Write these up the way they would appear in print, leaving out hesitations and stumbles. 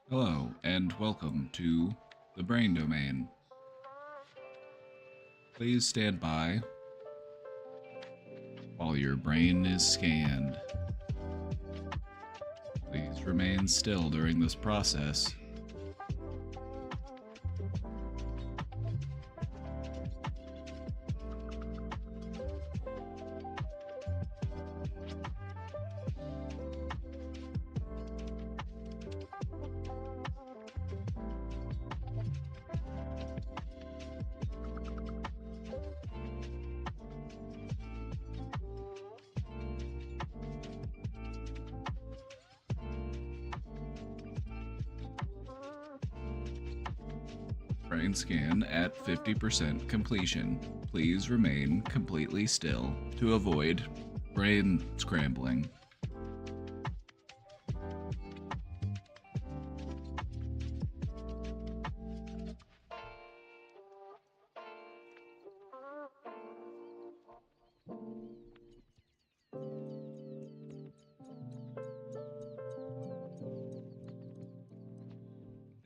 Hello, and welcome to the Brain Domain. Please stand by while your brain is scanned. Please remain still during this process. Brain scan at 50% completion. Please remain completely still to avoid brain scrambling.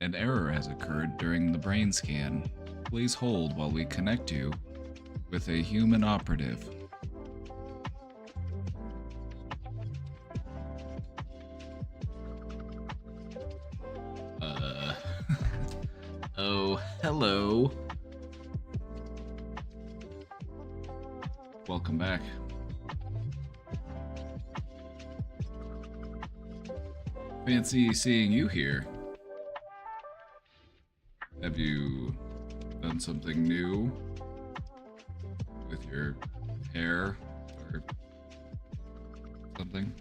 An error has occurred during the brain scan. Please hold while we connect you with a human operative. Oh, hello. Welcome back. Fancy seeing you here. Have you done something new with your hair or something?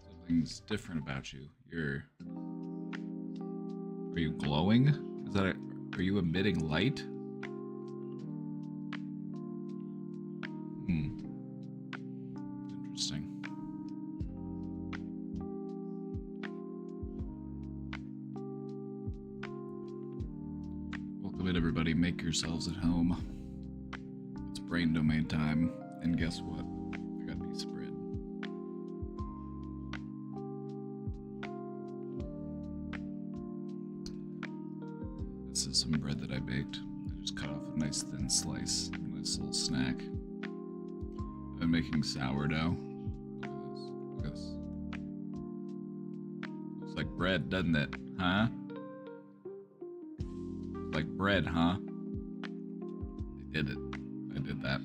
Something's different about you. Are you glowing? Are you emitting light? Interesting. Welcome in, everybody. Make yourselves at home. It's brain domain time, and guess what? I got a piece of bread. This is some bread that I baked. I just cut off a nice thin slice, a nice little snack. I've been making sourdough. Look at this. Looks like bread, doesn't it? Huh? Like bread, huh? I did it. I did that.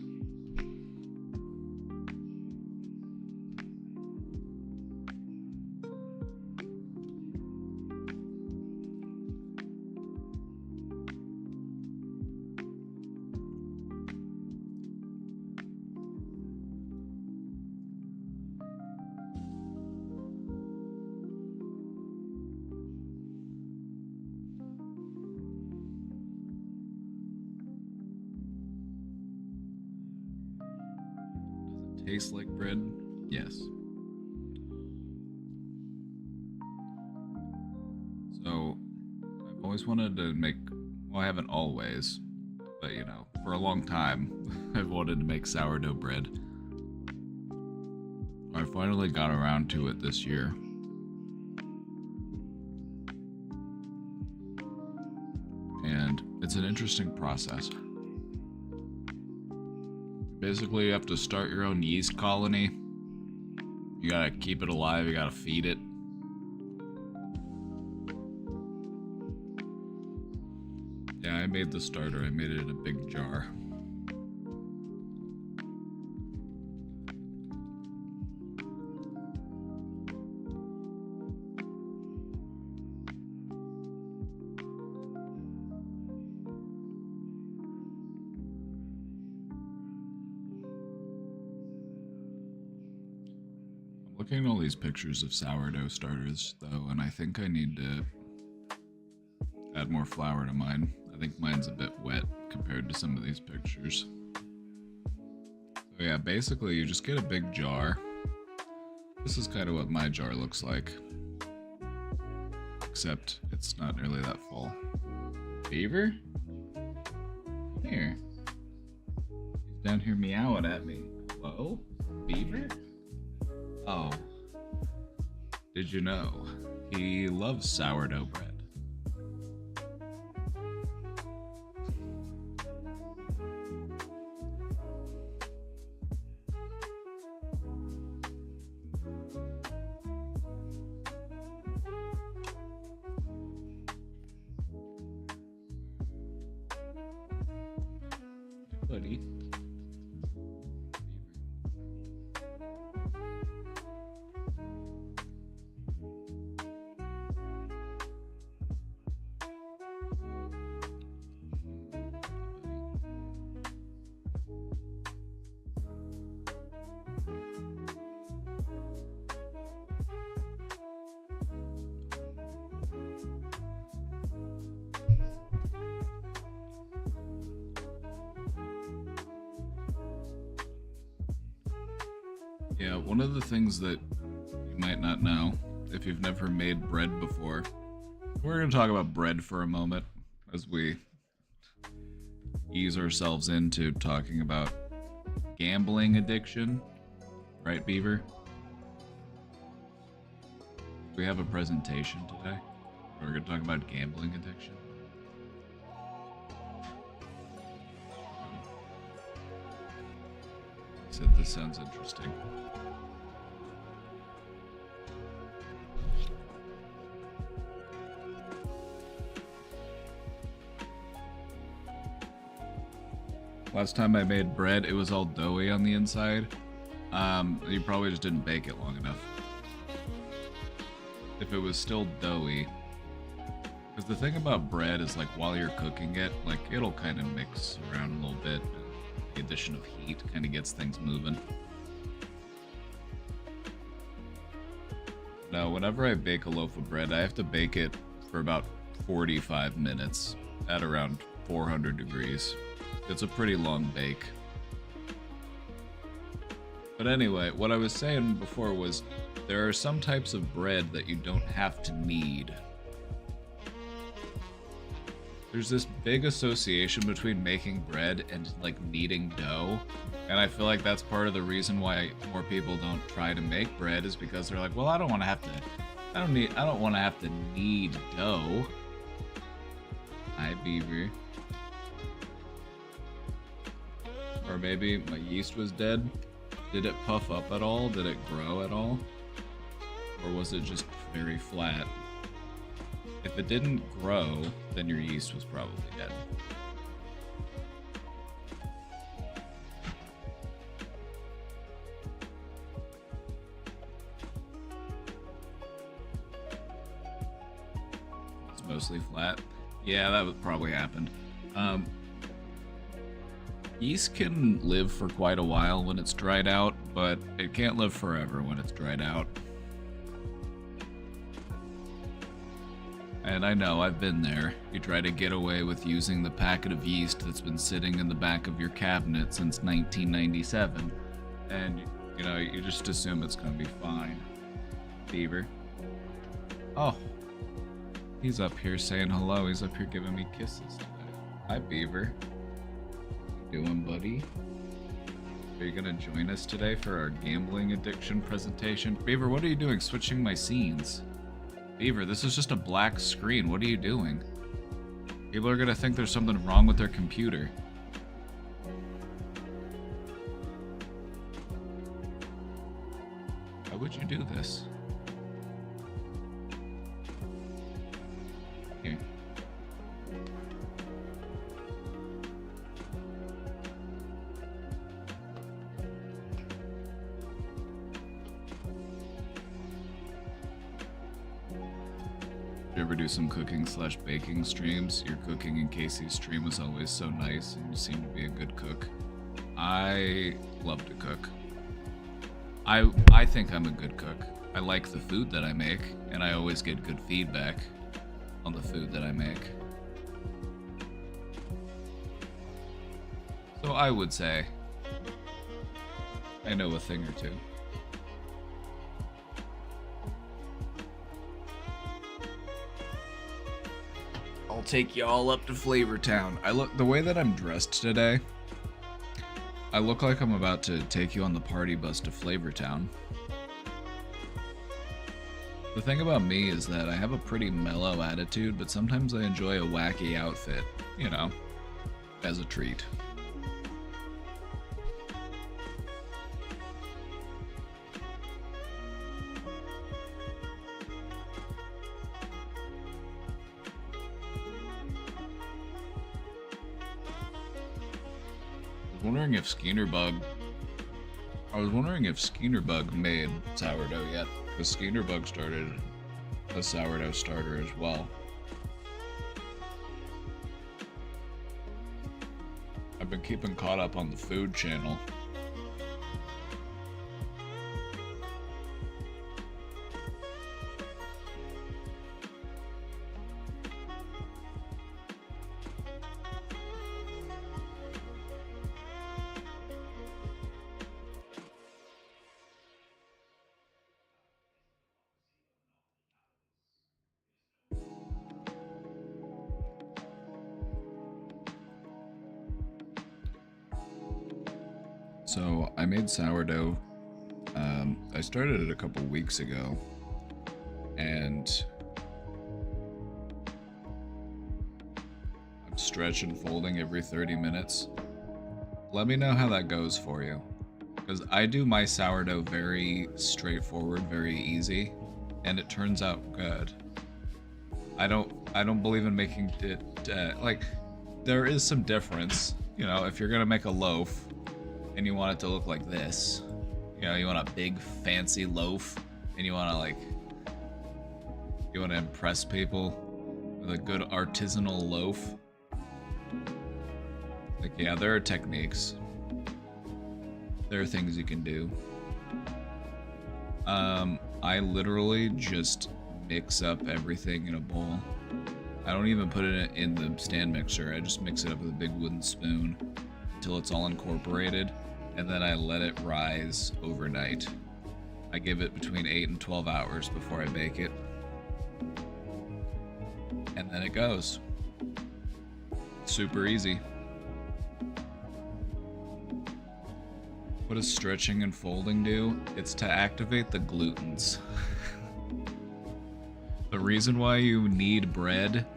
Taste like bread? Yes. So, I've always wanted to make, well, I haven't always, but you know, for a long time, I've wanted to make sourdough bread. I finally got around to it this year. And it's an interesting process. Basically, you have to start your own yeast colony. You gotta keep it alive, you gotta feed it. Yeah, I made the starter. I made it in a big jar. Looking at all these pictures of sourdough starters, though, and I think I need to add more flour to mine. I think mine's a bit wet compared to some of these pictures. So So yeah, basically you just get a big jar. This is kind of what my jar looks like. Except it's not nearly that full. Beaver? Come here. He's down here meowing at me. Hello? Beaver? Oh. Did you know? He loves sourdough bread. Buddy. Yeah, one of the things that you might not know, if you've never made bread before, we're going to talk about bread for a moment as we ease ourselves into talking about gambling addiction. Right, Beaver? We have a presentation today. We're going to talk about gambling addiction. He said this sounds interesting. Last time I made bread, it was all doughy on the inside. You probably just didn't bake it long enough. If it was still doughy, because the thing about bread is, like, while you're cooking it, like, it'll kind of mix around a little bit. The addition of heat kind of gets things moving. Now, whenever I bake a loaf of bread, I have to bake it for about 45 minutes at around 400 degrees. It's a pretty long bake. But anyway, what I was saying before was there are some types of bread that you don't have to knead. There's this big association between making bread and, like, kneading dough. And I feel like that's part of the reason why more people don't try to make bread, is because they're like, well, I don't want to have to knead dough. Hi, Beaver. Or maybe my yeast was dead. Did it puff up at all? Did it grow at all? Or was it just very flat? If it didn't grow, then your yeast was probably dead. It's mostly flat. Yeah, that would probably happened. Yeast can live for quite a while when it's dried out, but it can't live forever when it's dried out. And I know, I've been there. You try to get away with using the packet of yeast that's been sitting in the back of your cabinet since 1997, and, you know, you just assume it's gonna be fine. Beaver. Oh. He's up here saying hello. He's up here giving me kisses today. Hi, Beaver. Doing, buddy? Are you gonna join us today for our gambling addiction presentation? Beaver, what are you doing? Switching my scenes. Beaver, this is just a black screen. What are you doing? People are gonna think there's something wrong with their computer. Why would you do this? Here. You ever do some cooking / baking streams? Your cooking in Casey's stream was always so nice, and you seem to be a good cook. I love to cook. I think I'm a good cook. I like the food that I make, and I always get good feedback on the food that I make. So I would say I know a thing or two. I'll take y'all up to Flavortown. The way that I'm dressed today, I look like I'm about to take you on the party bus to Flavortown. The thing about me is that I have a pretty mellow attitude, but sometimes I enjoy a wacky outfit, you know, as a treat. I was wondering if Skeenerbug made sourdough yet, because Skeenerbug started a sourdough starter as well. I've been keeping caught up on the Food Channel. So I made sourdough. I started it a couple weeks ago, and I'm stretch and folding every 30 minutes. Let me know how that goes for you, because I do my sourdough very straightforward, very easy, and it turns out good. I don't believe in making it like there is some difference, you know, if you're gonna make a loaf and you want it to look like this. You know, you want a big fancy loaf and you want to impress people with a good artisanal loaf. Like, yeah, there are techniques. There are things you can do. I literally just mix up everything in a bowl. I don't even put it in the stand mixer. I just mix it up with a big wooden spoon until it's all incorporated, and then I let it rise overnight. I give it between 8 and 12 hours before I bake it. And then it goes. Super easy. What does stretching and folding do? It's to activate the glutens. The reason why you need bread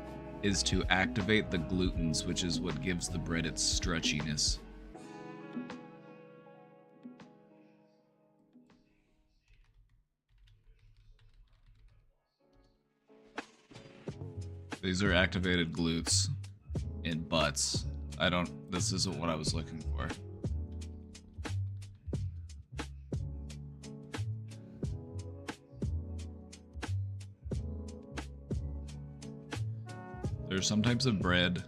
is to activate the glutens, which is what gives the bread its stretchiness. These are activated glutes in butts. This isn't what I was looking for. There's some types of bread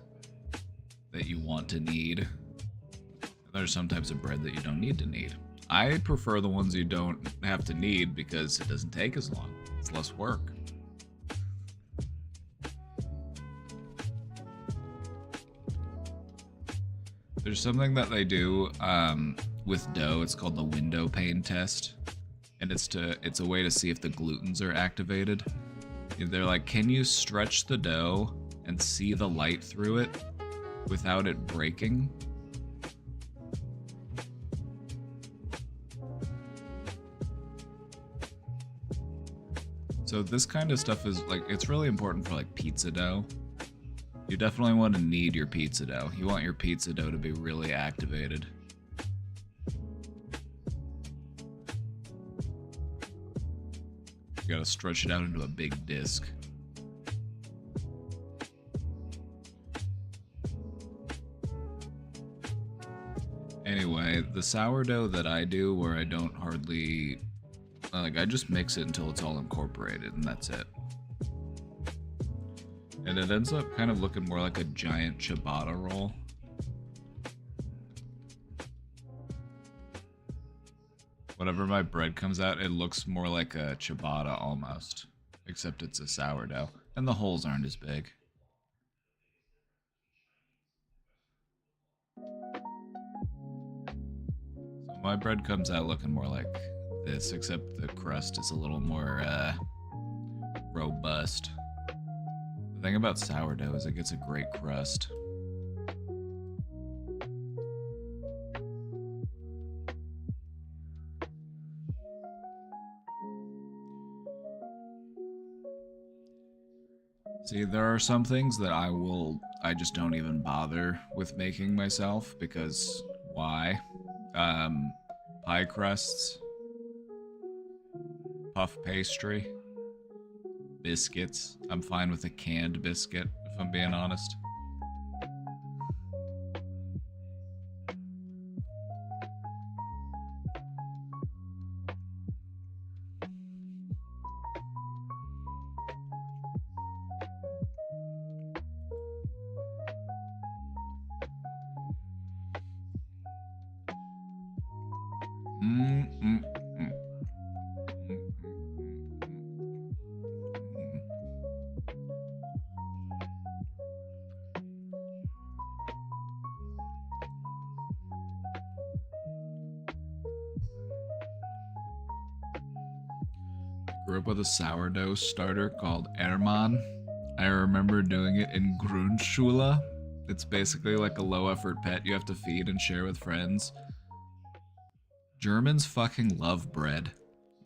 that you want to need. And there's some types of bread that you don't need to need. I prefer the ones you don't have to need because it doesn't take as long. It's less work. There's something that they do with dough. It's called the window pane test, and it's a way to see if the glutens are activated. They're like, can you stretch the dough and see the light through it without it breaking? So this kind of stuff is like, it's really important for like pizza dough. You definitely want to knead your pizza dough. You want your pizza dough to be really activated. You gotta stretch it out into a big disc. Anyway, the sourdough that I do, where I don't hardly, like, I just mix it until it's all incorporated, and that's it. And it ends up kind of looking more like a giant ciabatta roll. Whenever my bread comes out, it looks more like a ciabatta almost, except it's a sourdough, and the holes aren't as big. My bread comes out looking more like this, except the crust is a little more robust. The thing about sourdough is it gets a great crust. See, there are some things that I just don't even bother with making myself, because why? Pie crusts, puff pastry, biscuits. I'm fine with a canned biscuit, if I'm being honest. Grew up with a sourdough starter called Erman. I remember doing it in Grundschule. It's basically like a low-effort pet you have to feed and share with friends. Germans fucking love bread.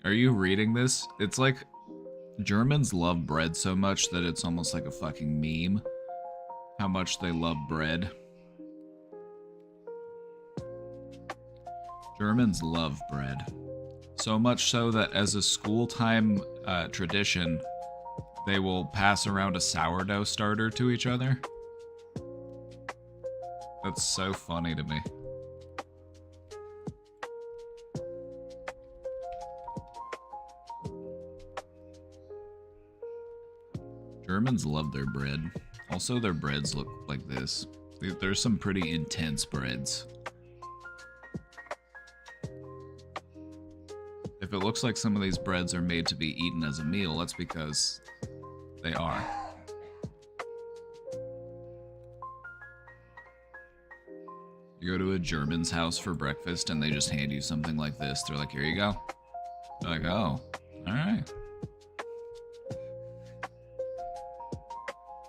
Are you reading this? It's like Germans love bread so much that it's almost like a fucking meme. How much they love bread. Germans love bread. So much so that as a school time tradition, they will pass around a sourdough starter to each other. That's so funny to me. Germans love their bread. Also, their breads look like this. There's some pretty intense breads. If it looks like some of these breads are made to be eaten as a meal, that's because they are. You go to a German's house for breakfast and they just hand you something like this. They're like, here you go. They're like, oh, alright.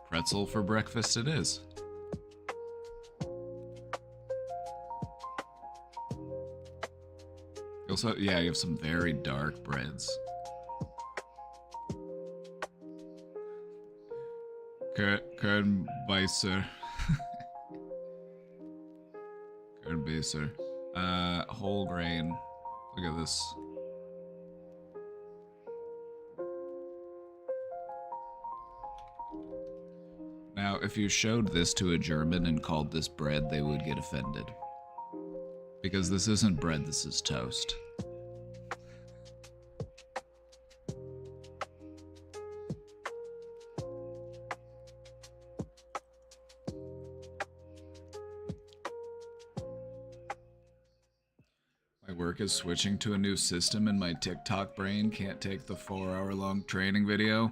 Pretzel for breakfast it is. Also, yeah, you have some very dark breads. Kernbeißer. Kernbeißer. Whole grain. Look at this. Now, if you showed this to a German and called this bread, they would get offended. Because this isn't bread, this is toast. My work is switching to a new system and my TikTok brain can't take the 4-hour-long training video.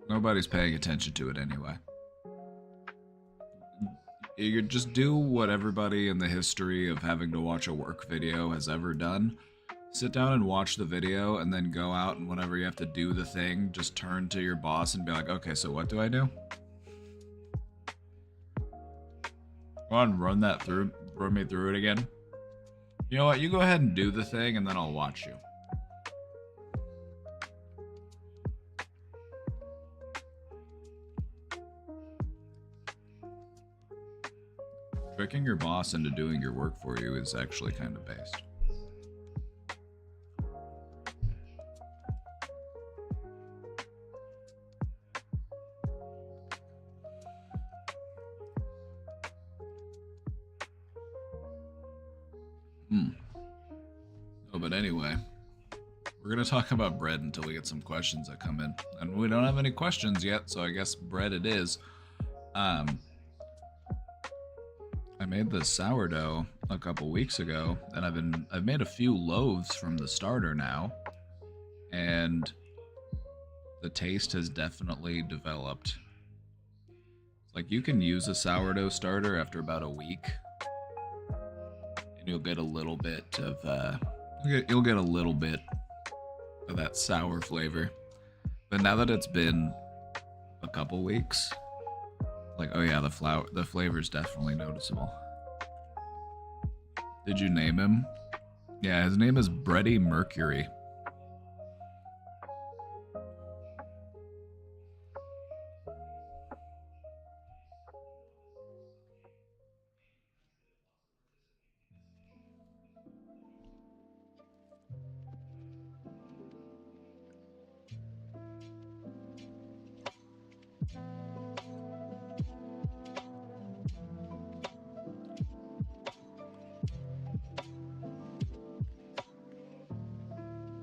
Nobody's paying attention to it anyway. You just do what everybody in the history of having to watch a work video has ever done. Sit down and watch the video, and then go out, and whenever you have to do the thing, just turn to your boss and be like, okay, so what do I do? Go on, run me through it again. You know what, you go ahead and do the thing, and then I'll watch you. Tricking your boss into doing your work for you is actually kind of based. Oh, but anyway, we're going to talk about bread until we get some questions that come in. And we don't have any questions yet, so I guess bread it is. I made the sourdough a couple weeks ago, and I've made a few loaves from the starter now, and the taste has definitely developed. Like, you can use a sourdough starter after about a week, and you'll get a little bit of you'll get a little bit of that sour flavor. But now that it's been a couple weeks, like, oh yeah, the flavor's definitely noticeable. Did you name him? Yeah, his name is Freddie Mercury.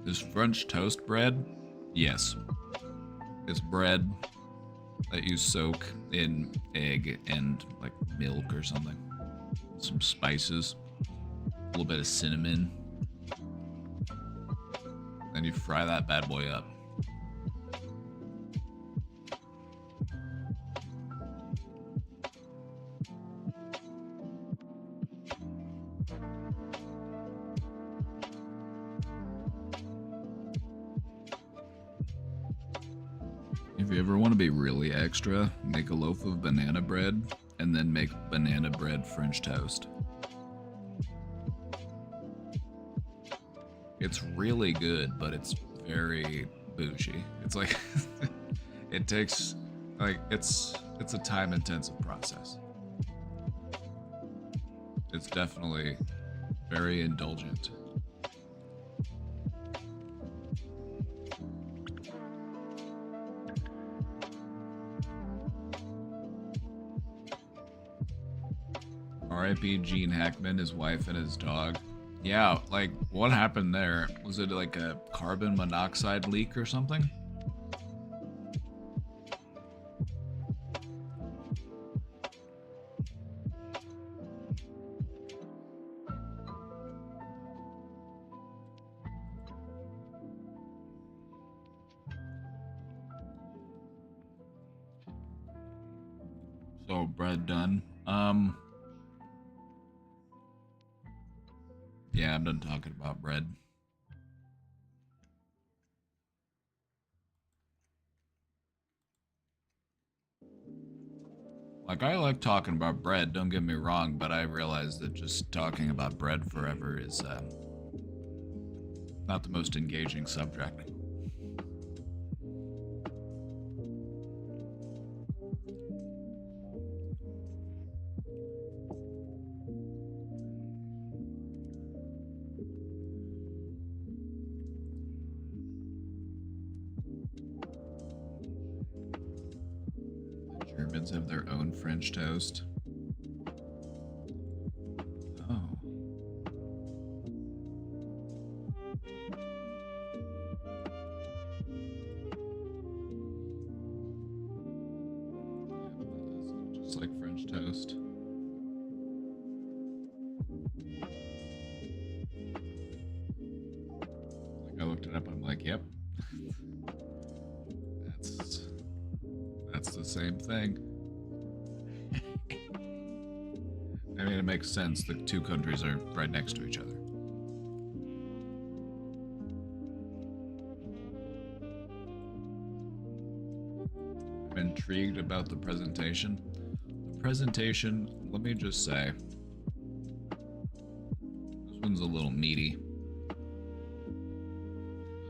Is French toast bread? Yes. It's bread that you soak in egg and like milk or something. Some spices, a little bit of cinnamon. Then you fry that bad boy up. If you ever want to be really extra, make a loaf of banana bread and then make banana bread French toast. It's really good, but it's very bougie. It's like it takes like it's a time intensive process. It's definitely very indulgent. R.I.P. Gene Hackman, his wife, and his dog. Yeah, like, what happened there? Was it like a carbon monoxide leak or something? So, bread done. Yeah, I'm done talking about bread. Like, I like talking about bread, don't get me wrong, but I realize that just talking about bread forever is not the most engaging subject. Germans have their own French toast. Oh. Yeah, just like French toast. Like I looked it up, I'm like, yep. That's the same thing. I mean, it makes sense. The two countries are right next to each other. I'm intrigued about the presentation. The presentation, let me just say, this one's a little meaty.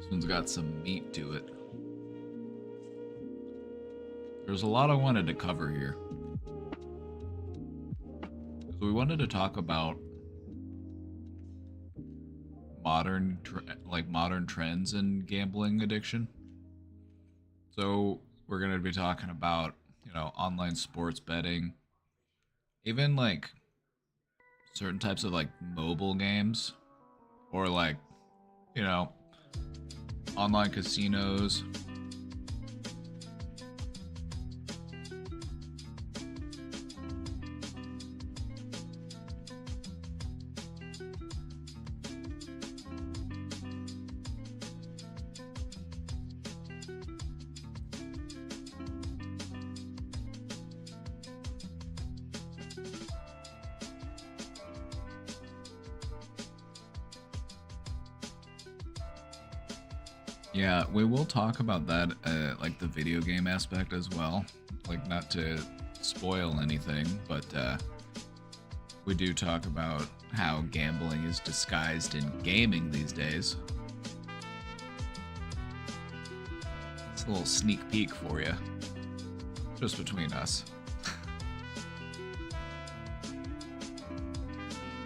This one's got some meat to it. There's a lot I wanted to cover here. So we wanted to talk about modern trends in gambling addiction. So we're going to be talking about, online sports betting, even like certain types of like mobile games or like, online casinos. Yeah, we will talk about that, like the video game aspect as well. Like, not to spoil anything, but we do talk about how gambling is disguised in gaming these days. It's a little sneak peek for you, just between us.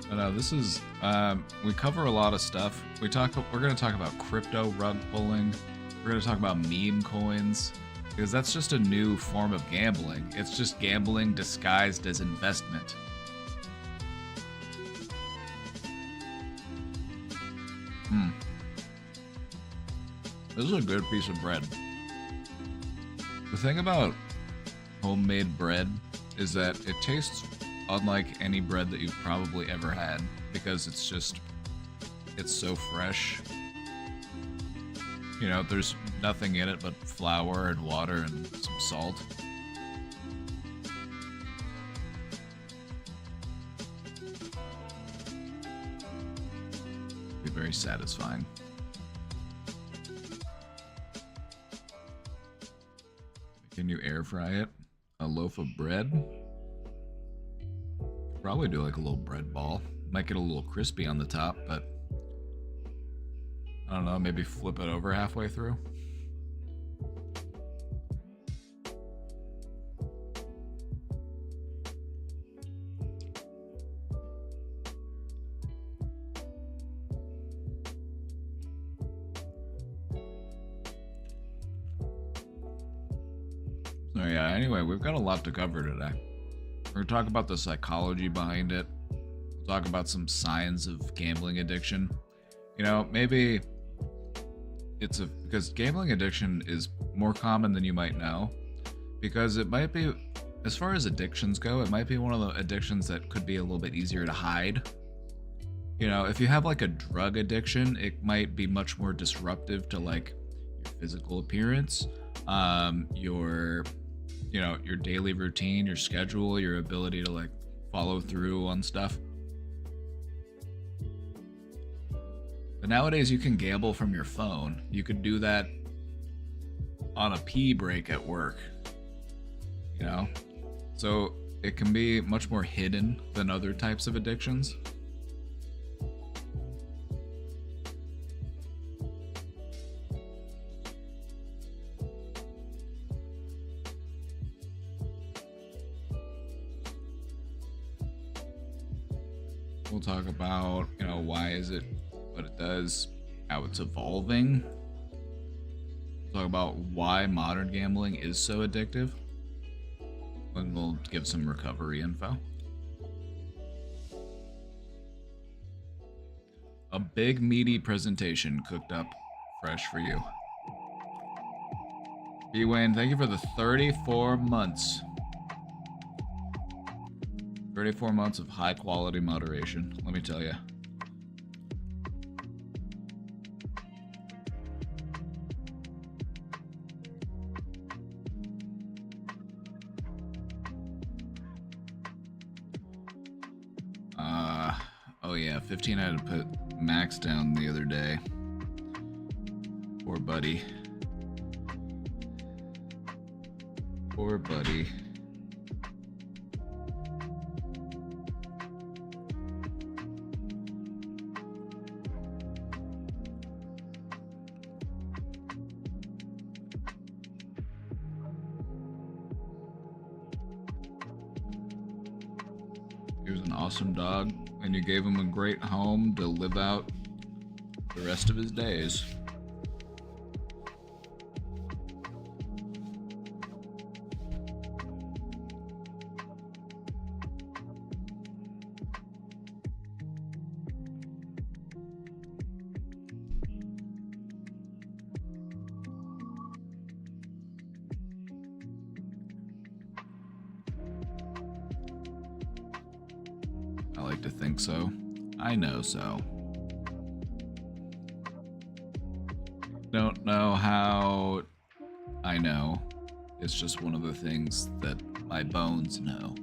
But no, this is we cover a lot of stuff. We're going to talk about crypto rug pulling. We're going to talk about meme coins because that's just a new form of gambling. It's just gambling disguised as investment. This is a good piece of bread. The thing about homemade bread is that it tastes unlike any bread that you've probably ever had because it's so fresh. You know, there's nothing in it but flour and water and some salt. Be very satisfying. Can you air fry it? A loaf of bread? Probably do like a little bread ball. Might get a little crispy on the top, but I don't know, maybe flip it over halfway through. So yeah, anyway, we've got a lot to cover today. We're going to talk about the psychology behind it. We'll talk about some signs of gambling addiction. You know, maybe because gambling addiction is more common than you might know. Because it might be, as far as addictions go, it might be one of the addictions that could be a little bit easier to hide. You know, if you have like a drug addiction, it might be much more disruptive to like your physical appearance, your daily routine, your schedule, your ability to like follow through on stuff. But nowadays you can gamble from your phone. You could do that on a pee break at work, you know? So it can be much more hidden than other types of addictions. We'll talk about, why is it what it does, how it's evolving. We'll talk about why modern gambling is so addictive. And we'll give some recovery info. A big meaty presentation cooked up fresh for you. B. Wayne, thank you for the 34 months. 34 months of high quality moderation, let me tell you. Oh yeah, 15 I had to put Max down the other day. Poor buddy. Poor buddy. He was an awesome dog, and you gave him a great home to live out the rest of his days. I like to think so. I know so. Don't know how I know. It's just one of the things that my bones know.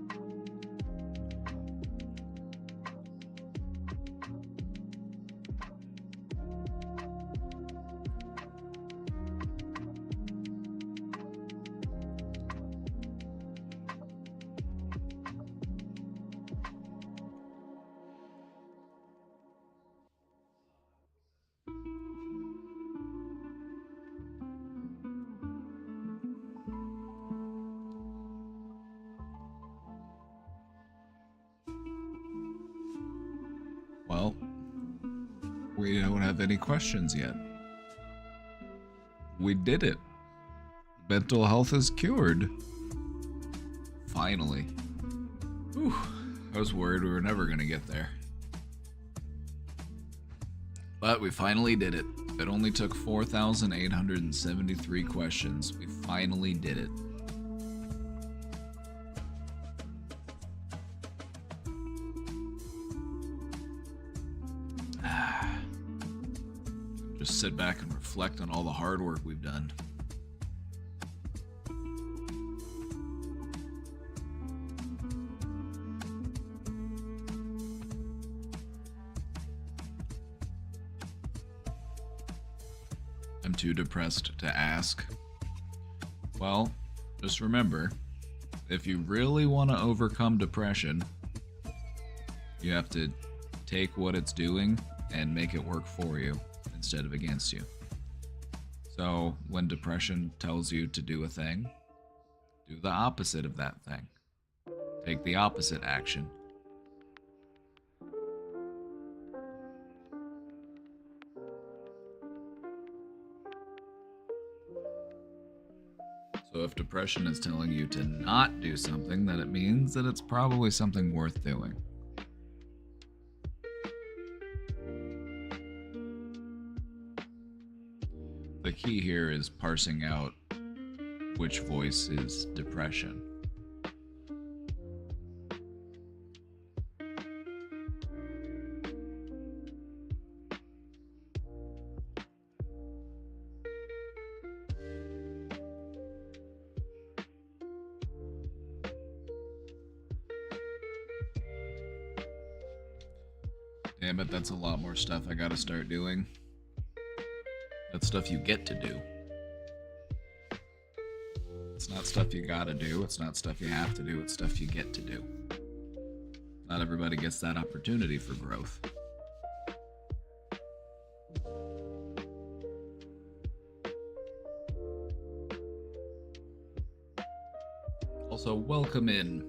Well, we don't have any questions yet. We did it. Mental health is cured. Finally. Whew. I was worried we were never going to get there. But we finally did it. It only took 4,873 questions. We finally did it. Just sit back and reflect on all the hard work we've done. I'm too depressed to ask. Well, just remember, if you really want to overcome depression, you have to take what it's doing and make it work for you instead of against you. So when depression tells you to do a thing, do the opposite of that thing. Take the opposite action. So if depression is telling you to not do something, then it means that it's probably something worth doing. The key here is parsing out which voice is depression. Damn it, that's a lot more stuff I gotta start doing. That's stuff you get to do. It's not stuff you gotta do, it's not stuff you have to do, it's stuff you get to do. Not everybody gets that opportunity for growth. Also, welcome in.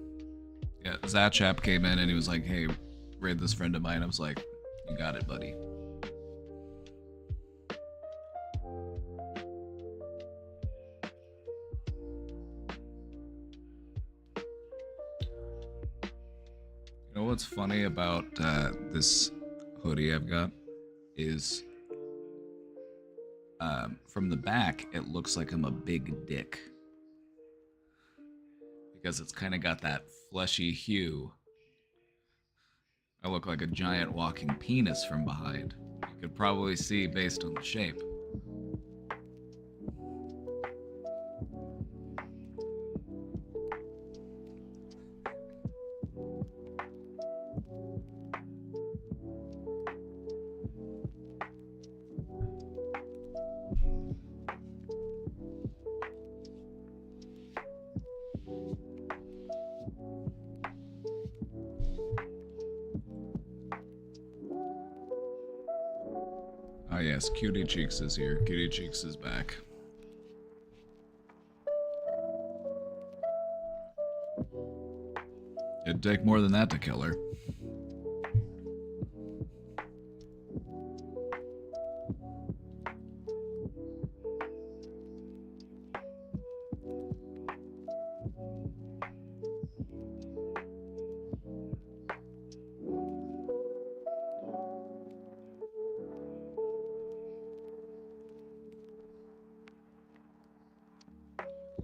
Yeah, Zatchap came in and he was like, hey, raid this friend of mine. I was like, you got it, buddy. You know what's funny about this hoodie I've got is from the back, it looks like I'm a big dick. Because it's kind of got that fleshy hue. I look like a giant walking penis from behind. You could probably see based on the shape. Ah yes, Cutie Cheeks is here. Cutie Cheeks is back. It'd take more than that to kill her.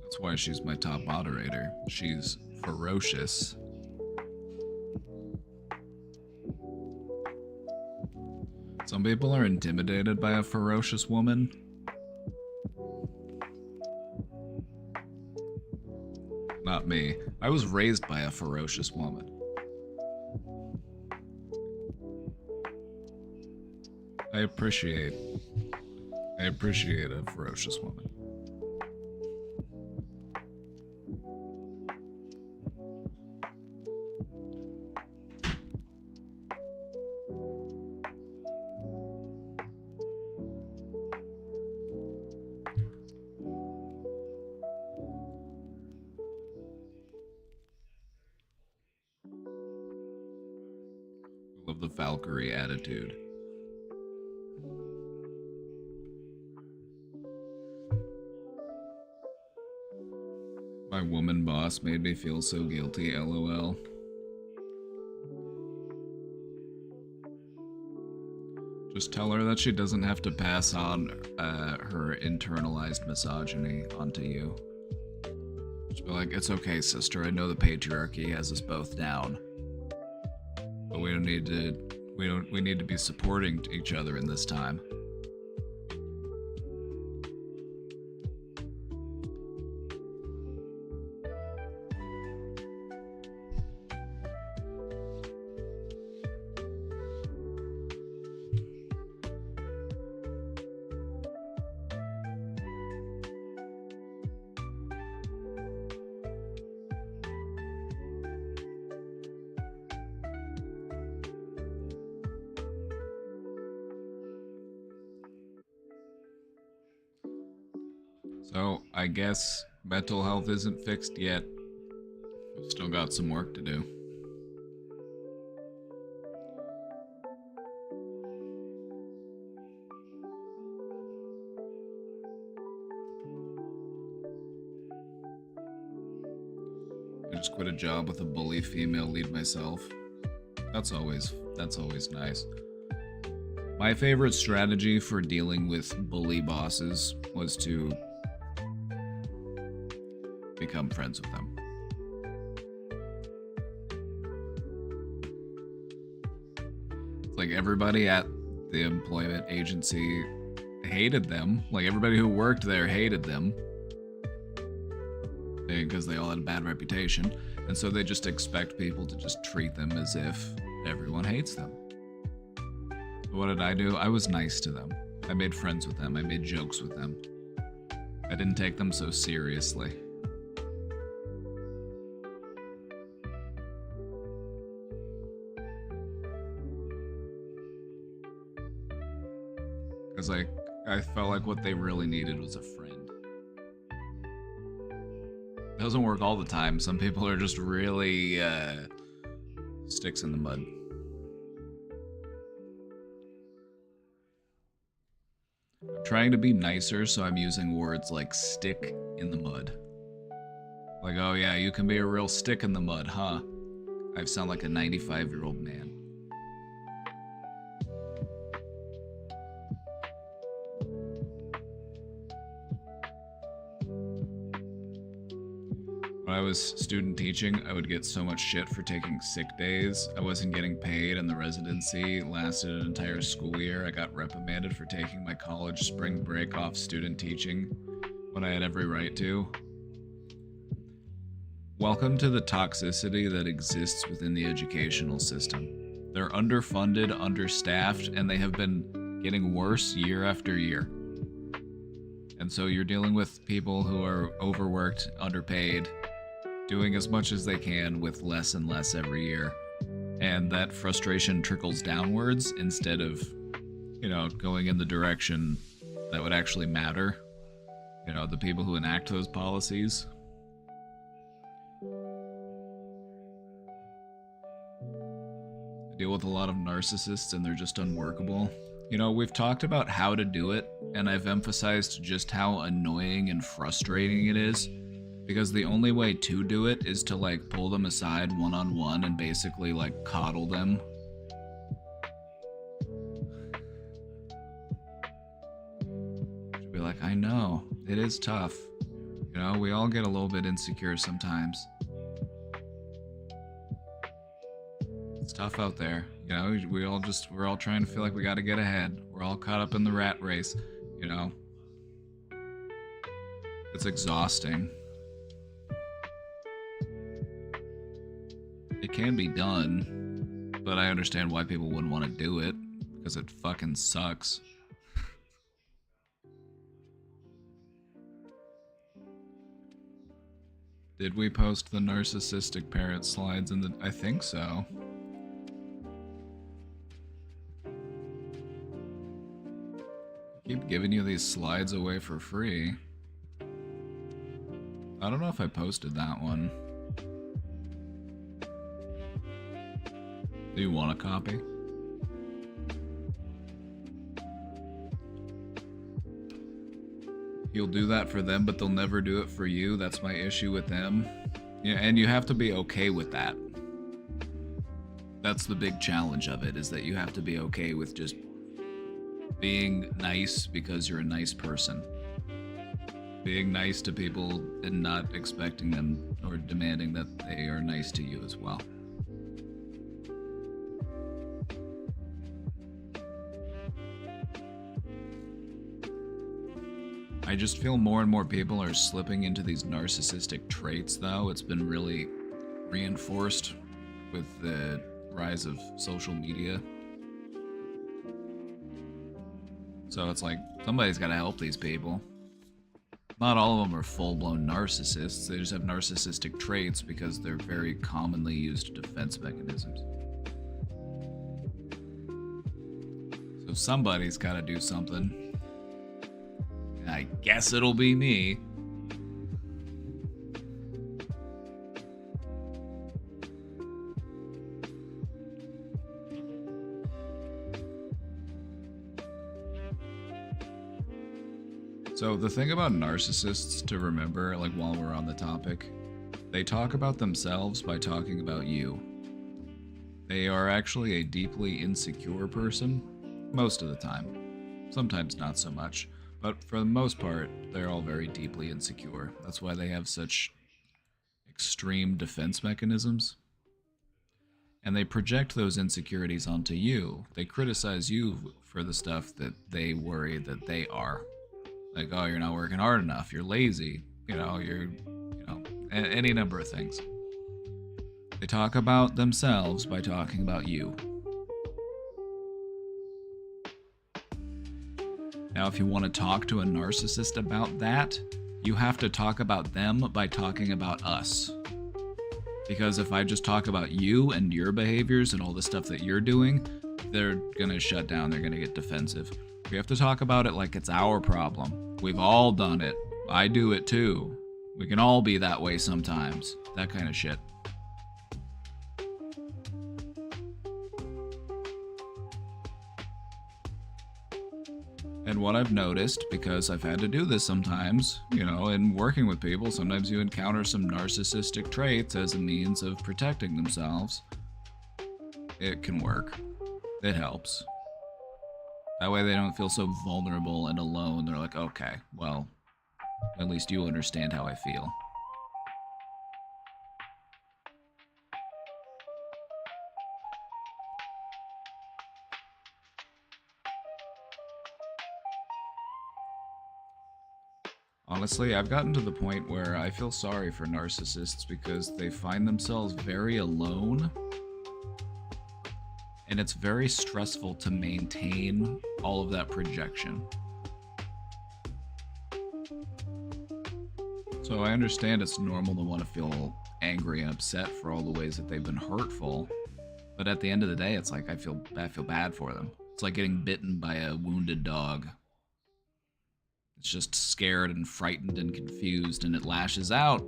That's why she's my top moderator. She's ferocious. Some people are intimidated by a ferocious woman. Not me. I was raised by a ferocious woman. I appreciate a ferocious woman. Full of the Valkyrie attitude. My woman boss made me feel so guilty, lol. Just tell her that she doesn't have to pass on her internalized misogyny onto you. Just be like, it's okay, sister. I know the patriarchy has us both down, but we don't need to. We need to be supporting each other in this time. So, I guess mental health isn't fixed yet. We've still got some work to do. I just quit a job with a bully female lead myself. That's always nice. My favorite strategy for dealing with bully bosses was to become friends with them. It's like everybody at the employment agency hated them. Like everybody who worked there hated them because they all had a bad reputation. And so they just expect people to just treat them as if everyone hates them. So what did I do? I was nice to them. I made friends with them. I made jokes with them. I didn't take them so seriously. Because I felt like what they really needed was a friend. It doesn't work all the time. Some people are just really sticks in the mud. I'm trying to be nicer, so I'm using words like stick in the mud. Like, oh yeah, you can be a real stick in the mud, huh? I sound like a 95-year-old man. When I was student teaching, I would get so much shit for taking sick days. I wasn't getting paid, and the residency lasted an entire school year. I got reprimanded for taking my college spring break off student teaching when I had every right to. Welcome to the toxicity that exists within the educational system. They're underfunded, understaffed, and they have been getting worse year after year. And so you're dealing with people who are overworked, underpaid, doing as much as they can with less and less every year. And that frustration trickles downwards instead of, going in the direction that would actually matter. The people who enact those policies. I deal with a lot of narcissists and they're just unworkable. We've talked about how to do it, and I've emphasized just how annoying and frustrating it is. Because the only way to do it is to pull them aside one-on-one and basically coddle them. Should be like, I know, it is tough. We all get a little bit insecure sometimes. It's tough out there. We're all trying to feel like we gotta get ahead. We're all caught up in the rat race, It's exhausting. It can be done, but I understand why people wouldn't want to do it, because it fucking sucks. Did we post the narcissistic parent slides in the... I think so. I keep giving you these slides away for free. I don't know if I posted that one. Do you want a copy? You'll do that for them, but they'll never do it for you. That's my issue with them. Yeah, and you have to be okay with that. That's the big challenge of it, is that you have to be okay with just being nice because you're a nice person. Being nice to people and not expecting them or demanding that they are nice to you as well. I just feel more and more people are slipping into these narcissistic traits, though. It's been really reinforced with the rise of social media. So it's like, somebody's got to help these people. Not all of them are full-blown narcissists. They just have narcissistic traits because they're very commonly used defense mechanisms. So somebody's got to do something. I guess it'll be me. So the thing about narcissists to remember, like while we're on the topic, they talk about themselves by talking about you. They are actually a deeply insecure person, most of the time. Sometimes not so much. But for the most part, they're all very deeply insecure. That's why they have such extreme defense mechanisms. And they project those insecurities onto you. They criticize you for the stuff that they worry that they are. Like, oh, you're not working hard enough, you're lazy, any number of things. They talk about themselves by talking about you. Now, if you want to talk to a narcissist about that, you have to talk about them by talking about us. Because if I just talk about you and your behaviors and all the stuff that you're doing, they're going to shut down, they're going to get defensive. We have to talk about it like it's our problem. We've all done it. I do it too. We can all be that way sometimes. That kind of shit. And what I've noticed, because I've had to do this sometimes, in working with people, sometimes you encounter some narcissistic traits as a means of protecting themselves. It can work. It helps. That way they don't feel so vulnerable and alone. They're like, okay, well, at least you understand how I feel. Honestly, I've gotten to the point where I feel sorry for narcissists because they find themselves very alone, and it's very stressful to maintain all of that projection. So I understand it's normal to want to feel angry and upset for all the ways that they've been hurtful, but at the end of the day, it's like I feel bad for them. It's like getting bitten by a wounded dog. It's just scared and frightened and confused, and it lashes out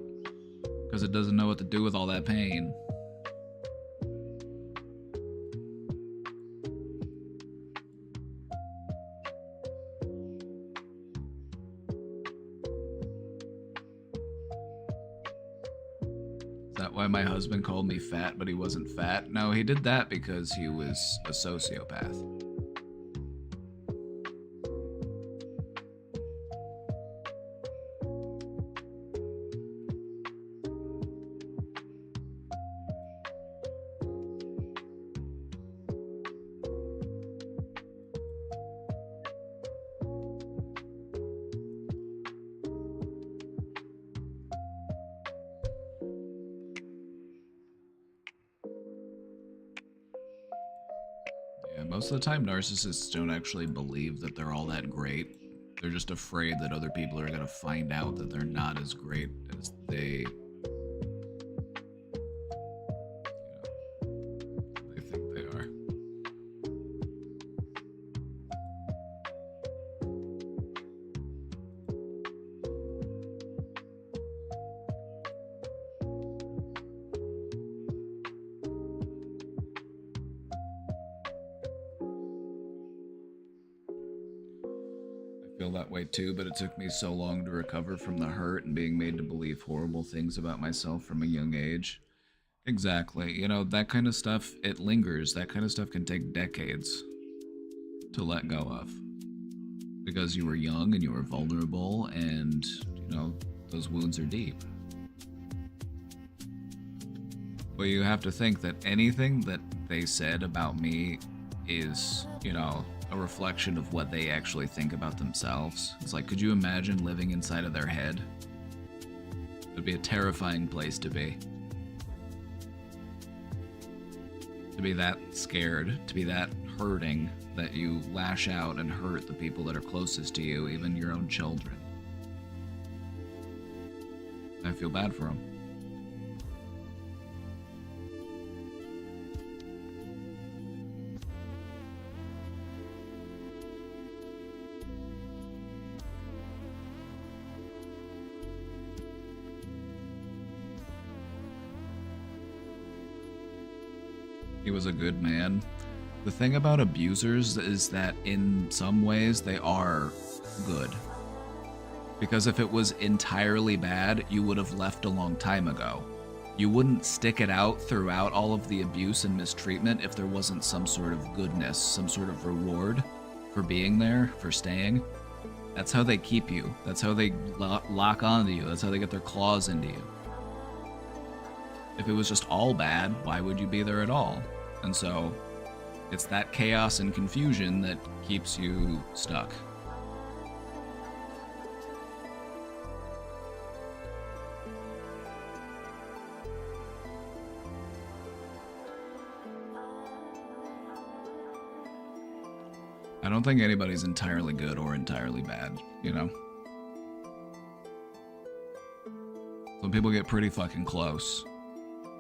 because it doesn't know what to do with all that pain. Is that why my husband called me fat, but he wasn't fat? No, he did that because he was a sociopath. Most of the time, narcissists don't actually believe that they're all that great. They're just afraid that other people are going to find out that they're not as great as they think they are. feel that way too, but it took me so long to recover from the hurt and being made to believe horrible things about myself from a young age. Exactly. You know, that kind of stuff, it lingers. That kind of stuff can take decades to let go of. Because you were young and you were vulnerable, and, you know, those wounds are deep. But you have to think that anything that they said about me is, you know, a reflection of what they actually think about themselves. It's like, could you imagine living inside of their head? It would be a terrifying place to be. To be that scared, to be that hurting, that you lash out and hurt the people that are closest to you, even your own children. I feel bad for them. He was a good man. The thing about abusers is that in some ways they are good. Because if it was entirely bad, you would have left a long time ago. You wouldn't stick it out throughout all of the abuse and mistreatment if there wasn't some sort of goodness, some sort of reward for being there, for staying. That's how they keep you. That's how they lock onto you. That's how they get their claws into you. If it was just all bad, why would you be there at all? And so, it's that chaos and confusion that keeps you stuck. I don't think anybody's entirely good or entirely bad, you know? Some people get pretty fucking close.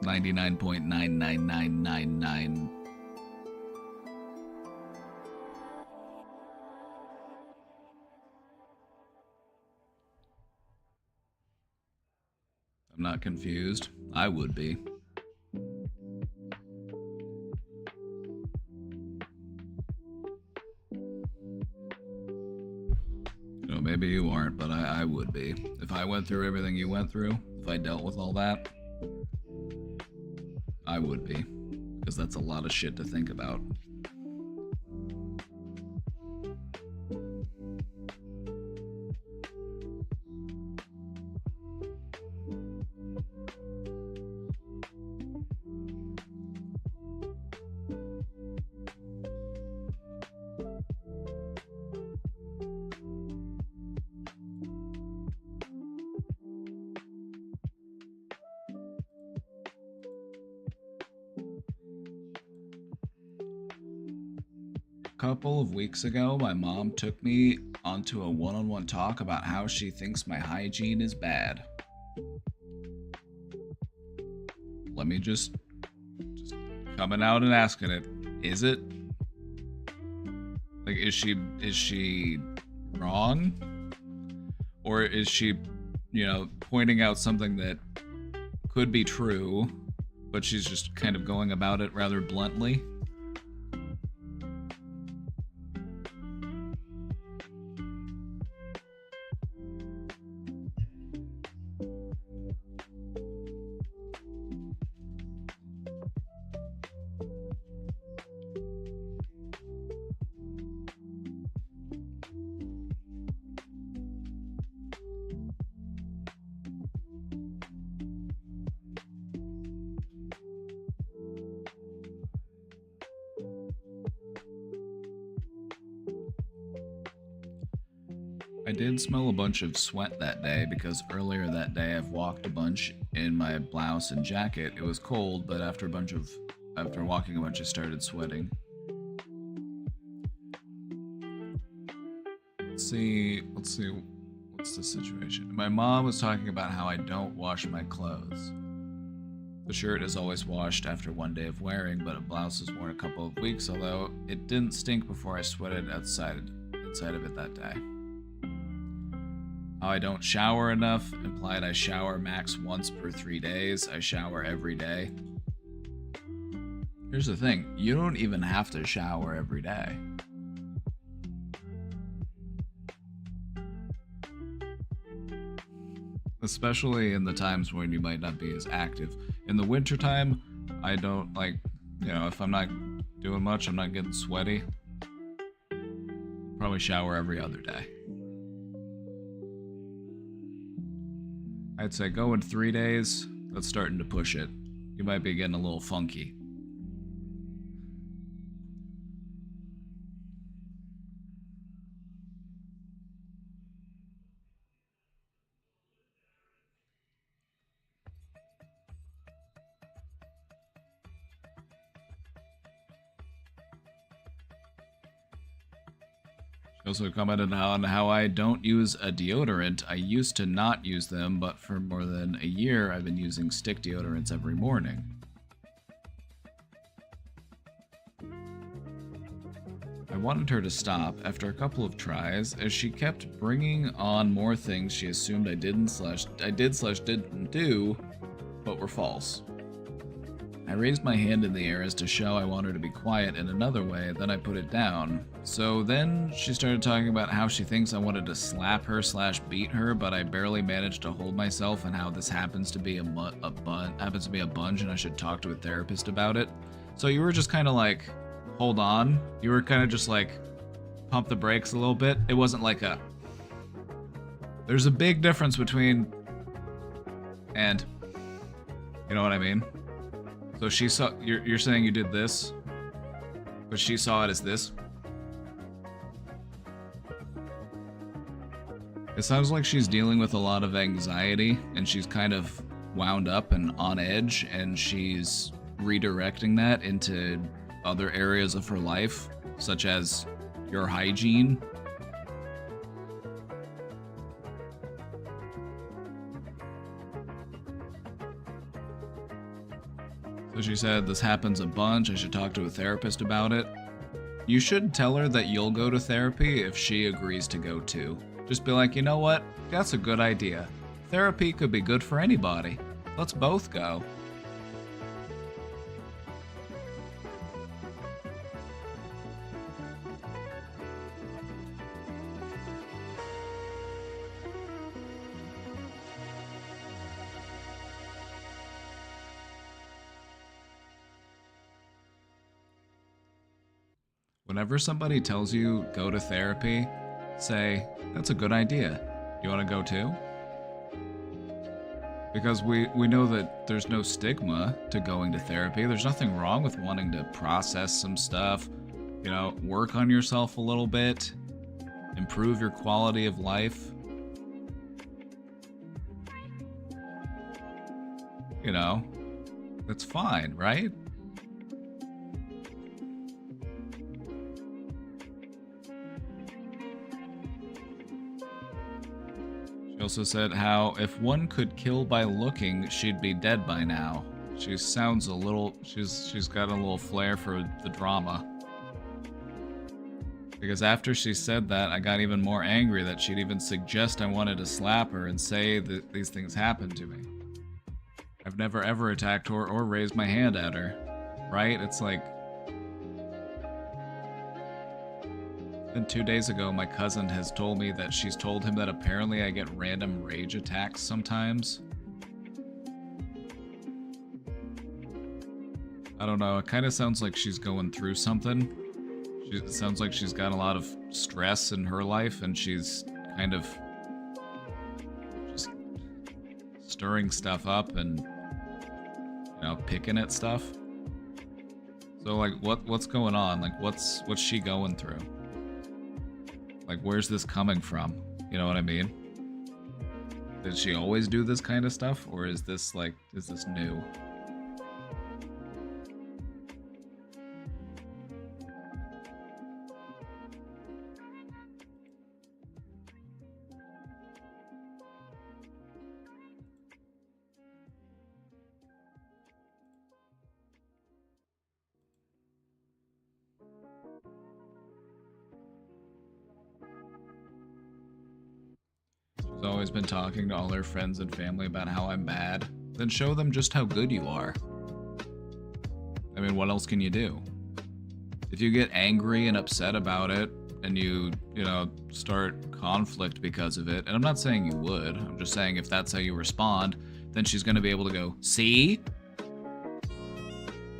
99.99999. I'm not confused. I would be. You know, maybe you aren't, but I would be. If I went through everything you went through, if I dealt with all that, I would be, because that's a lot of shit to think about. Couple of weeks ago, my mom took me onto a one-on-one talk about how she thinks my hygiene is bad. Let me just coming out and asking it, is it? Like, is she wrong? Or is she, you know, pointing out something that could be true, but she's just kind of going about it rather bluntly? I did smell a bunch of sweat that day because earlier that day I've walked a bunch in my blouse and jacket. It was cold, but after walking a bunch I started sweating. Let's see, what's the situation? My mom was talking about how I don't wash my clothes. The shirt is always washed after one day of wearing, but a blouse is worn a couple of weeks, although it didn't stink before I sweated inside of it that day. How I don't shower enough, implied I shower max once per 3 days. I shower every day. Here's the thing, you don't even have to shower every day. especially in the times when you might not be as active. In the wintertime, I don't like, if I'm not doing much, I'm not getting sweaty, probably shower every other day. I'd say go in 3 days. That's starting to push it. You might be getting a little funky. She also commented on how I don't use a deodorant. I used to not use them, but for more than a year, I've been using stick deodorants every morning. I wanted her to stop after a couple of tries, as she kept bringing on more things she assumed I did/didn't do, but were false. I raised my hand in the air as to show I want her to be quiet in another way, then I put it down. So then she started talking about how she thinks I wanted to slap her/beat her, but I barely managed to hold myself, and how this happens to be a bunch and I should talk to a therapist about it. So you were just kind of like, hold on. You were kind of just like, pump the brakes a little bit. It wasn't like a... There's a big difference between... and... You know what I mean? So she saw... You're saying you did this, but she saw it as this? It sounds like she's dealing with a lot of anxiety, and she's kind of wound up and on edge, and she's redirecting that into other areas of her life, such as your hygiene. So she said, this happens a bunch, I should talk to a therapist about it. You should tell her that you'll go to therapy if she agrees to go too. Just be like, you know what? That's a good idea. Therapy could be good for anybody. Let's both go. Whenever somebody tells you go to therapy, say, that's a good idea. You want to go too? Because we know that there's no stigma to going to therapy. There's nothing wrong with wanting to process some stuff, work on yourself a little bit, improve your quality of life. That's fine, right? She also said how if one could kill by looking, she'd be dead by now. She sounds a little... She's got a little flair for the drama. Because after she said that, I got even more angry that she'd even suggest I wanted to slap her and say that these things happened to me. I've never ever attacked her or raised my hand at her. Right? It's like... And 2 days ago, my cousin has told me that she's told him that apparently I get random rage attacks sometimes. I don't know, it kind of sounds like she's going through something. It sounds like she's got a lot of stress in her life, and she's kind of just stirring stuff up and, picking at stuff. So, like, what's going on? Like, what's she going through? Like, where's this coming from? You know what I mean? Did she always do this kind of stuff? Or is this new? She's always been talking to all her friends and family about how I'm bad. Then show them just how good you are. I mean, what else can you do? If you get angry and upset about it, and you know, start conflict because of it, and I'm not saying you would, I'm just saying if that's how you respond, then she's going to be able to go, see?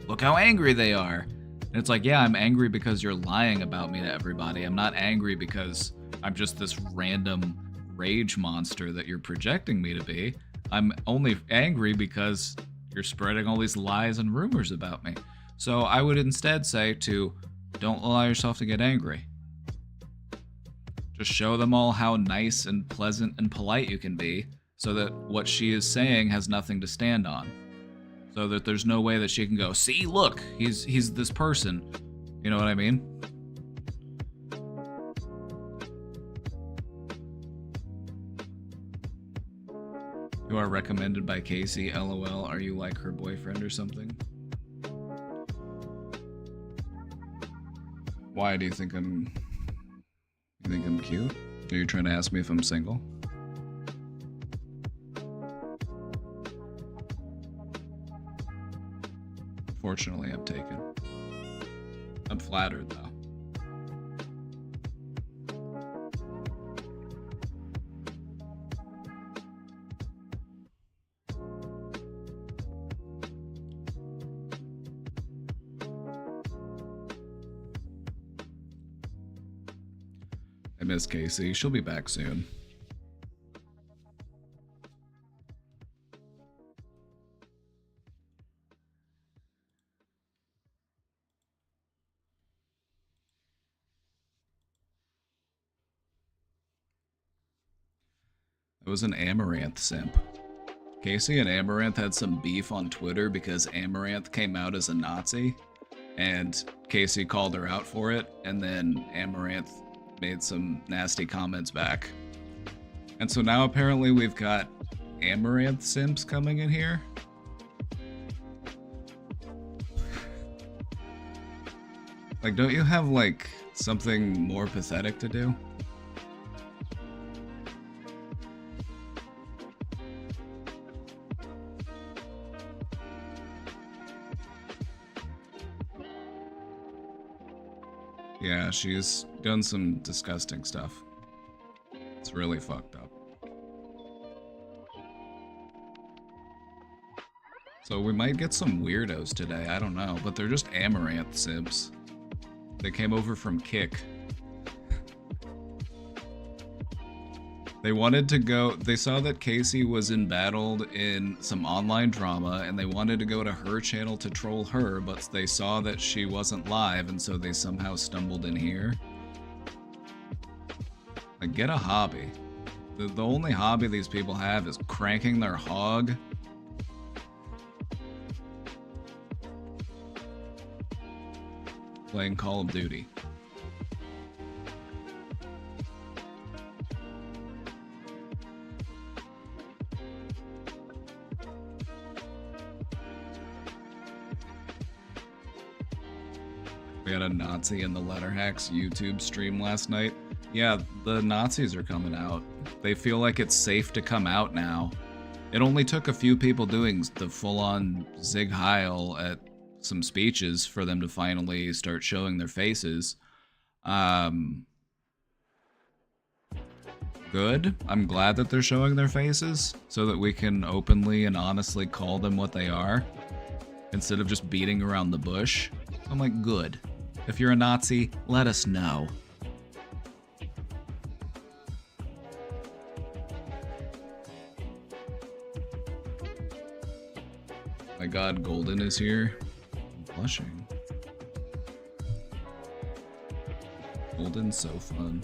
Look how angry they are. And it's like, yeah, I'm angry because you're lying about me to everybody. I'm not angry because I'm just this random rage monster that you're projecting me to be. I'm only angry because you're spreading all these lies and rumors about me. So I would instead say to, don't allow yourself to get angry. Just show them all how nice and pleasant and polite you can be, so that what she is saying has nothing to stand on. So that there's no way that she can go, see, look, he's this person. You know what I mean? You are recommended by Casey, LOL. Are you like her boyfriend or something? Why do you think I'm... You think I'm cute? Are you trying to ask me if I'm single? Fortunately, I'm taken. I'm flattered, though. I miss Casey. She'll be back soon. It was an Amaranth simp. Casey and Amaranth had some beef on Twitter because Amaranth came out as a Nazi, and Casey called her out for it, and then Amaranth made some nasty comments back. And so now apparently we've got Amaranth simps coming in here. Like, don't you have, like, something more pathetic to do? Yeah, she's done some disgusting stuff. It's really fucked up. So we might get some weirdos today, I don't know, but they're just Amaranth simps. They came over from Kick. They wanted to go, they saw that Casey was embattled in some online drama, and they wanted to go to her channel to troll her, but they saw that she wasn't live, and so they somehow stumbled in here. Like, get a hobby. The only hobby these people have is cranking their hog. Playing Call of Duty. We had a Nazi in the Letterhacks YouTube stream last night. Yeah, the Nazis are coming out. They feel like it's safe to come out now. It only took a few people doing the full-on Zig Heil at some speeches for them to finally start showing their faces. Good. I'm glad that they're showing their faces so that we can openly and honestly call them what they are instead of just beating around the bush. I'm like, good. If you're a Nazi, let us know. My god, Golden is here. I'm blushing. Golden's so fun.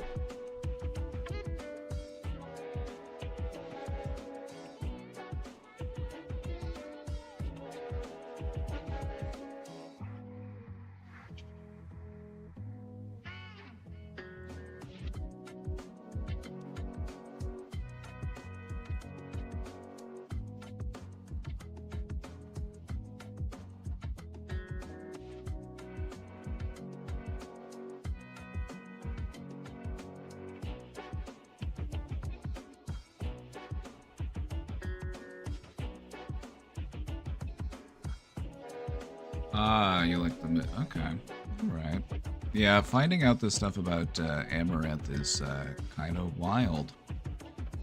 Ah, you like the okay. Alright. Yeah, finding out this stuff about Amaranth is kind of wild.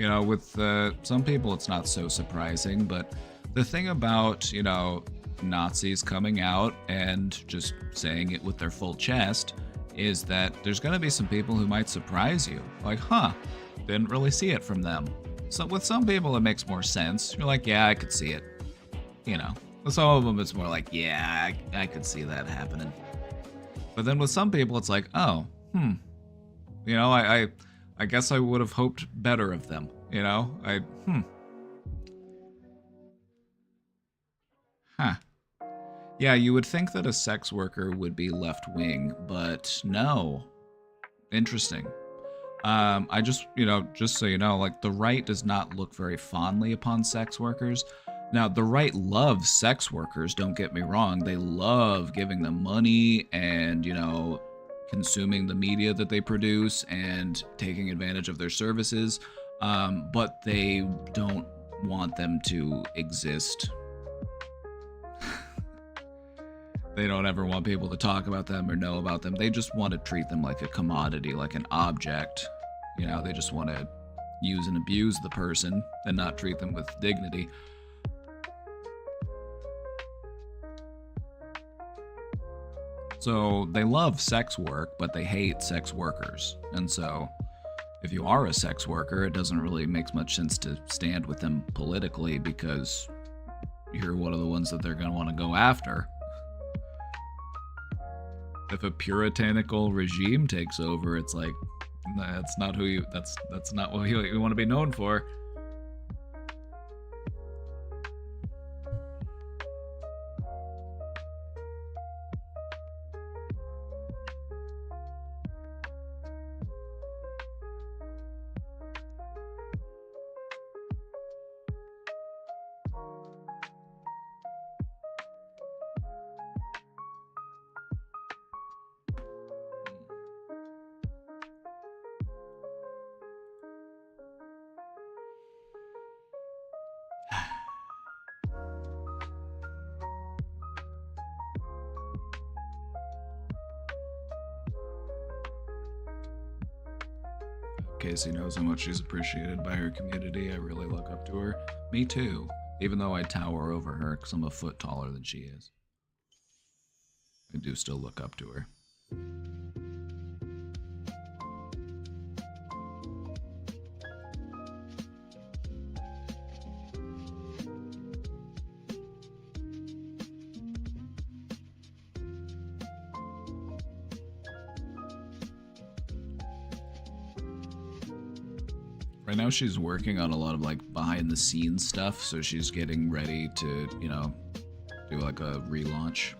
You know, with some people it's not so surprising, but the thing about, you know, Nazis coming out and just saying it with their full chest is that there's going to be some people who might surprise you. Like, huh, didn't really see it from them. So with some people it makes more sense. You're like, yeah, I could see it. You know, with some of them it's more like, yeah, I could see that happening. But then with some people it's like, oh, you know, I guess I would have hoped better of them. You know, huh. Yeah, you would think that a sex worker would be left wing, but no. Interesting. I just, you know, just so you know, like the right does not look very fondly upon sex workers. Now, the right loves sex workers, don't get me wrong. They love giving them money and, you know, consuming the media that they produce and taking advantage of their services. But they don't want them to exist. They don't ever want people to talk about them or know about them. They just want to treat them like a commodity, like an object. You know, they just want to use and abuse the person and not treat them with dignity. So they love sex work, but they hate sex workers. And so if you are a sex worker, it doesn't really make much sense to stand with them politically because you're one of the ones that they're going to want to go after. If a puritanical regime takes over, it's like that's not who you that's not what you want to be known for. Casey knows how much she's appreciated by her community. I really look up to her. Me too. Even though I tower over her because I'm a foot taller than she is. I do still look up to her. Right now she's working on a lot of like behind the scenes stuff, so she's getting ready to, you know, do like a relaunch.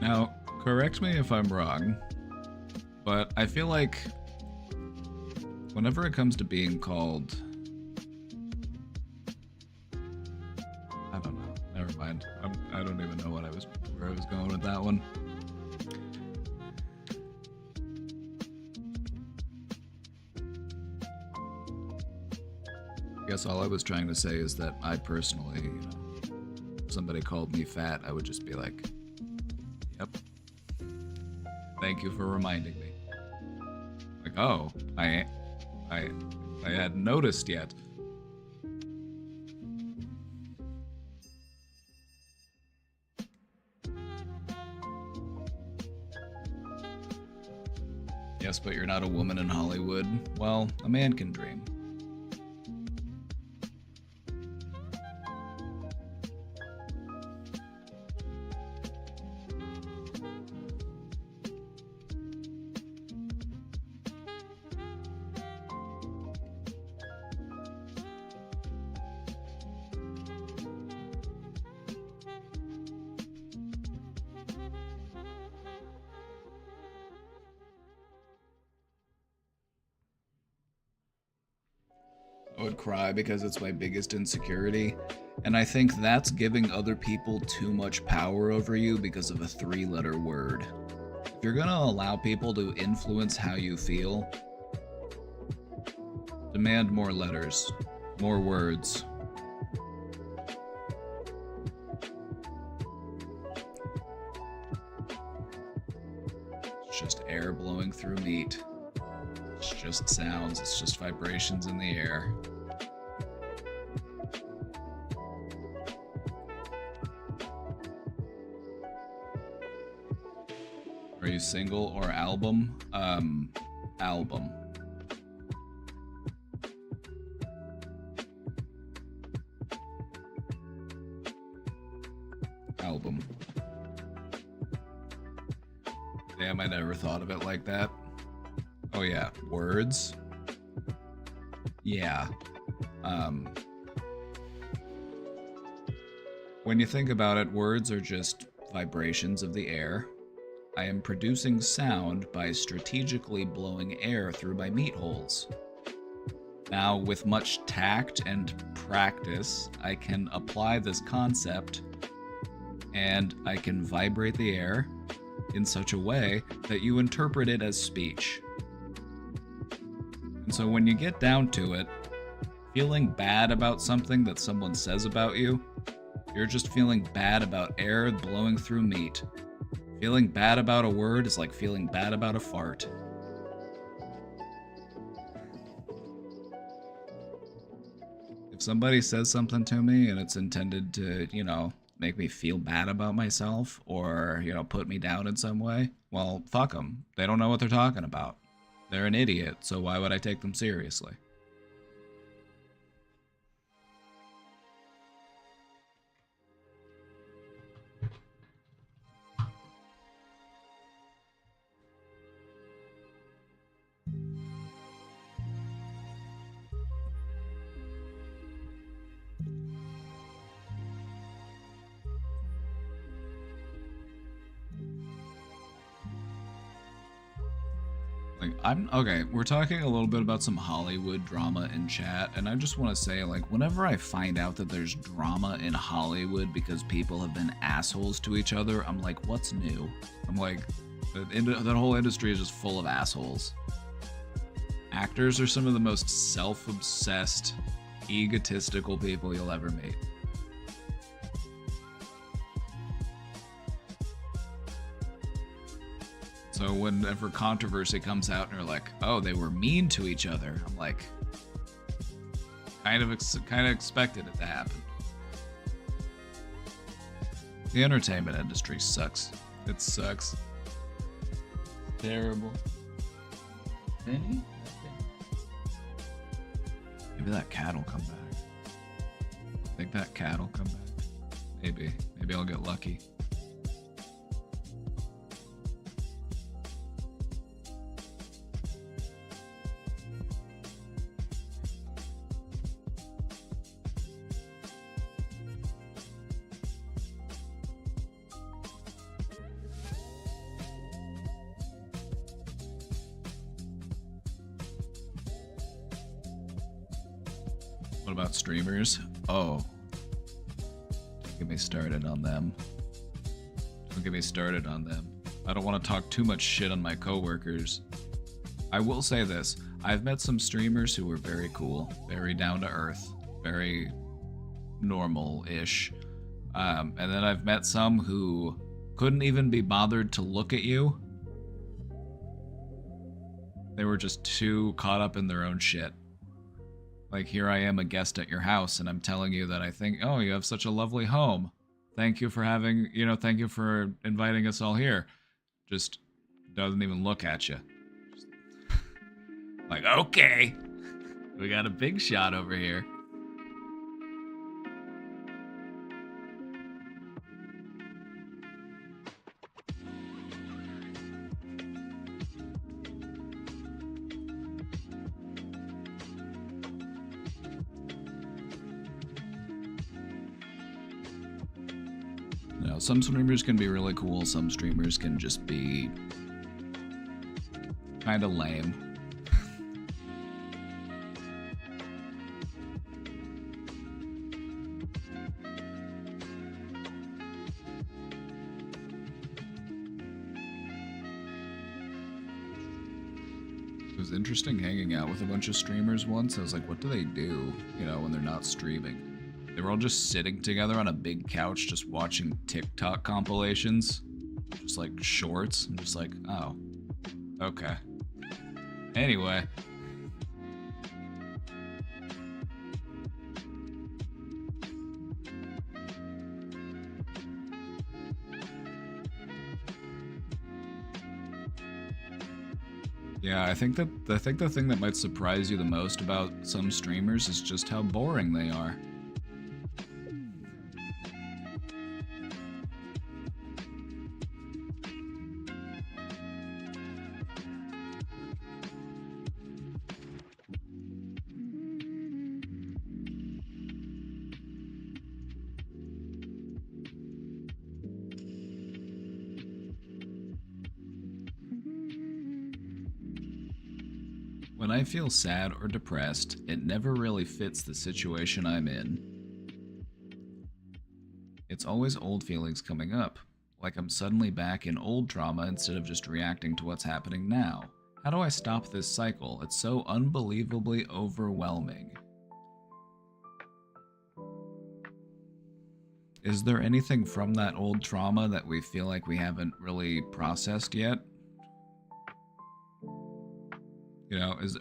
Now, correct me if I'm wrong, but I feel like whenever it comes to being called, I don't know. Never mind. I don't even know where I was going with that one. I guess all I was trying to say is that I personally, you know, if somebody called me fat, I would just be like, "Yep. Thank you for reminding me." Like, oh, I hadn't noticed yet. Yes, but you're not a woman in Hollywood. Well, a man can dream. I would cry because it's my biggest insecurity. And I think that's giving other people too much power over you because of a 3-letter word. If you're gonna allow people to influence how you feel, demand more letters, more words. It's just air blowing through meat. It's just sounds, it's just vibrations in the air. Are you single or album? Album. Album. Damn, I never thought of it like that. Oh yeah, words? Yeah. When you think about it, words are just vibrations of the air. I am producing sound by strategically blowing air through my meat holes. Now, with much tact and practice, I can apply this concept and I can vibrate the air in such a way that you interpret it as speech. And so when you get down to it, feeling bad about something that someone says about you, you're just feeling bad about air blowing through meat. Feeling bad about a word is like feeling bad about a fart. If somebody says something to me and it's intended to, make me feel bad about myself or, put me down in some way, well, fuck them. They don't know what they're talking about. They're an idiot, so why would I take them seriously? Okay, we're talking a little bit about some Hollywood drama in chat, and I just want to say, whenever I find out that there's drama in Hollywood because people have been assholes to each other, I'm like, what's new? I'm like, that whole industry is just full of assholes. Actors are some of the most self-obsessed, egotistical people you'll ever meet. So whenever controversy comes out and you're like, oh, they were mean to each other, I'm like, kind of expected it to happen. The entertainment industry sucks. It sucks. Terrible. Penny? Maybe that cat will come back. Think that cat will come back? Maybe. Maybe I'll get lucky. What about streamers? Oh. Don't get me started on them. Don't get me started on them. I don't want to talk too much shit on my coworkers. I will say this. I've met some streamers who were very cool, very down to earth, very normal-ish. And then I've met some who couldn't even be bothered to look at you. They were just too caught up in their own shit. Like, here I am, a guest at your house, and I'm telling you that I think, oh, you have such a lovely home. Thank you for having, thank you for inviting us all here. Just doesn't even look at you. Just like, okay, we got a big shot over here. Some streamers can be really cool, some streamers can just be kind of lame. It was interesting hanging out with a bunch of streamers once. I was like, what do they do, when they're not streaming? They were all just sitting together on a big couch just watching TikTok compilations. Just like shorts. I'm just like, oh, okay. Anyway. Yeah, I think the thing that might surprise you the most about some streamers is just how boring they are. When I feel sad or depressed, it never really fits the situation I'm in. It's always old feelings coming up, like I'm suddenly back in old trauma instead of just reacting to what's happening now. How do I stop this cycle? It's so unbelievably overwhelming. Is there anything from that old trauma that we feel like we haven't really processed yet?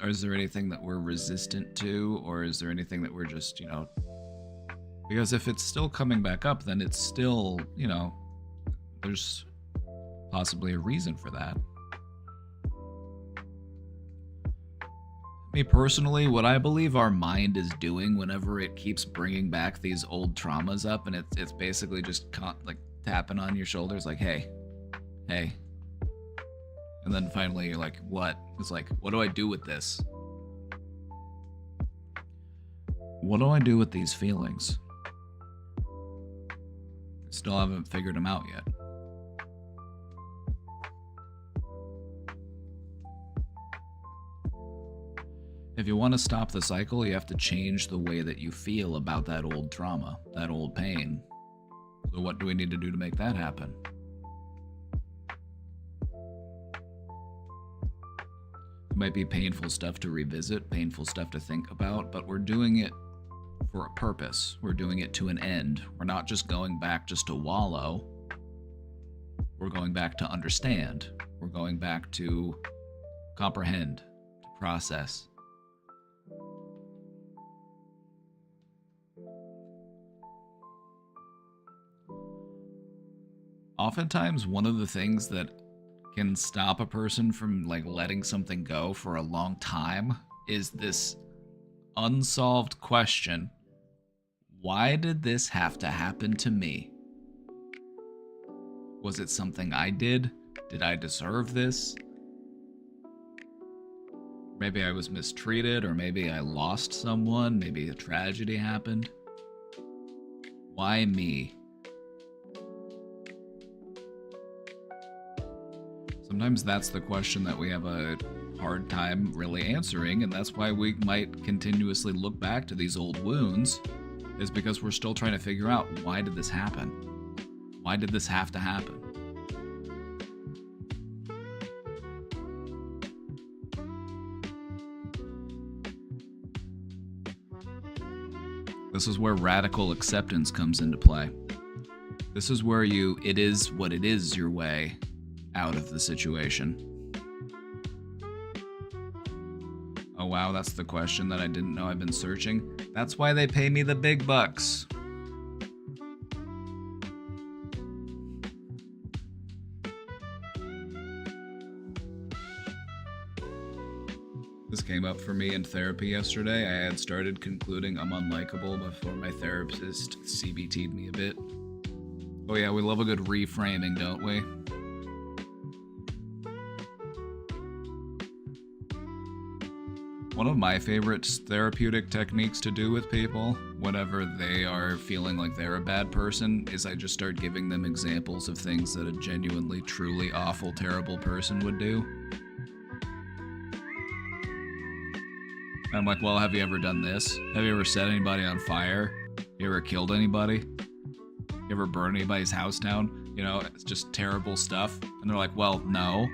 Is there anything that we're resistant to, or is there anything that we're just, because if it's still coming back up, then it's still, there's possibly a reason for that. Me personally, what I believe our mind is doing whenever it keeps bringing back these old traumas up, and it's basically just like tapping on your shoulders like, hey. And then finally you're like, what? It's like, what do I do with this? What do I do with these feelings? I still haven't figured them out yet. If you want to stop the cycle, you have to change the way that you feel about that old trauma, that old pain. So what do we need to do to make that happen? It might be painful stuff to revisit, painful stuff to think about, but we're doing it for a purpose. We're doing it to an end. We're not just going back just to wallow. We're going back to understand. We're going back to comprehend, to process. Oftentimes, one of the things that can stop a person from letting something go for a long time is this unsolved question: why did this have to happen to me? Was it something I did? Did I deserve this? Maybe I was mistreated, or maybe I lost someone, maybe a tragedy happened. Why me? Sometimes that's the question that we have a hard time really answering, and that's why we might continuously look back to these old wounds, is because we're still trying to figure out, why did this happen? Why did this have to happen? This is where radical acceptance comes into play. This is where it is what it is your way out of the situation. Oh wow, that's the question that I didn't know I've been searching. That's why they pay me the big bucks. This came up for me in therapy yesterday. I had started concluding I'm unlikable before my therapist CBT'd me a bit. Oh yeah, we love a good reframing, don't we? One of my favorite therapeutic techniques to do with people whenever they are feeling like they're a bad person is I just start giving them examples of things that a genuinely, truly awful, terrible person would do. I'm like, well, have you ever done this? Have you ever set anybody on fire? You ever killed anybody? You ever burned anybody's house down? It's just terrible stuff. And they're like, well, no.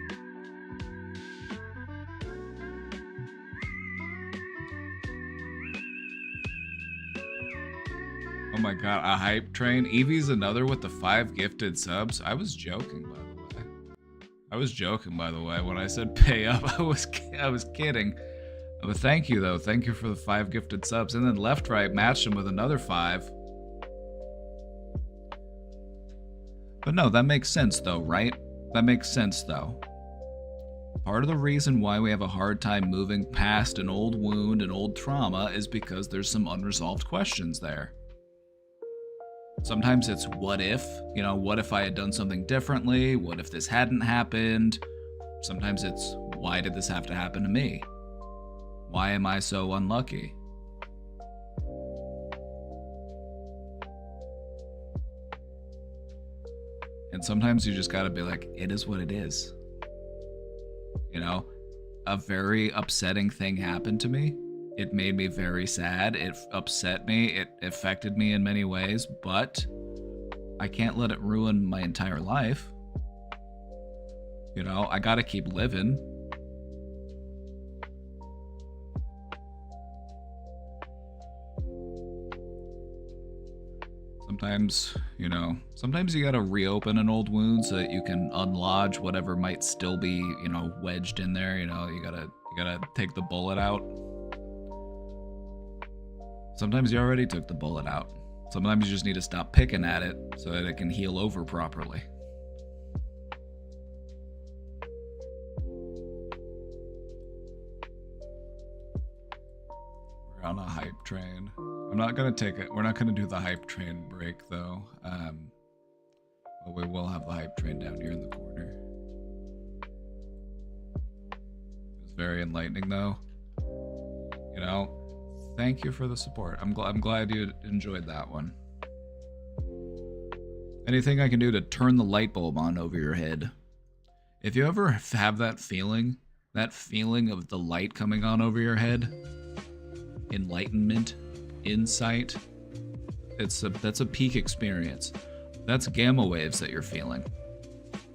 my god, a hype train. Evie's another with the 5 gifted subs. I was joking, by the way. I was joking, by the way. When I said pay up, I was kidding. But thank you, though. Thank you for the 5 gifted subs. And then Left Right matched him with another 5. But no, that makes sense, though, right? That makes sense, though. Part of the reason why we have a hard time moving past an old wound and old trauma is because there's some unresolved questions there. Sometimes it's what if, you know, what if I had done something differently? What if this hadn't happened? Sometimes it's why did this have to happen to me? Why am I so unlucky? And sometimes you just gotta be like, it is what it is. You know, a very upsetting thing happened to me. It made me very sad. It upset me. It affected me in many ways, but I can't let it ruin my entire life. You know, I gotta keep living. Sometimes, you know, sometimes you gotta reopen an old wound so that you can unlodge whatever might still be, you know, wedged in there. You know, you gotta take the bullet out. Sometimes you already took the bullet out. Sometimes you just need to stop picking at it so that it can heal over properly. We're on a hype train. I'm not gonna take it. We're not gonna do the hype train break though. But we will have the hype train down here in the corner. It was very enlightening though. You know, thank you for the support. I'm glad you enjoyed that one. Anything I can do to turn the light bulb on over your head. If you ever have that feeling of the light coming on over your head, enlightenment, insight, that's a peak experience. That's gamma waves that you're feeling.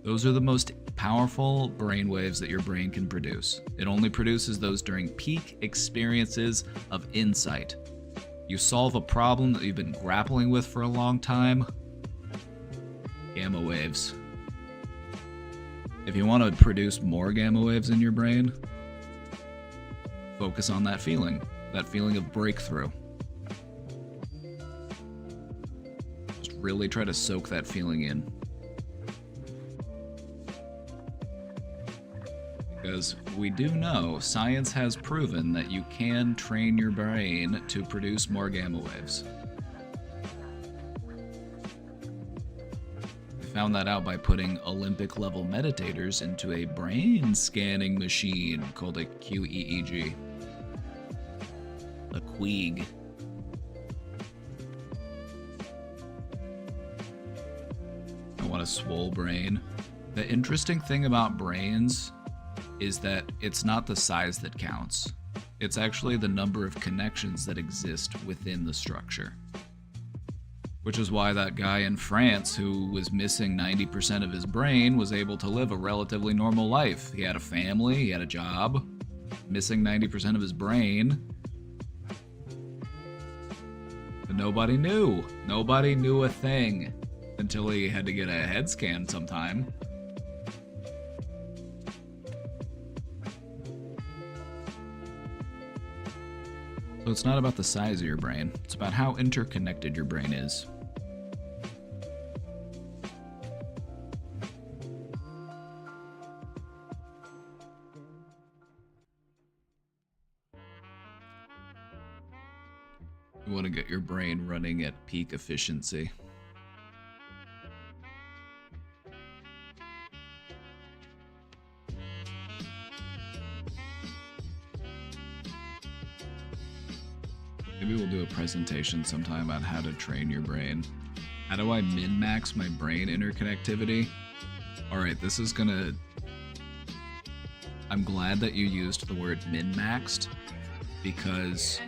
Those are the most powerful brain waves that your brain can produce. It only produces those during peak experiences of insight. You solve a problem that you've been grappling with for a long time, gamma waves. If you want to produce more gamma waves in your brain, focus on that feeling of breakthrough. Just really try to soak that feeling in. Because we do know, science has proven that you can train your brain to produce more gamma waves. We found that out by putting Olympic level meditators into a brain scanning machine called a QEEG. A Queeg. I want a swole brain. The interesting thing about brains is that it's not the size that counts. It's actually the number of connections that exist within the structure. Which is why that guy in France who was missing 90% of his brain was able to live a relatively normal life. He had a family, he had a job, missing 90% of his brain. But nobody knew. Nobody knew a thing until he had to get a head scan sometime. So it's not about the size of your brain, it's about how interconnected your brain is. You want to get your brain running at peak efficiency. Maybe we'll do a presentation sometime on how to train your brain. How do I min-max my brain interconnectivity? Alright, this is gonna... I'm glad that you used the word min-maxed, because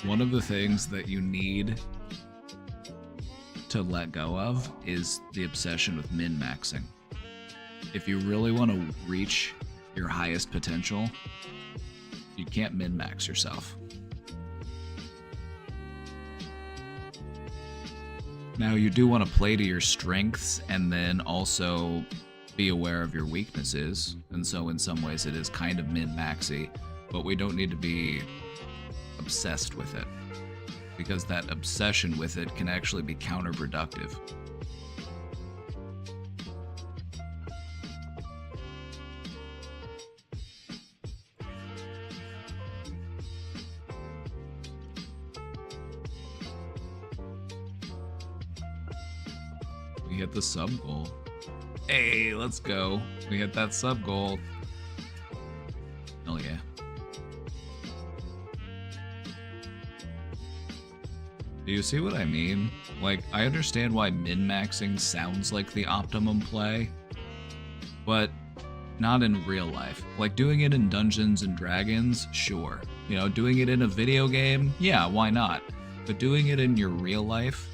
one of the things that you need to let go of is the obsession with min-maxing. If you really want to reach your highest potential, you can't min-max yourself. Now, you do want to play to your strengths and then also be aware of your weaknesses. And so in some ways it is kind of min-maxy, but we don't need to be obsessed with it, because that obsession with it can actually be counterproductive. We hit the sub goal. Hey, let's go. We hit that sub goal. Hell yeah. Do you see what I mean? Like, I understand why min-maxing sounds like the optimum play, but not in real life. Like, doing it in Dungeons and Dragons, sure. You know, doing it in a video game, yeah, why not? But doing it in your real life,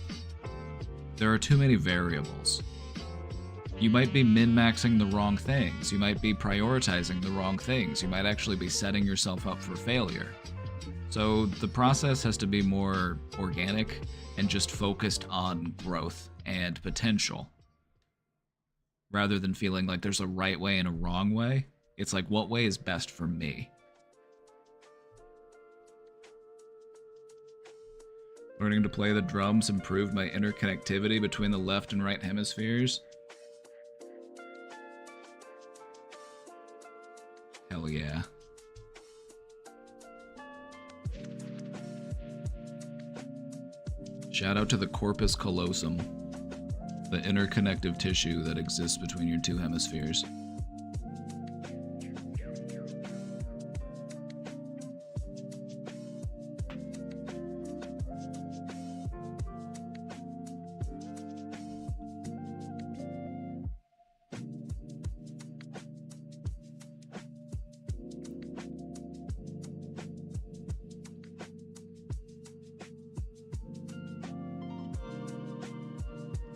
there are too many variables. You might be min-maxing the wrong things. You might be prioritizing the wrong things. You might actually be setting yourself up for failure. So the process has to be more organic and just focused on growth and potential. Rather than feeling like there's a right way and a wrong way, it's like, what way is best for me? Learning to play the drums improved my interconnectivity between the left and right hemispheres. Hell yeah. Shout out to the corpus callosum, the interconnective tissue that exists between your two hemispheres.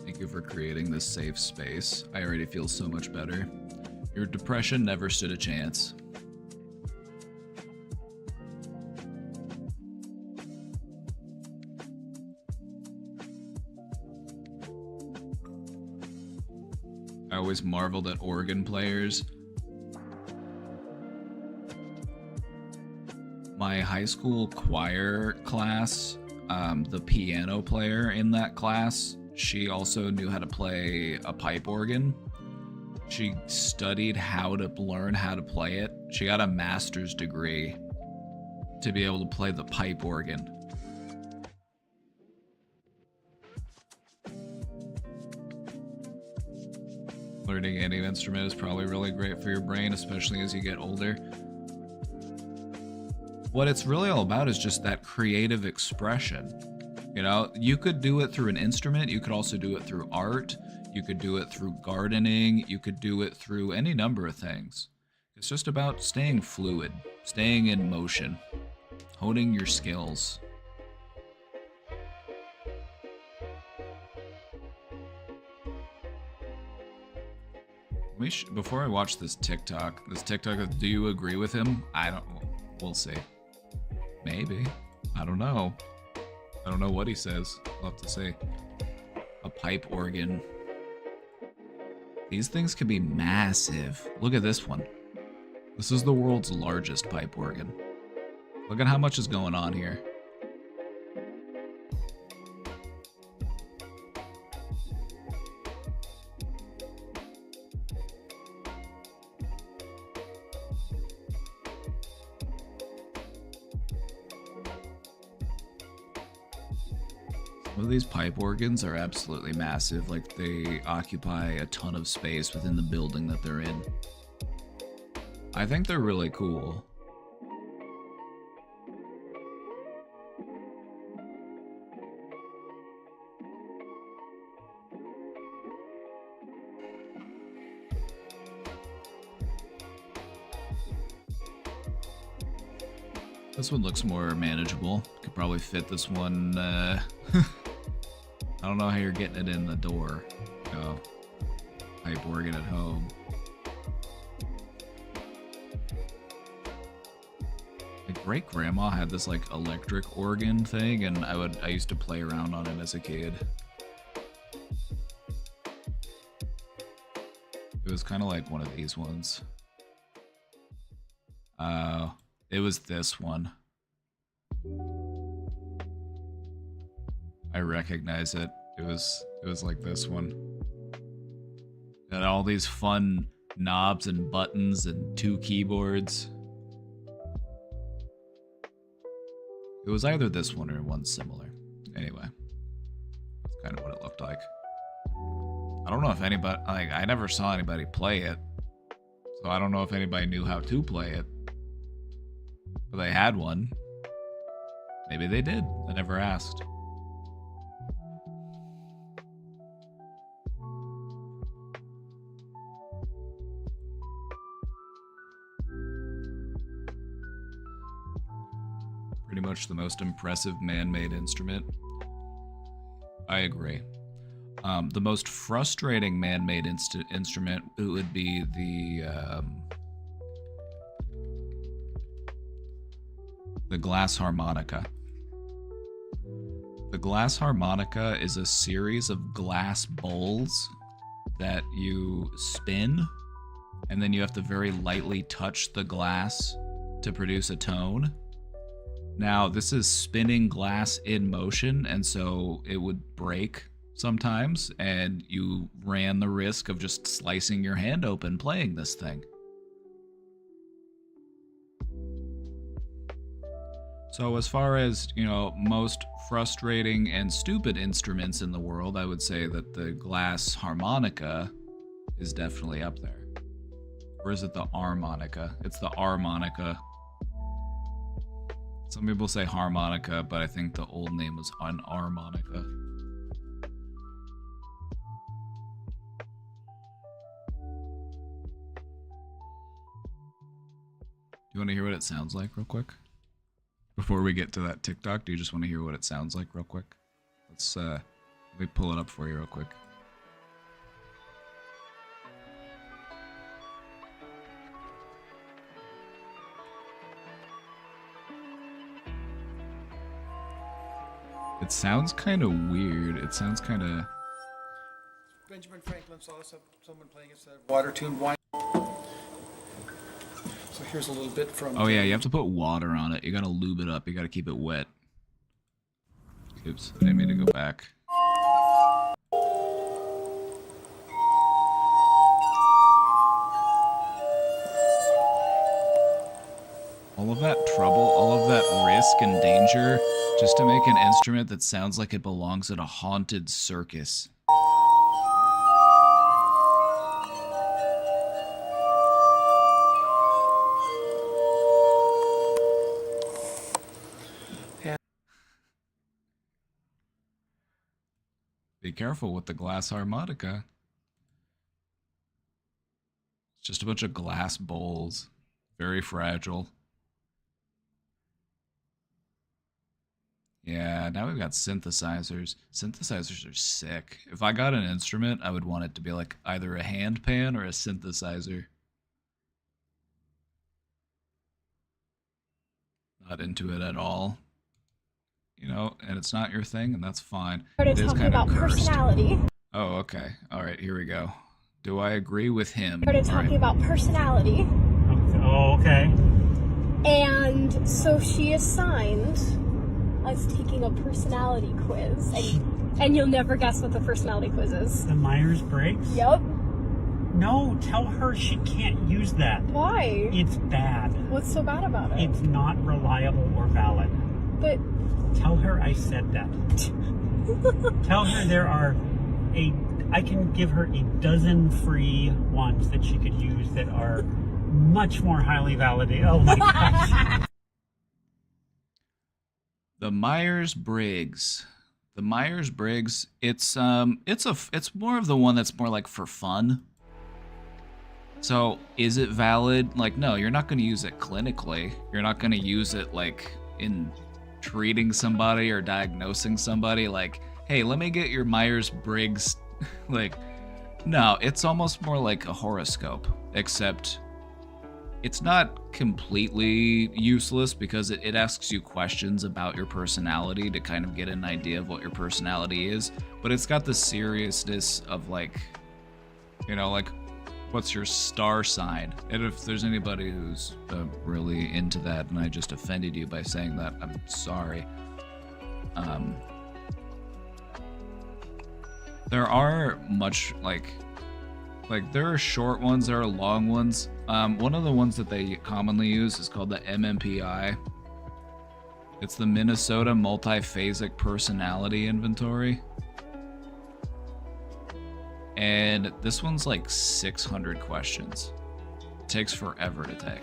Thank you for creating this safe space. I already feel so much better. Your depression never stood a chance. I always marveled at organ players. My high school choir class, the piano player in that class, she also knew how to play a pipe organ. She studied how to learn how to play it. She got a master's degree to be able to play the pipe organ. Learning any instrument is probably really great for your brain, especially as you get older. What it's really all about is just that creative expression. You know, you could do it through an instrument, you could also do it through art, you could do it through gardening, you could do it through any number of things. It's just about staying fluid, staying in motion, honing your skills. Before I watch this TikTok, do you agree with him? I don't, we'll see. Maybe. I don't know. I don't know what he says. I'll have to say. A pipe organ. These things can be massive. Look at this one. This is the world's largest pipe organ. Look at how much is going on here. Some of these pipe organs are absolutely massive, like they occupy a ton of space within the building that they're in. I think they're really cool. This one looks more manageable. Could probably fit this one, I don't know how you're getting it in the door. Oh, pipe organ at home. My great grandma had this like electric organ thing, and I used to play around on it as a kid. was kind of like one of these ones. It was this one. I recognize it. It was like this one. It had all these fun knobs and buttons and 2 keyboards. It was either this one or one similar. Anyway, that's kind of what it looked like. I don't know if anybody, like, I never saw anybody play it, so I don't know if anybody knew how to play it. But they had one. Maybe they did. I never asked. Pretty much the most impressive man-made instrument. I agree. The most frustrating man-made instrument would be the glass harmonica. The glass harmonica is a series of glass bowls that you spin, and then you have to very lightly touch the glass to produce a tone. Now, this is spinning glass in motion, and so it would break sometimes, and you ran the risk of just slicing your hand open playing this thing. So as far as, you know, most frustrating and stupid instruments in the world, I would say that the glass harmonica is definitely up there. Or is it the armonica? It's the armonica. Some people say harmonica, but I think the old name was an armonica. Do you want to hear what it sounds like real quick? Before we get to that TikTok, do you just want to hear what it sounds like real quick? Let's let me pull it up for you real quick. It sounds kind of weird. It sounds kind of... Benjamin Franklin saw someone playing a water-tuned wine. So here's a little bit from... Oh yeah, you have to put water on it. You gotta lube it up. You gotta keep it wet. Oops, I didn't mean to go back. All of that trouble, all of that risk and danger, just to make an instrument that sounds like it belongs at a haunted circus. Be careful with the glass harmonica. It's just a bunch of glass bowls. Very fragile. Yeah, now we've got synthesizers. Synthesizers are sick. If I got an instrument, I would want it to be like either a handpan or a synthesizer. Not into it at all. You know, and it's not your thing, and that's fine. It is kind of cursed. Personality. Oh, okay. All right, here we go. Do I agree with him? Started talking about personality. Oh, okay. And so she assigned us taking a personality quiz. And you'll never guess what the personality quiz is. The Myers-Briggs? Yep. No, tell her she can't use that. Why? It's bad. What's so bad about it? It's not reliable or valid. But... Tell her I said that. Tell her there are I can give her a dozen free ones that she could use that are much more highly validated. Oh my gosh. The Myers-Briggs. The Myers-Briggs, it's more of the one that's more like for fun. So, is it valid? Like, no, you're not going to use it clinically. You're not going to use it like in treating somebody or diagnosing somebody. Like, hey, let me get your Myers-Briggs. Like, no, it's almost more like a horoscope, except it's not completely useless because it asks you questions about your personality to kind of get an idea of what your personality is, but it's got the seriousness of like, you know, like, What's your star sign? And if there's anybody who's really into that and I just offended you by saying that, I'm sorry. There are much like there are short ones, there are long ones. One of the ones that they commonly use is called the MMPI. It's the Minnesota Multiphasic Personality Inventory. And this one's like 600 questions. It takes forever to take.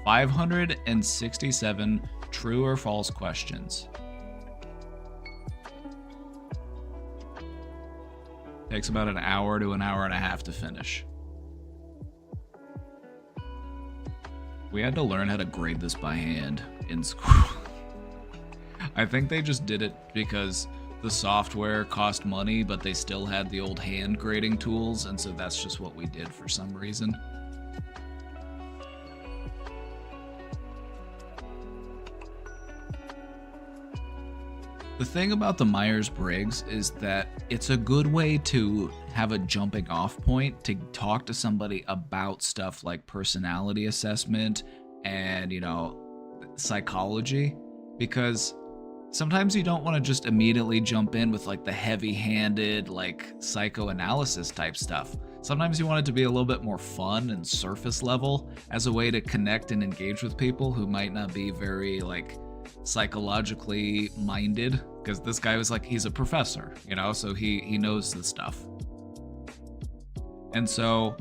567 true or false questions. Takes about an hour to an hour and a half to finish. We had to learn how to grade this by hand in school. I think they just did it because the software cost money, but they still had the old hand grading tools, and so that's just what we did for some reason. The thing about the Myers-Briggs is that it's a good way to have a jumping off point to talk to somebody about stuff like personality assessment and, psychology, because sometimes you don't want to just immediately jump in with like the heavy-handed, like psychoanalysis type stuff. Sometimes you want it to be a little bit more fun and surface level as a way to connect and engage with people who might not be very like psychologically minded, because this guy was like, he's a professor, so he knows the stuff. And so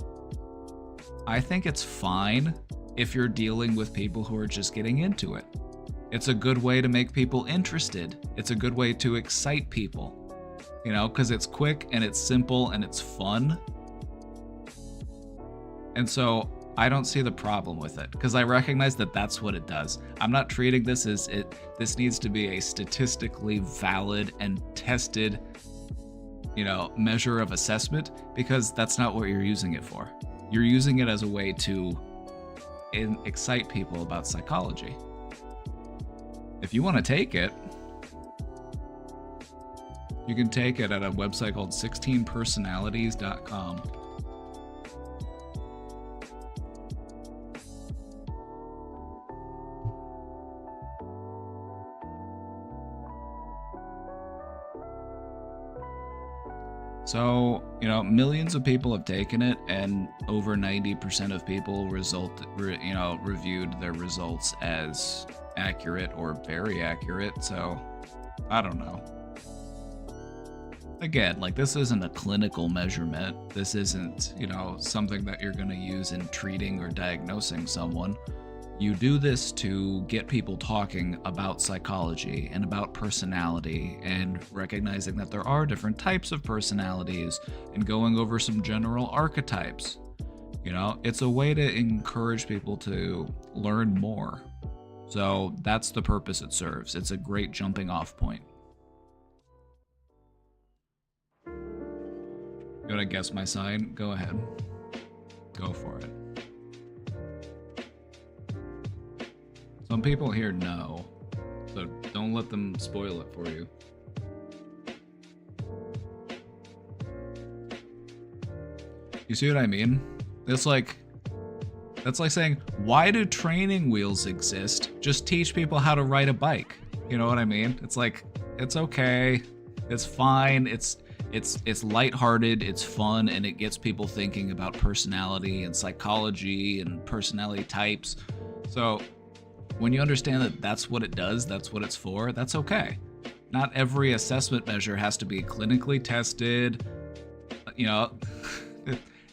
I think it's fine if you're dealing with people who are just getting into it. It's a good way to make people interested. It's a good way to excite people, because it's quick and it's simple and it's fun. And so I don't see the problem with it, because I recognize that that's what it does. I'm not treating this as this needs to be a statistically valid and tested, measure of assessment, because that's not what you're using it for. You're using it as a way to excite people about psychology. If you want to take it, you can take it at a website called 16personalities.com. So, millions of people have taken it, and over 90% of people reviewed their results as accurate or very accurate. So, I don't know. Again, this isn't a clinical measurement. This isn't, something that you're going to use in treating or diagnosing someone. You do this to get people talking about psychology and about personality, and recognizing that there are different types of personalities and going over some general archetypes. It's a way to encourage people to learn more. So that's the purpose it serves. It's a great jumping off point. You want to guess my sign? Go ahead. Go for it. Some people here know, so don't let them spoil it for you. You see what I mean? That's like saying, why do training wheels exist? Just teach people how to ride a bike. You know what I mean? It's like, it's okay, it's fine, it's lighthearted, it's fun, and it gets people thinking about personality and psychology and personality types. So when you understand that that's what it does, that's what it's for, that's okay. Not every assessment measure has to be clinically tested.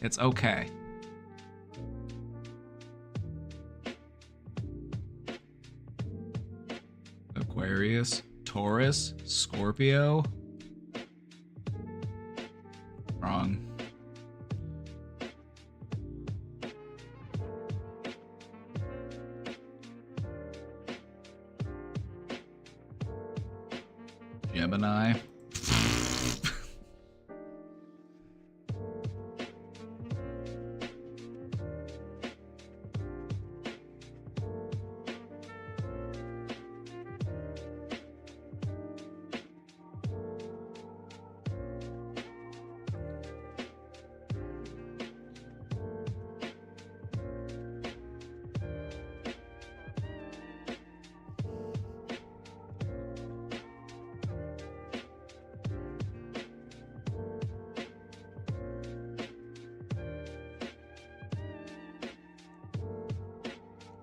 It's okay. Aquarius, Taurus, Scorpio. Wrong. Gemini.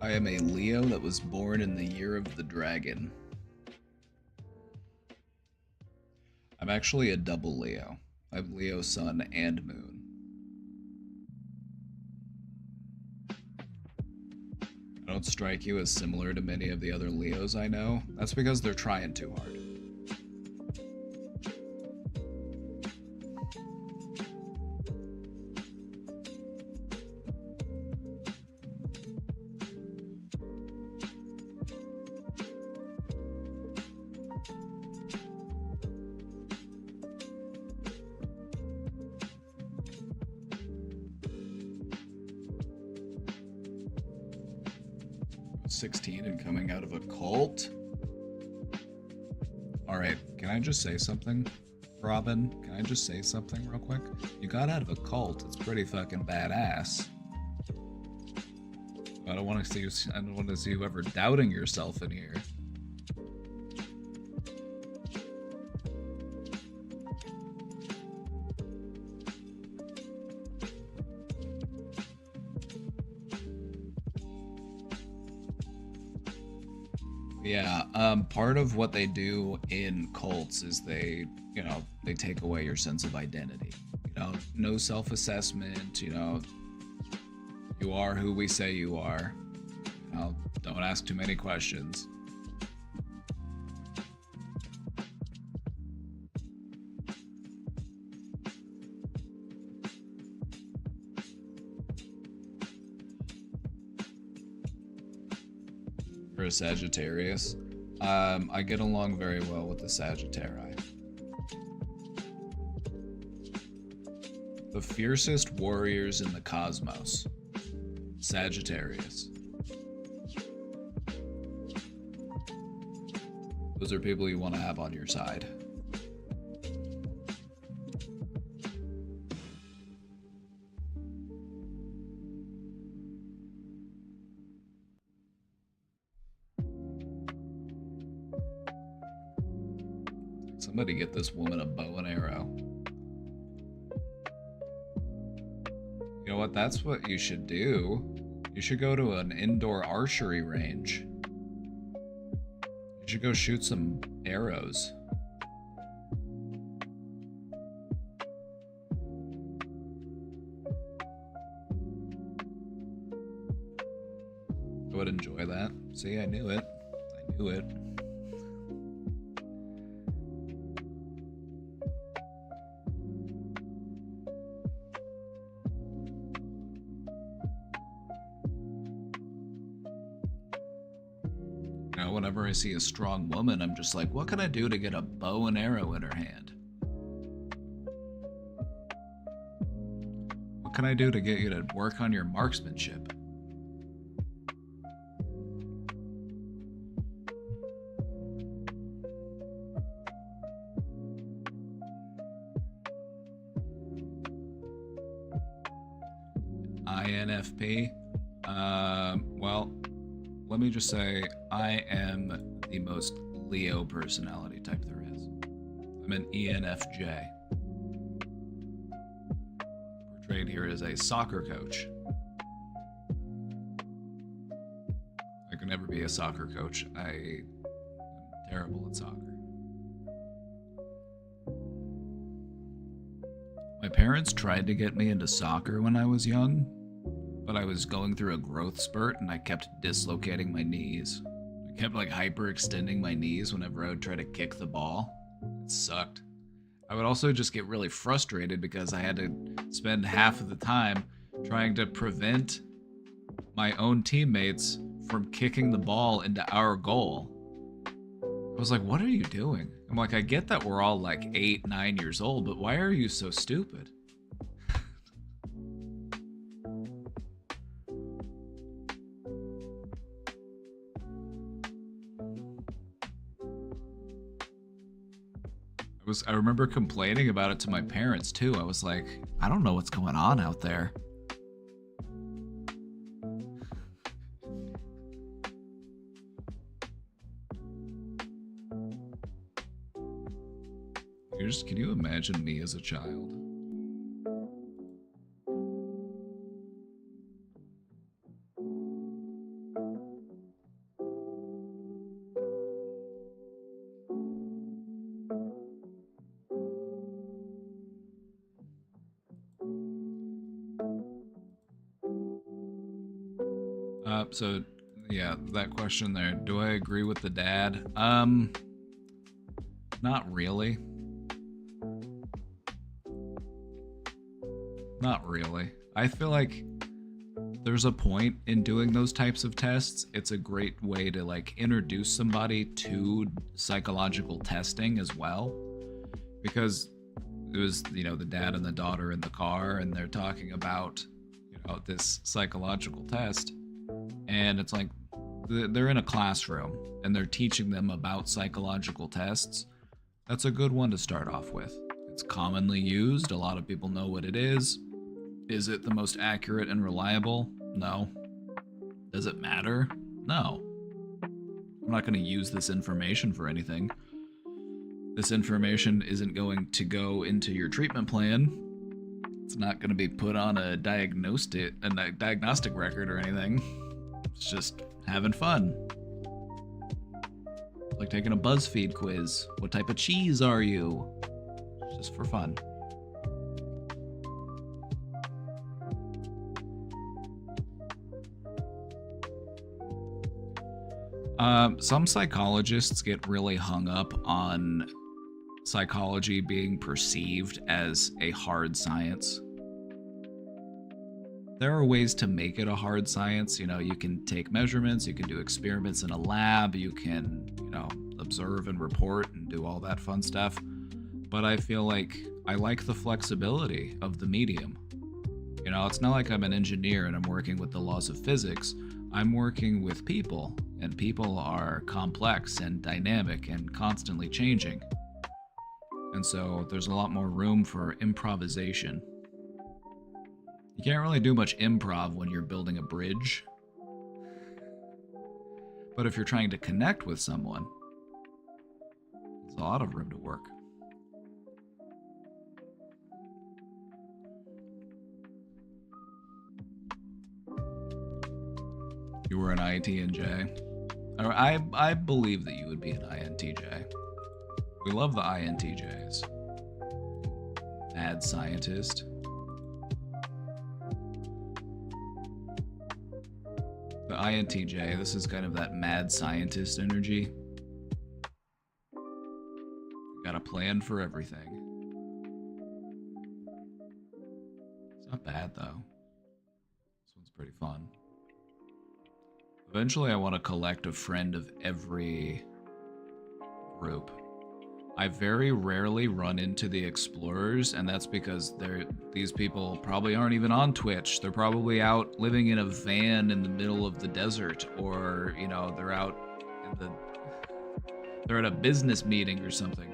I am a Leo that was born in the year of the dragon. I'm actually a double Leo. I have Leo sun and moon. I don't strike you as similar to many of the other Leos I know. That's because they're trying too hard. And coming out of a cult. Alright, can I just say something? Robin, can I just say something real quick? You got out of a cult, it's pretty fucking badass. I don't want to see you ever doubting yourself in here. Yeah, part of what they do in cults is they take away your sense of identity. No self-assessment, you are who we say you are. Don't ask too many questions. A Sagittarius. I get along very well with the Sagittari. The fiercest warriors in the cosmos. Sagittarius. Those are people you want to have on your side. Somebody get this woman a bow and arrow. You know what? That's what you should do. You should go to an indoor archery range. You should go shoot some arrows. I would enjoy that. See, I knew it. I knew it. Whenever I see a strong woman, I'm just like, what can I do to get a bow and arrow in her hand? What can I do to get you to work on your marksmanship? INFP? Well, let me just say, I am the most Leo personality type there is. I'm an ENFJ. Portrayed here as a soccer coach. I could never be a soccer coach. I am terrible at soccer. My parents tried to get me into soccer when I was young, but I was going through a growth spurt and I kept dislocating my knees. I kept hyperextending my knees whenever I would try to kick the ball. It sucked. I would also just get really frustrated because I had to spend half of the time trying to prevent my own teammates from kicking the ball into our goal. I was like, what are you doing? I'm like, I get that we're all 8, 9 years old, but why are you so stupid? I remember complaining about it to my parents too. I was like, I don't know what's going on out there. Can you imagine me as a child? So yeah, that question there. Do I agree with the dad? Not really. Not really. I feel like there's a point in doing those types of tests. It's a great way to like introduce somebody to psychological testing as well. Because it was, the dad and the daughter in the car and they're talking about, this psychological test. And it's like they're in a classroom and they're teaching them about psychological tests. That's a good one to start off with. It's commonly used. A lot of people know what it is. Is it the most accurate and reliable? No. Does it matter? No. I'm not going to use this information for anything. This information isn't going to go into your treatment plan. It's not going to be put on a diagnostic record or anything. It's just having fun. Like taking a BuzzFeed quiz. What type of cheese are you? Just for fun. Some psychologists get really hung up on psychology being perceived as a hard science. There are ways to make it a hard science. You can take measurements, you can do experiments in a lab, you can, observe and report and do all that fun stuff. But I feel like I like the flexibility of the medium. It's not like I'm an engineer and I'm working with the laws of physics. I'm working with people, and people are complex and dynamic and constantly changing. And so there's a lot more room for improvisation. You can't really do much improv when you're building a bridge. But if you're trying to connect with someone, there's a lot of room to work. You were an INTJ. Or I believe that you would be an INTJ. We love the INTJs. Mad scientist. The INTJ, this is kind of that mad scientist energy. Got a plan for everything. It's not bad though. This one's pretty fun. Eventually I want to collect a friend of every group. I very rarely run into the explorers, and that's because these people probably aren't even on Twitch. They're probably out living in a van in the middle of the desert, or they're out they're at a business meeting or something.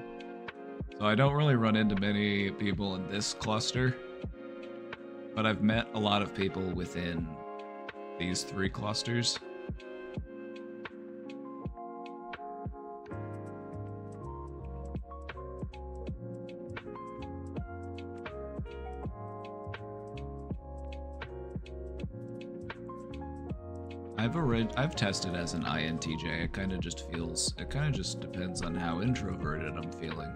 So I don't really run into many people in this cluster, but I've met a lot of people within these 3 clusters. I've tested as an INTJ. It kind of just depends on how introverted I'm feeling.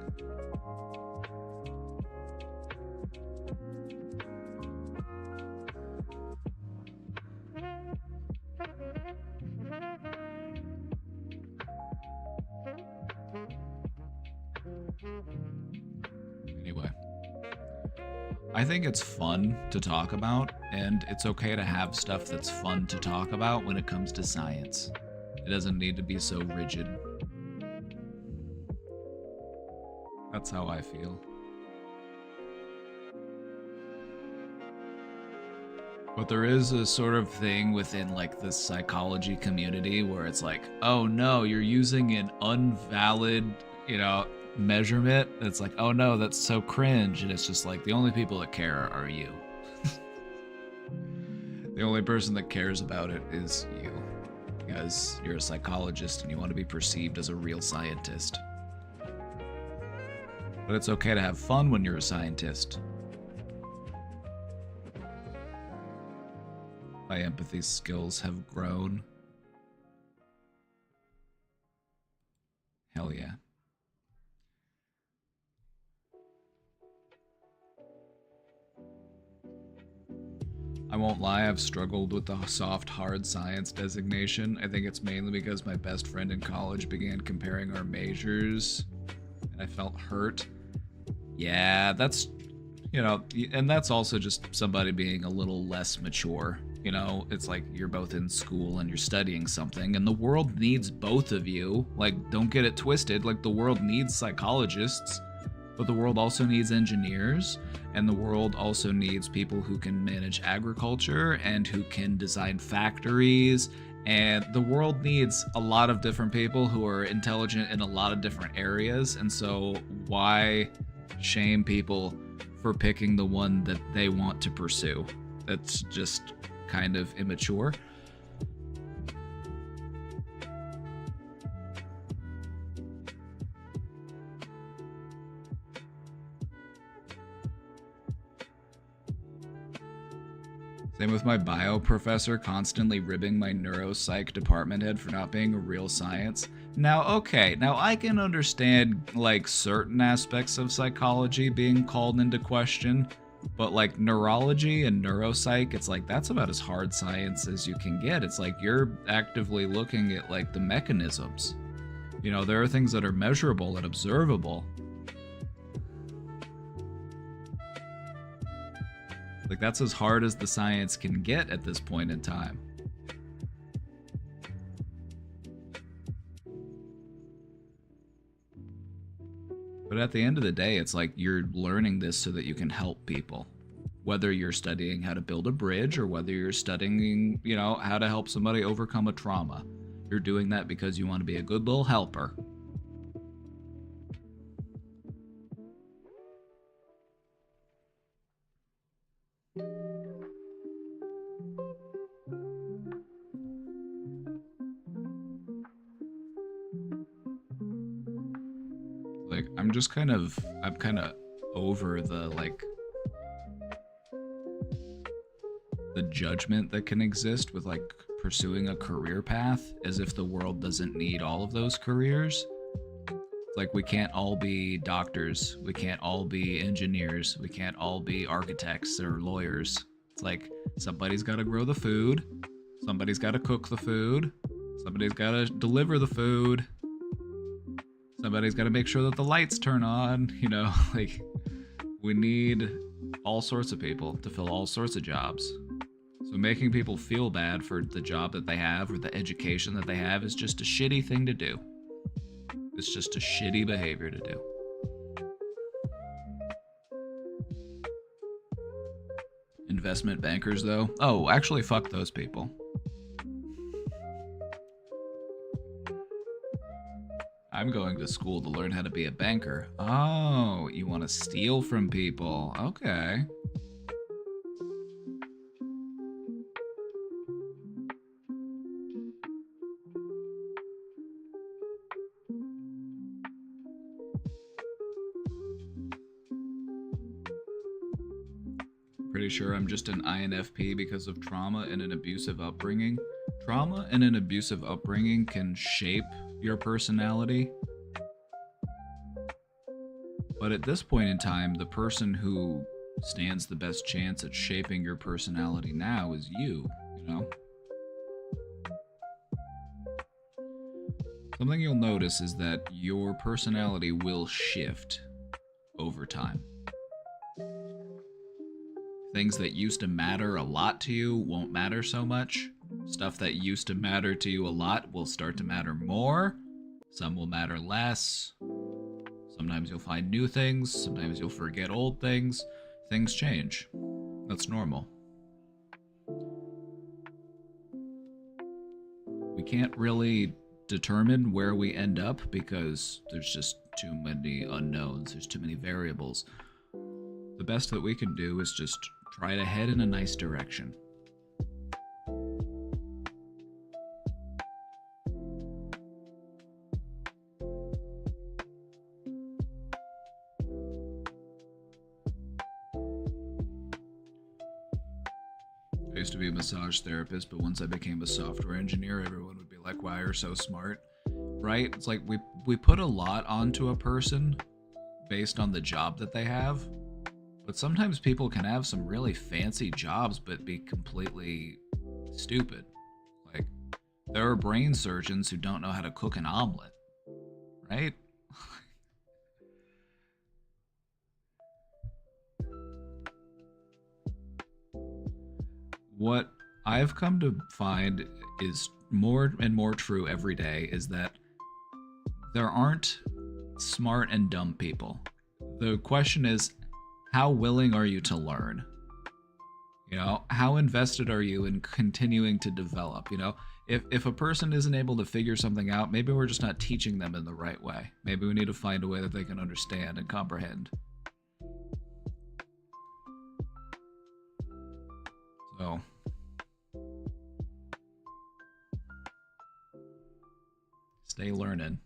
Anyway, I think it's fun to talk about, and it's okay to have stuff that's fun to talk about when it comes to science. It doesn't need to be so rigid. That's how I feel. But there is a sort of thing within like the psychology community where it's like, oh no, you're using an unvalid, measurement. It's like, oh no, that's so cringe. And it's just like, the only people that care are you. The only person that cares about it is you, because you're a psychologist and you want to be perceived as a real scientist. But it's okay to have fun when you're a scientist. My empathy skills have grown. Hell yeah. I won't lie, I've struggled with the soft, hard science designation. I think it's mainly because my best friend in college began comparing our majors, and I felt hurt. Yeah, that's, you know, and that's also just somebody being a little less mature. You know, it's like you're both in school and you're studying something, and the world needs both of you. Like, don't get it twisted. Like, the world needs psychologists, but the world also needs engineers, and the world also needs people who can manage agriculture and who can design factories. And the world needs a lot of different people who are intelligent in a lot of different areas. And so why shame people for picking the one that they want to pursue? That's just kind of immature. Same with my bio professor constantly ribbing my neuropsych department head for not being a real science. Now, okay, now I can understand, like, certain aspects of psychology being called into question, but, like, neurology and neuropsych, it's like, that's about as hard science as you can get. It's like, you're actively looking at, like, the mechanisms. You know, there are things that are measurable and observable. Like, that's as hard as the science can get at this point in time. But at the end of the day, it's like you're learning this so that you can help people. Whether you're studying how to build a bridge or whether you're studying, you know, how to help somebody overcome a trauma. You're doing that because you want to be a good little helper. Like, I'm kind of over the, like, the judgment that can exist with, like, pursuing a career path, as if the world doesn't need all of those careers. Like, we can't all be doctors, we can't all be engineers, we can't all be architects or lawyers. It's like, somebody's got to grow the food, somebody's got to cook the food, somebody's got to deliver the food, somebody's got to make sure that the lights turn on, you know. Like, we need all sorts of people to fill all sorts of jobs. So making people feel bad for the job that they have or the education that they have is just a shitty thing to do. It's just a shitty behavior to do. Investment bankers, though? Oh, actually, fuck those people. I'm going to school to learn how to be a banker. Oh, you want to steal from people. Okay. Pretty sure I'm just an INFP because of trauma and an abusive upbringing. Trauma and an abusive upbringing can shape your personality. But at this point in time, the person who stands the best chance at shaping your personality now is you know? Something you'll notice is that your personality will shift over time. Things that used to matter a lot to you won't matter so much. Stuff that used to matter to you a lot will start to matter more. Some will matter less. Sometimes you'll find new things. Sometimes you'll forget old things. Things change. That's normal. We can't really determine where we end up because there's just too many unknowns. There's too many variables. The best that we can do is just try to head in a nice direction. I used to be a massage therapist, but once I became a software engineer, everyone would be like, wow, you're so smart, right? It's like we put a lot onto a person based on the job that they have, But sometimes people can have some really fancy jobs but be completely stupid. Like, there are brain surgeons who don't know how to cook an omelet, right? What I've come to find is more and more true every day is that there aren't smart and dumb people. The question is, how willing are you to learn? You know, how invested are you in continuing to develop? You know, if a person isn't able to figure something out, maybe we're just not teaching them in the right way. Maybe we need to find a way that they can understand and comprehend. So, stay learning.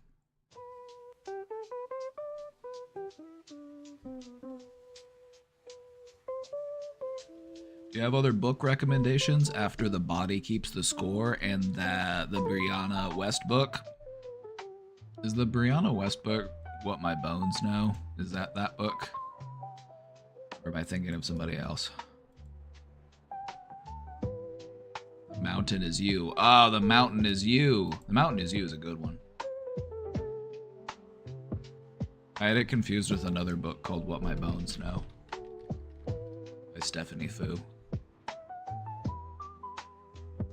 Do you have other book recommendations after The Body Keeps the Score and the Brianna West book? Is the Brianna West book What My Bones Know? Is that book? Or am I thinking of somebody else? The Mountain Is You. Oh, The Mountain Is You. The Mountain Is You is a good one. I had it confused with another book called What My Bones Know by Stephanie Fu.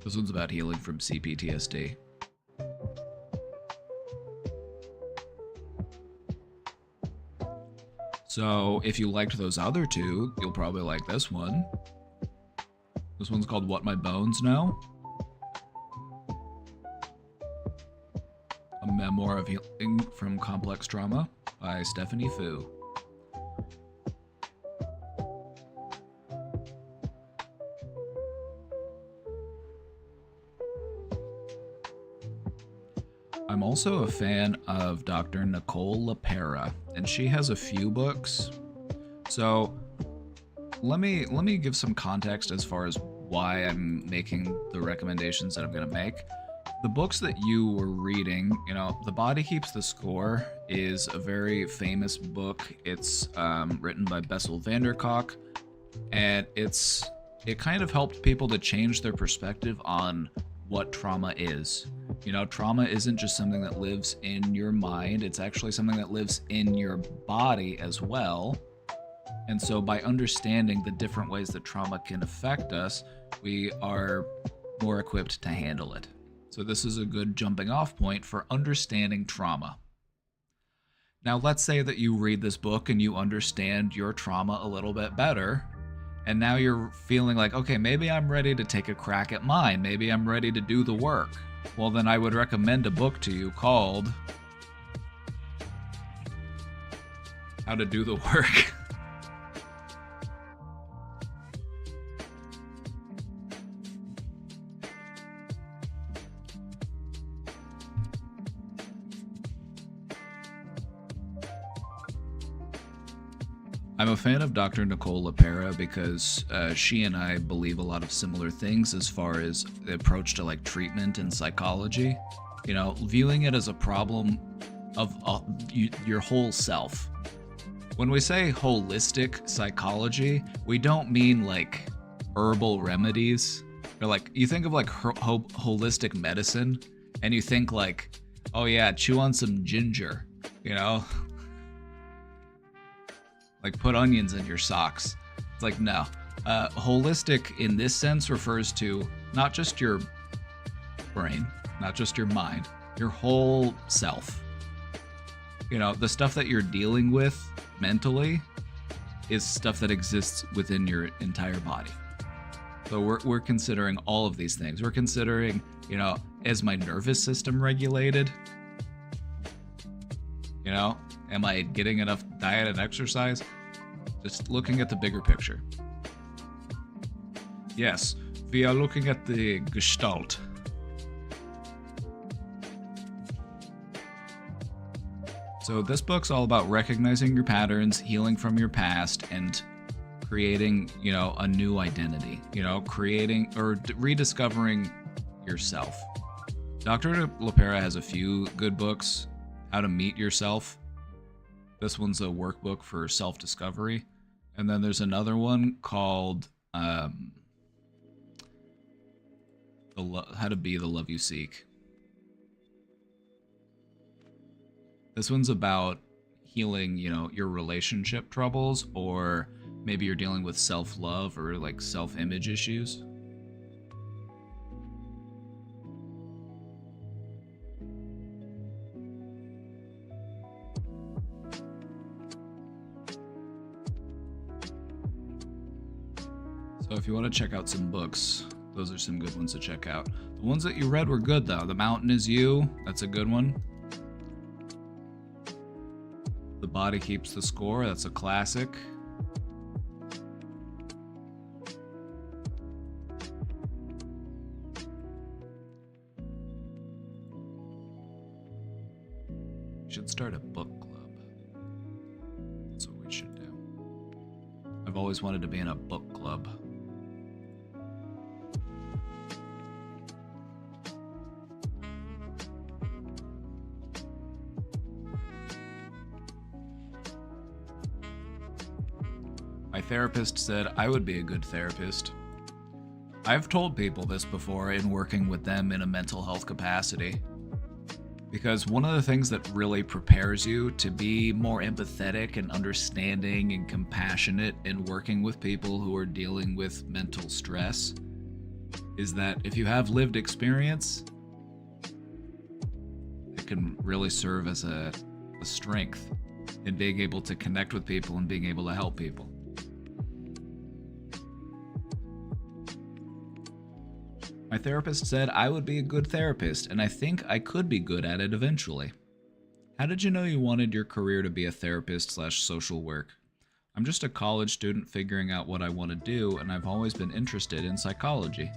This one's about healing from CPTSD. So if you liked those other two, you'll probably like this one. This one's called What My Bones Know. A memoir of healing from complex trauma by Stephanie Fu. I'm also a fan of Dr. Nicole LePera, and she has a few books. So let me give some context as far as why I'm making the recommendations that I'm going to make. The books that you were reading, you know, The Body Keeps the Score is a very famous book. It's written by Bessel van der Kolk, and it kind of helped people to change their perspective on what trauma is. You know, trauma isn't just something that lives in your mind, it's actually something that lives in your body as well. And so by understanding the different ways that trauma can affect us, we are more equipped to handle it. So this is a good jumping off point for understanding trauma. Now, let's say that you read this book and you understand your trauma a little bit better, and now you're feeling like, okay, maybe I'm ready to take a crack at mine. Maybe I'm ready to do the work. Well, then I would recommend a book to you called How to Do the Work. I'm a fan of Dr. Nicole LePera because she and I believe a lot of similar things as far as the approach to like treatment and psychology. You know, viewing it as a problem of your whole self. When we say holistic psychology, we don't mean like herbal remedies. Or like, you think of like holistic medicine and you think like, oh yeah, chew on some ginger, you know? Like put onions in your socks. It's like, no. Holistic in this sense refers to not just your brain, not just your mind, your whole self. You know, the stuff that you're dealing with mentally is stuff that exists within your entire body. So we're considering all of these things. We're considering, you know, is my nervous system regulated? You know, am I getting enough diet and exercise? Just looking at the bigger picture. Yes, we are looking at the Gestalt. So this book's all about recognizing your patterns, healing from your past, and creating, you know, a new identity. You know, creating or rediscovering yourself. Dr. LePera has a few good books. How to Meet Yourself. This one's a workbook for self-discovery. And then there's another one called How to Be the Love You Seek. This one's about healing, your relationship troubles, or maybe you're dealing with self-love or like self-image issues. So if you want to check out some books, those are some good ones to check out. The ones that you read were good though. The Mountain Is You, that's a good one. The Body Keeps the Score, that's a classic. We should start a book club. That's what we should do. I've always wanted to be in a book club. My therapist said I would be a good therapist. I've told people this before in working with them in a mental health capacity. Because one of the things that really prepares you to be more empathetic and understanding and compassionate in working with people who are dealing with mental stress is that if you have lived experience, it can really serve as a strength in being able to connect with people and being able to help people. My therapist said I would be a good therapist, and I think I could be good at it eventually. How did you know you wanted your career to be a therapist/social work? I'm just a college student figuring out what I want to do, and I've always been interested in psychology.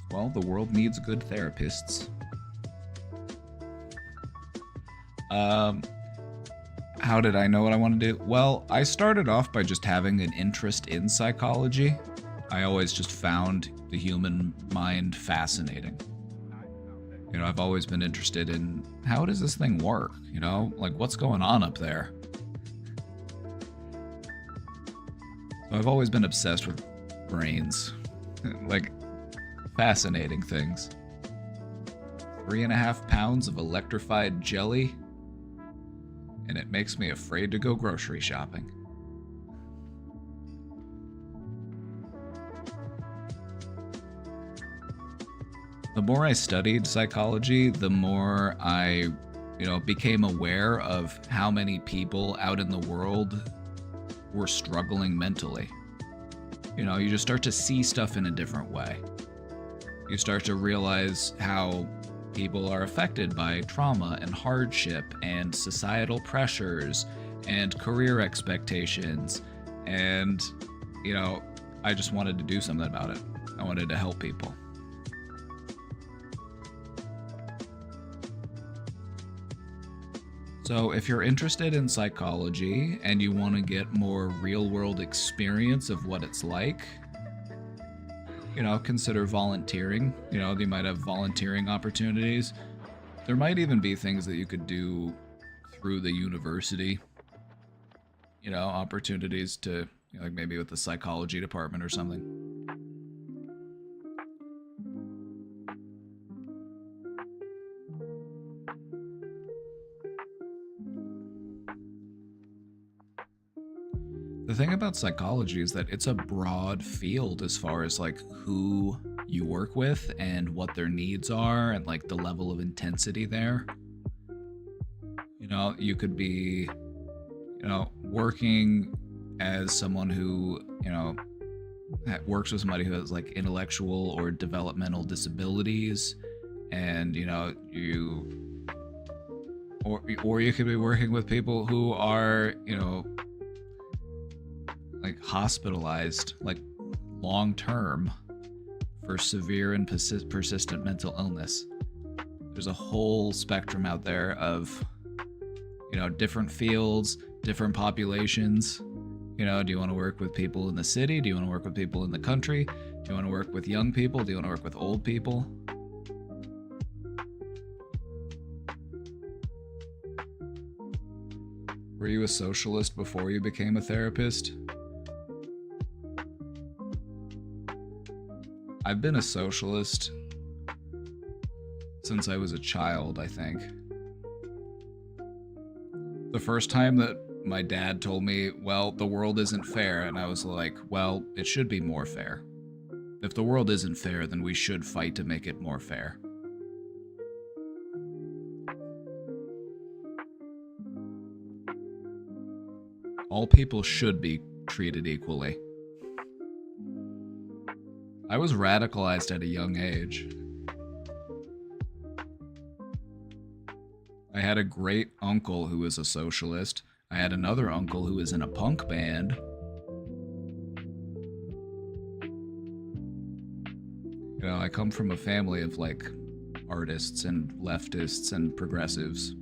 Well, the world needs good therapists. How did I know what I want to do? Well, I started off by just having an interest in psychology. I always just found the human mind fascinating. I've always been interested in how does this thing work? Like what's going on up there? So I've always been obsessed with brains, like fascinating things. 3.5 pounds of electrified jelly, and it makes me afraid to go grocery shopping. The more I studied psychology, the more I, became aware of how many people out in the world were struggling mentally. You just start to see stuff in a different way. You start to realize how people are affected by trauma and hardship and societal pressures and career expectations. And, I just wanted to do something about it. I wanted to help people. So if you're interested in psychology and you want to get more real-world experience of what it's like, consider volunteering. You might have volunteering opportunities. There might even be things that you could do through the university. Opportunities to, like maybe with the psychology department or something. The thing about psychology is that it's a broad field as far as like who you work with and what their needs are and like the level of intensity there. You could be, working as someone who, works with somebody who has like intellectual or developmental disabilities, and or you could be working with people who are, like hospitalized, like long term for severe and persistent mental illness. There's a whole spectrum out there of, different fields, different populations. Do you want to work with people in the city? Do you want to work with people in the country? Do you want to work with young people? Do you want to work with old people? Were you a socialist before you became a therapist? I've been a socialist since I was a child, I think. The first time that my dad told me, well, the world isn't fair, and I was like, well, it should be more fair. If the world isn't fair, then we should fight to make it more fair. All people should be treated equally. I was radicalized at a young age. I had a great uncle who was a socialist. I had another uncle who was in a punk band. You know, I come from a family of like artists and leftists and progressives.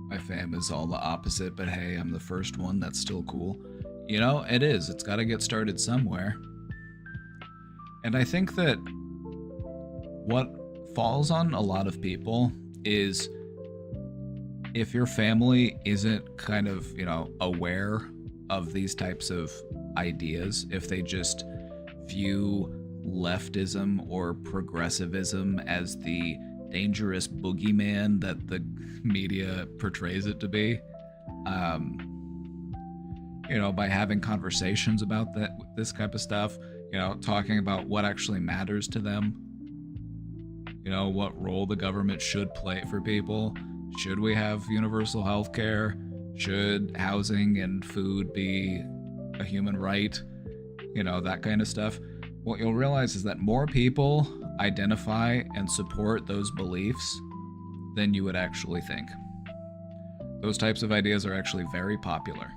My fam is all the opposite, but hey, I'm the first one. That's still cool. You know, it is. It's got to get started somewhere. And I think that what falls on a lot of people is if your family isn't kind of, you know, aware of these types of ideas, if they just view leftism or progressivism as the dangerous boogeyman that the media portrays it to be, you know, by having conversations about this type of stuff, you know, talking about what actually matters to them, you know, what role the government should play for people. Should we have universal health care? Should housing and food be a human right? You know, that kind of stuff. What you'll realize is that more people identify and support those beliefs than you would actually think. Those types of ideas are actually very popular.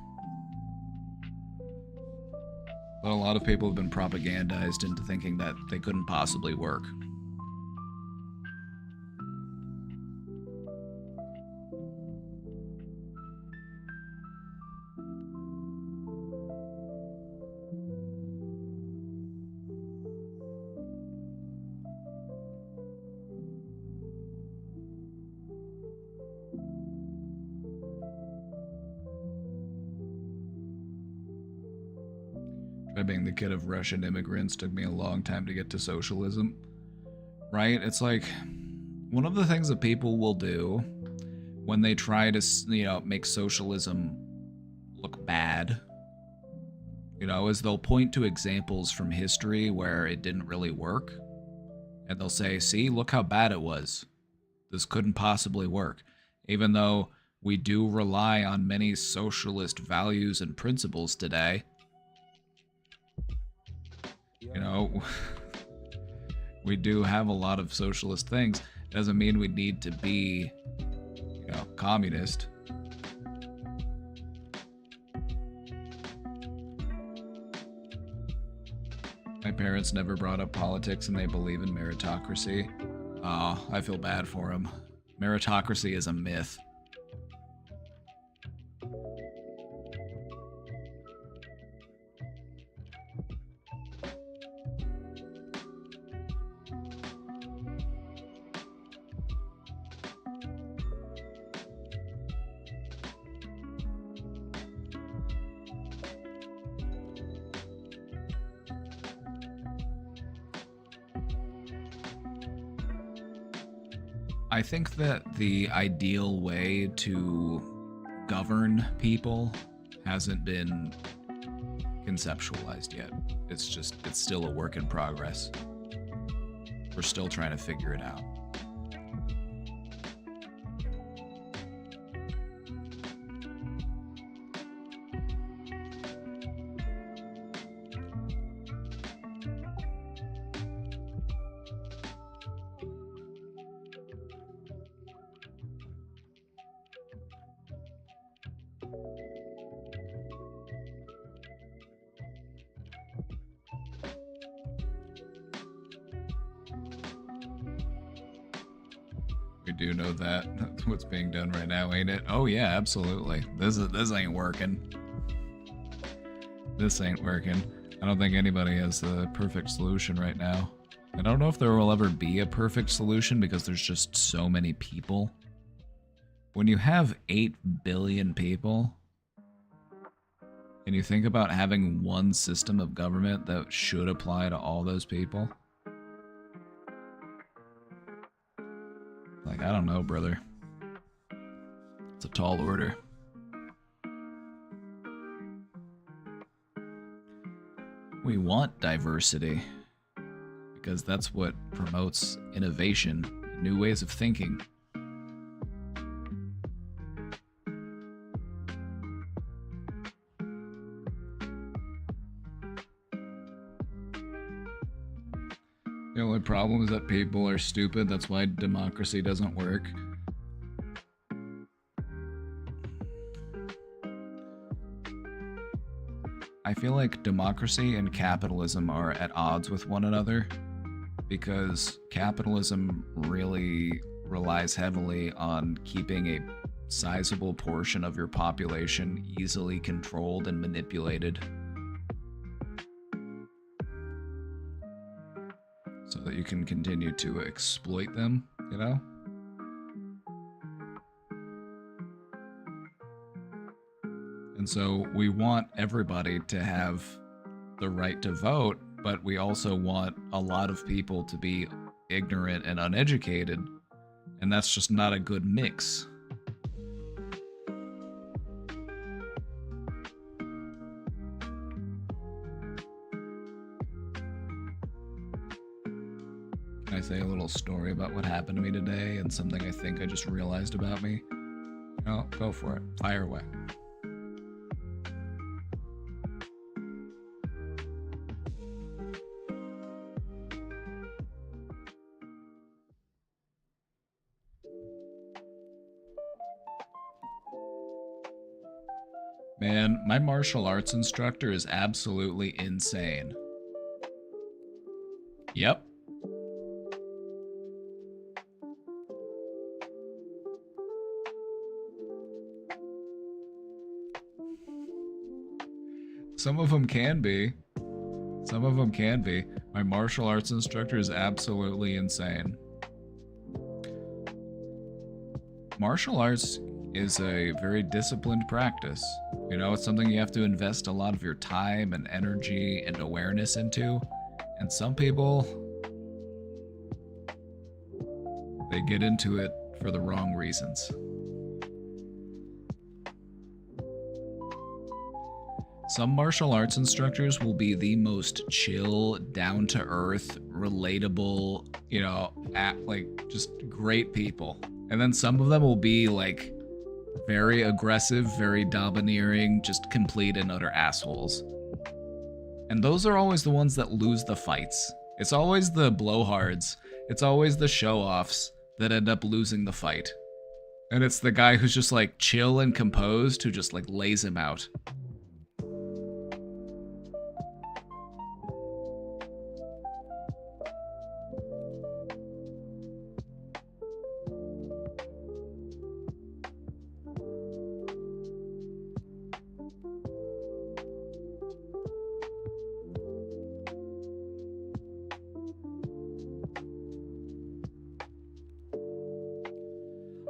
But a lot of people have been propagandized into thinking that they couldn't possibly work. Being the kid of Russian immigrants took me a long time to get to socialism, right? It's like one of the things that people will do when they try to, you know, make socialism look bad, you know, is they'll point to examples from history where it didn't really work, and they'll say, see, look how bad it was. This couldn't possibly work. Even though we do rely on many socialist values and principles today, you know, we do have a lot of socialist things. It doesn't mean we need to be, you know, communist. My parents never brought up politics and they believe in meritocracy. Oh, I feel bad for them. Meritocracy is a myth. I think that the ideal way to govern people hasn't been conceptualized yet. It's still a work in progress. We're still trying to figure it out. We do know that. That's what's being done right now, ain't it? Oh yeah, absolutely. This ain't working. This ain't working. I don't think anybody has the perfect solution right now. I don't know if there will ever be a perfect solution because there's just so many people. When you have 8 billion people, and you think about having one system of government that should apply to all those people, like, I don't know, brother. It's a tall order. We want diversity because that's what promotes innovation, new ways of thinking. The only problem is that people are stupid. That's why democracy doesn't work. I feel like democracy and capitalism are at odds with one another because capitalism really relies heavily on keeping a sizable portion of your population easily controlled and manipulated, so that you can continue to exploit them, you know? And so we want everybody to have the right to vote, but we also want a lot of people to be ignorant and uneducated, and that's just not a good mix. Can I say a little story about what happened to me today and something I think I just realized about me? No, go for it. Fire away. Man, my martial arts instructor is absolutely insane. Yep. Some of them can be. Some of them can be. My martial arts instructor is absolutely insane. Martial arts is a very disciplined practice. You know, it's something you have to invest a lot of your time and energy and awareness into. And some people, they get into it for the wrong reasons. Some martial arts instructors will be the most chill, down-to-earth, relatable, you know, just great people. And then some of them will be like very aggressive, very domineering, just complete and utter assholes. And those are always the ones that lose the fights. It's always the blowhards, it's always the show-offs that end up losing the fight. And it's the guy who's just like chill and composed who just like lays him out.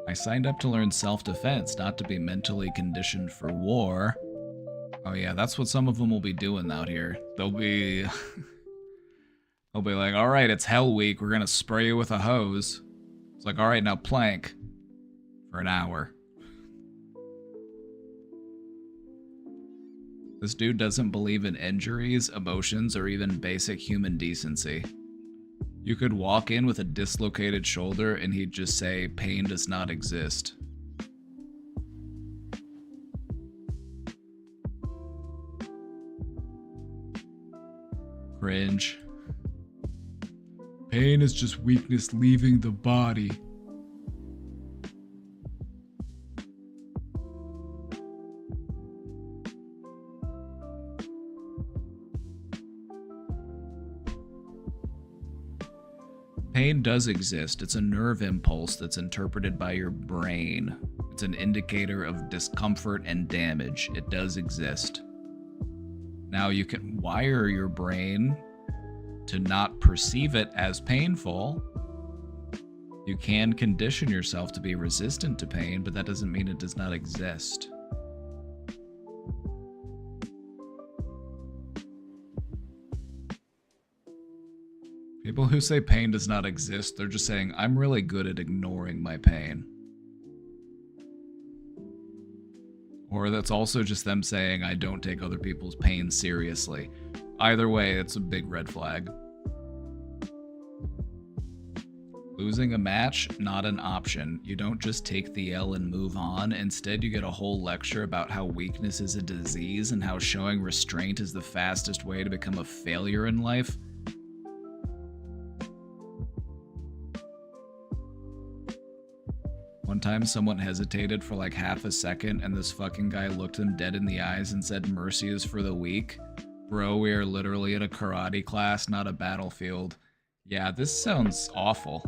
I signed up to learn self-defense, not to be mentally conditioned for war. Oh yeah, that's what some of them will be doing out here. They'll be like, all right, it's Hell Week. We're gonna spray you with a hose. It's like, all right, now plank for an hour. This dude doesn't believe in injuries, emotions, or even basic human decency. You could walk in with a dislocated shoulder and he'd just say, pain does not exist. Cringe. Pain is just weakness leaving the body. Pain does exist. It's a nerve impulse that's interpreted by your brain. It's an indicator of discomfort and damage. It does exist. Now you can wire your brain to not perceive it as painful. You can condition yourself to be resistant to pain, but that doesn't mean it does not exist. People who say pain does not exist, they're just saying, I'm really good at ignoring my pain. Or that's also just them saying, I don't take other people's pain seriously. Either way, it's a big red flag. Losing a match, not an option. You don't just take the L and move on. Instead, you get a whole lecture about how weakness is a disease and how showing restraint is the fastest way to become a failure in life. One time someone hesitated for like half a second and this fucking guy looked them dead in the eyes and said, "Mercy is for the weak." Bro, we are literally in a karate class, not a battlefield. Yeah, this sounds awful.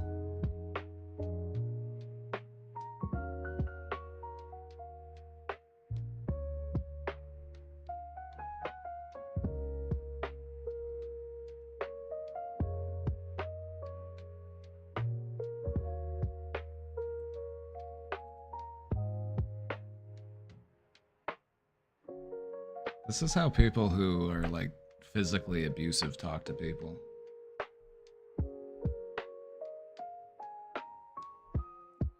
This is how people who are like physically abusive talk to people.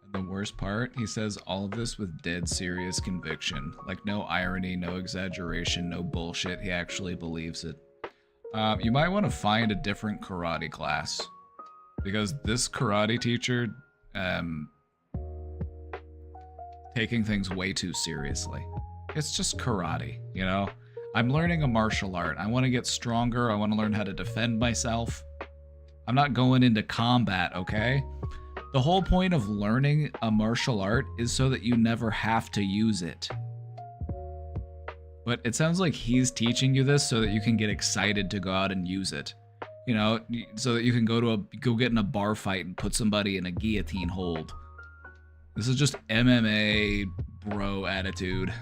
And the worst part, he says all of this with dead serious conviction. Like no irony, no exaggeration, no bullshit. He actually believes it. You might want to find a different karate class. Because this karate teacher, taking things way too seriously. It's just karate, you know? I'm learning a martial art. I want to get stronger. I want to learn how to defend myself. I'm not going into combat, okay? The whole point of learning a martial art is so that you never have to use it. But it sounds like he's teaching you this so that you can get excited to go out and use it. You know, so that you can go get in a bar fight and put somebody in a guillotine hold. This is just MMA bro attitude.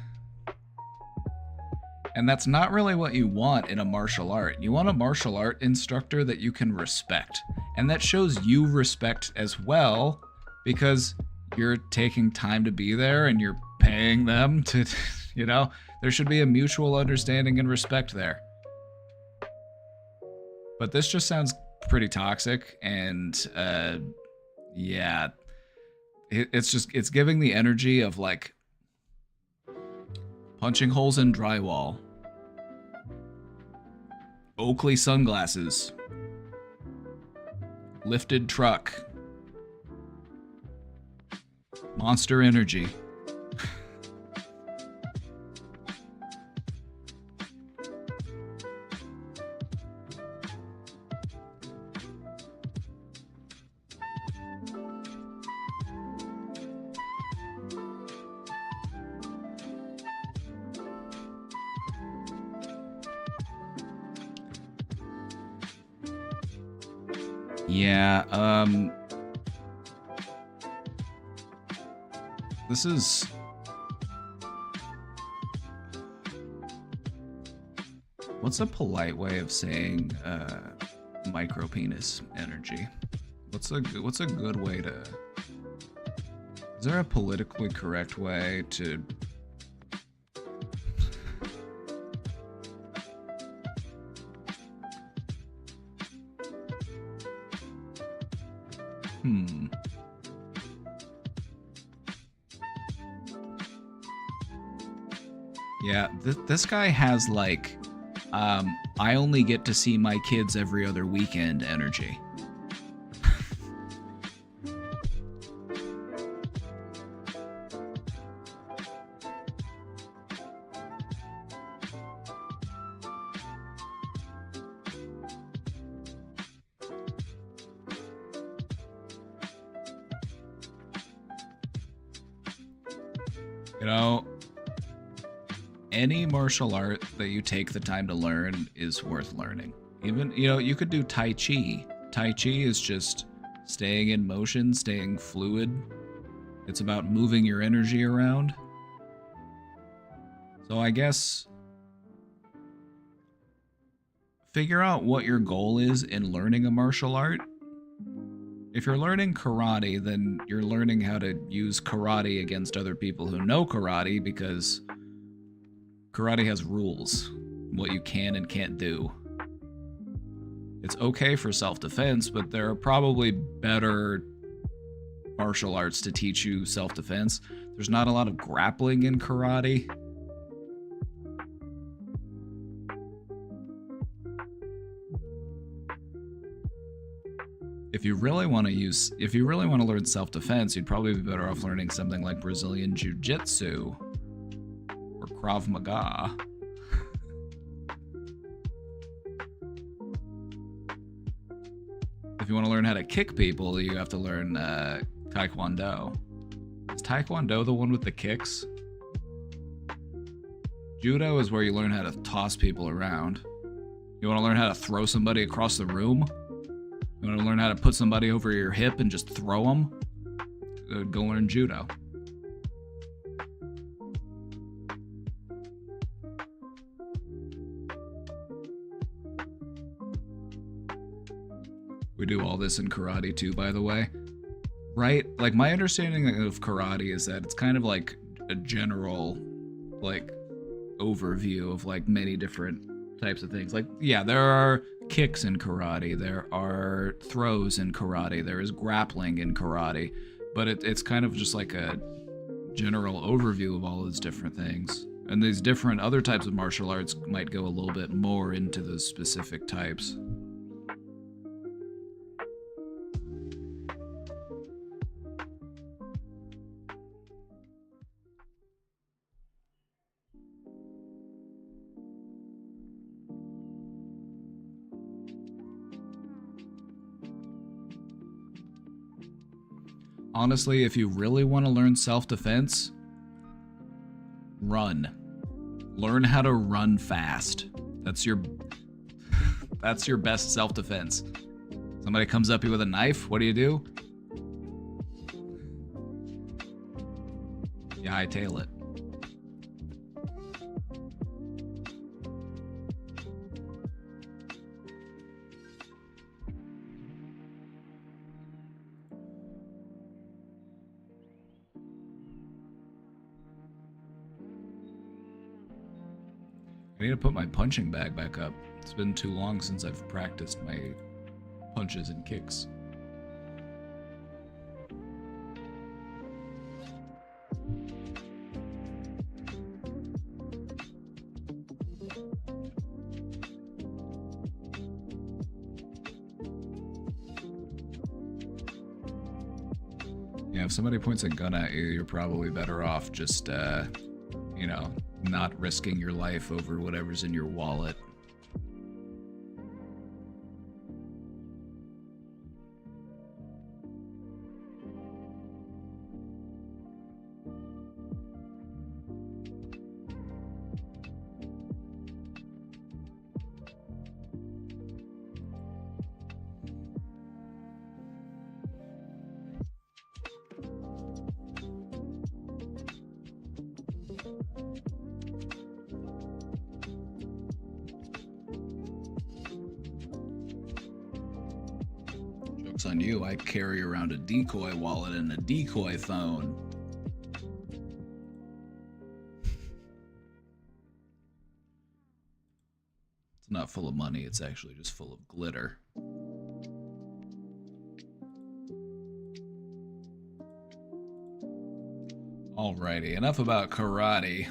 And that's not really what you want in a martial art. You want a martial art instructor that you can respect. And that shows you respect as well, because you're taking time to be there and you're paying them to, you know, there should be a mutual understanding and respect there. But this just sounds pretty toxic, and yeah, it's giving the energy of like punching holes in drywall, Oakley sunglasses, lifted truck, Monster Energy. Yeah, this is... What's a polite way of saying micro penis energy? What's a good way to... Is there a politically correct way to... Yeah, this guy has like, I only get to see my kids every other weekend energy. You know, any martial art that you take the time to learn is worth learning. Even, you know, you could do Tai Chi. Tai Chi is just staying in motion, staying fluid. It's about moving your energy around. So I guess figure out what your goal is in learning a martial art. If you're learning karate, then you're learning how to use karate against other people who know karate, because karate has rules, what you can and can't do. It's okay for self-defense, but there are probably better martial arts to teach you self-defense. There's not a lot of grappling in karate. If you really want to learn self-defense, you'd probably be better off learning something like Brazilian Jiu-Jitsu or Krav Maga. If you want to learn how to kick people, you have to learn Taekwondo. Is Taekwondo the one with the kicks? Judo is where you learn how to toss people around. You want to learn how to throw somebody across the room? You want to learn how to put somebody over your hip and just throw them? Go learn Judo. We do all this in karate too, by the way. Right? Like, my understanding of karate is that it's kind of like a general, like, overview of, like, many different types of things. Like, yeah, there are kicks in karate, there are throws in karate, there is grappling in karate, but it's kind of just like a general overview of all those different things. And these different other types of martial arts might go a little bit more into those specific types. Honestly, if you really want to learn self-defense, run. Learn how to run fast. That's your best self-defense. Somebody comes up to you with a knife, what do? You hightail it. I need to put my punching bag back up. It's been too long since I've practiced my punches and kicks. Yeah, if somebody points a gun at you, you're probably better off just, you know, not risking your life over whatever's in your wallet. Joke's on you, I carry around a decoy wallet and a decoy phone. It's not full of money, it's actually just full of glitter. Alrighty, enough about karate.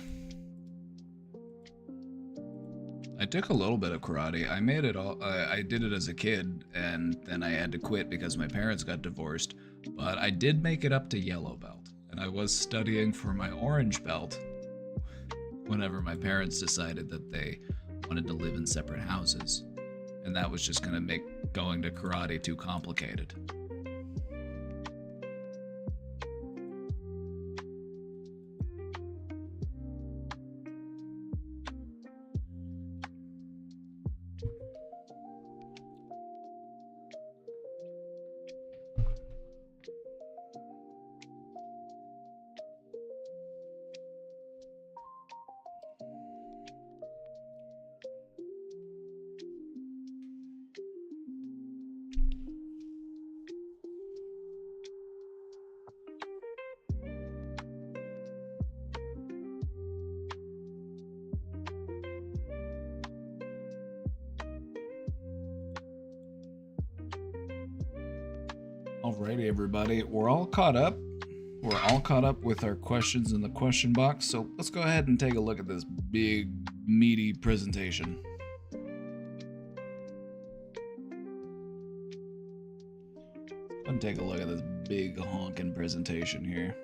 I took a little bit of karate. I made it all. I did it as a kid, and then I had to quit because my parents got divorced. But I did make it up to yellow belt, and I was studying for my orange belt whenever my parents decided that they wanted to live in separate houses, and that was just gonna make going to karate too complicated. Alrighty, everybody. We're all caught up. We're all caught up with our questions in the question box. So let's go ahead and take a look at this big, meaty presentation. Let's take a look at this big honking presentation here.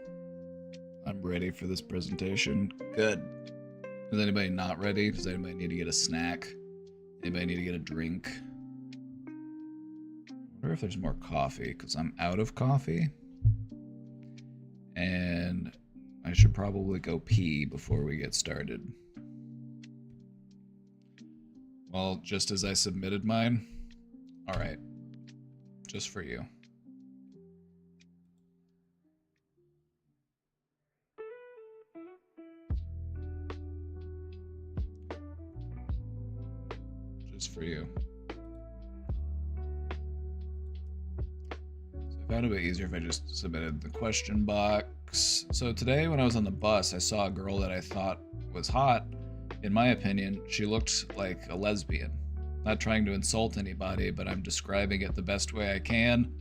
I'm ready for this presentation. Good. Is anybody not ready? Does anybody need to get a snack? Anybody need to get a drink? I wonder if there's more coffee, because I'm out of coffee. And I should probably go pee before we get started. Well, just as I submitted mine. Alright. Just for you. Just for you. So I found it a bit easier if I just submitted the question box. So today when I was on the bus, I saw a girl that I thought was hot. In my opinion, she looked like a lesbian. Not trying to insult anybody, but I'm describing it the best way I can.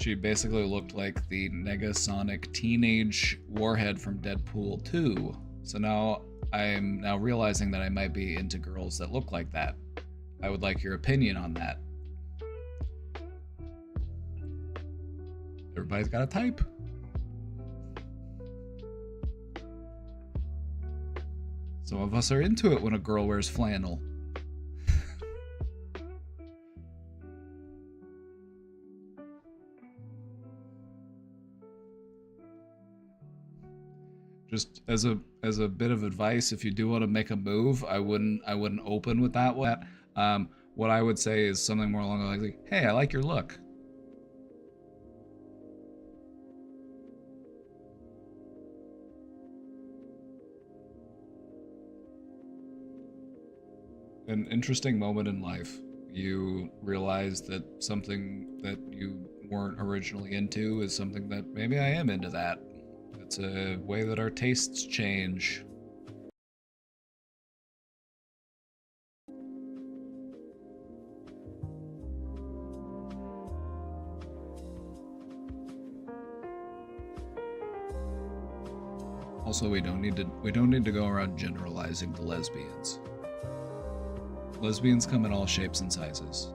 She basically looked like the Negasonic teenage warhead from Deadpool 2. So now I'm realizing that I might be into girls that look like that. I would like your opinion on that. Everybody's got a type. Some of us are into it when a girl wears flannel. Just as a bit of advice, if you do want to make a move, I wouldn't open with that one. What I would say is something more along the lines like, "Hey, I like your look." An interesting moment in life. You realize that something that you weren't originally into is something that maybe I am into that. It's a way that our tastes change. Also, we don't need to go around generalizing the lesbians. Lesbians come in all shapes and sizes.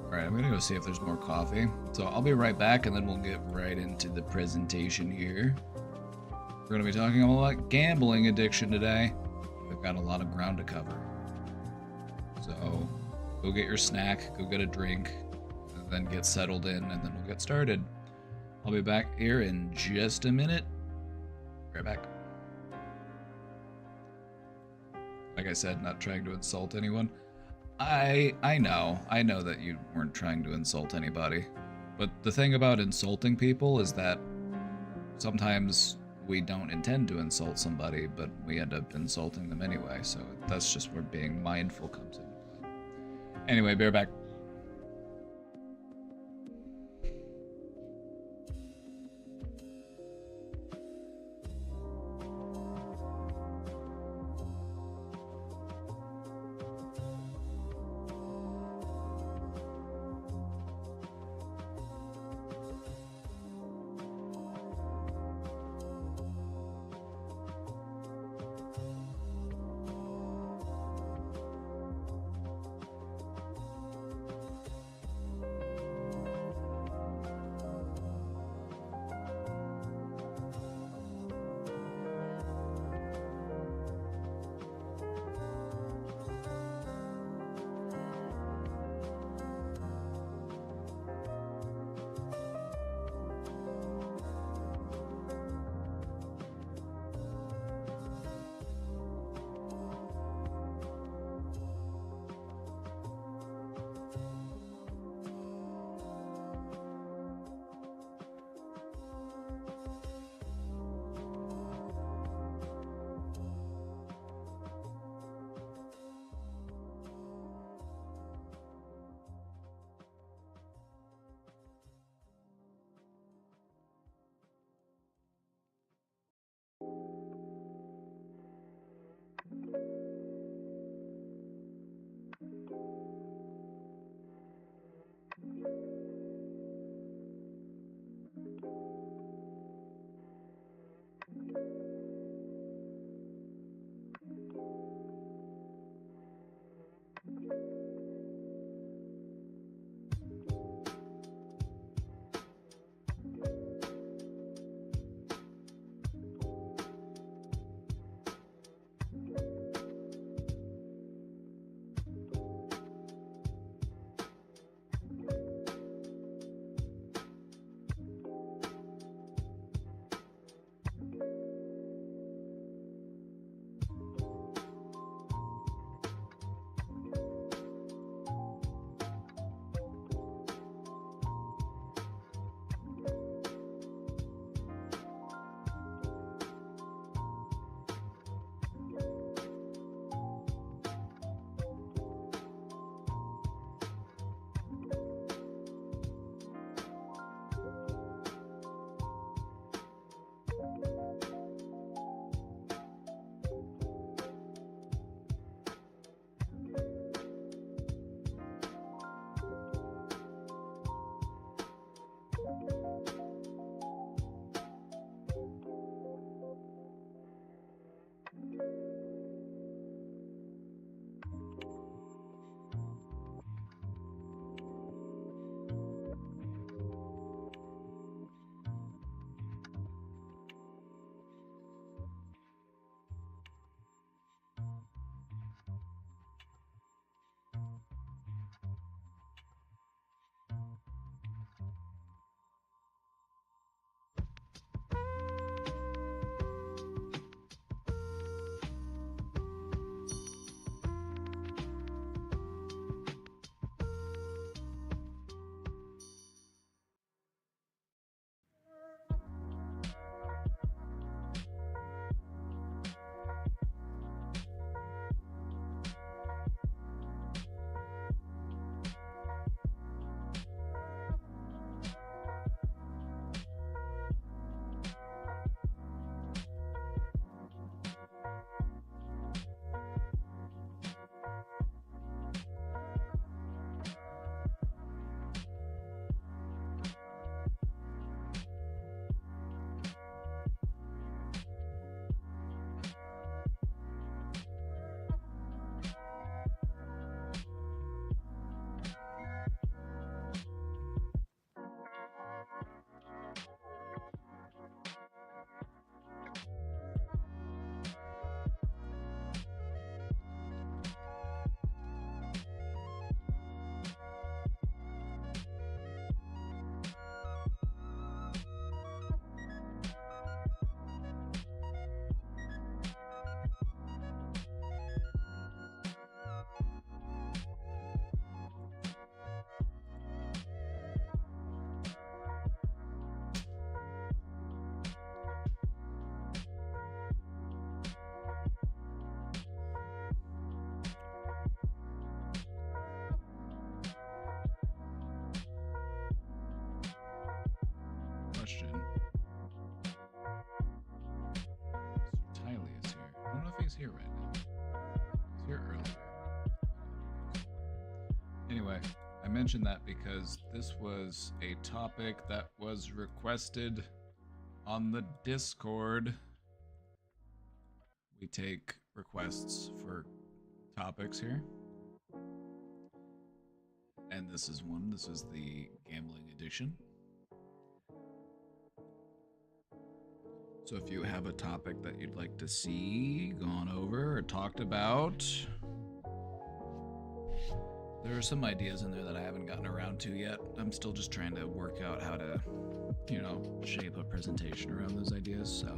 Alright, I'm gonna go see if there's more coffee. So I'll be right back and then we'll get right into the presentation here. We're gonna be talking about gambling addiction today. We've got a lot of ground to cover. So go get your snack, go get a drink, and then get settled in, and then we'll get started. I'll be back here in just a minute. Right back. Like I said, not trying to insult anyone. I know that you weren't trying to insult anybody. But the thing about insulting people is that sometimes we don't intend to insult somebody, but we end up insulting them anyway. So that's just where being mindful comes in. Anyway, bear back. He's here right now. He's here earlier. Anyway, I mentioned that because this was a topic that was requested on the Discord. We take requests for topics here. And this is one. This is the gambling addiction. So if you have a topic that you'd like to see gone over or talked about, there are some ideas in there that I haven't gotten around to yet. I'm still just trying to work out how to, you know, shape a presentation around those ideas, so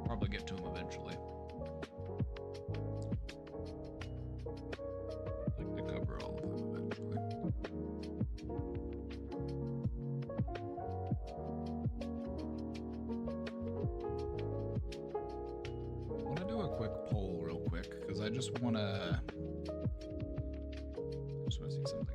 probably get to them eventually. I'd like to cover all of them eventually. I want to do a quick poll real quick because I just want to see something.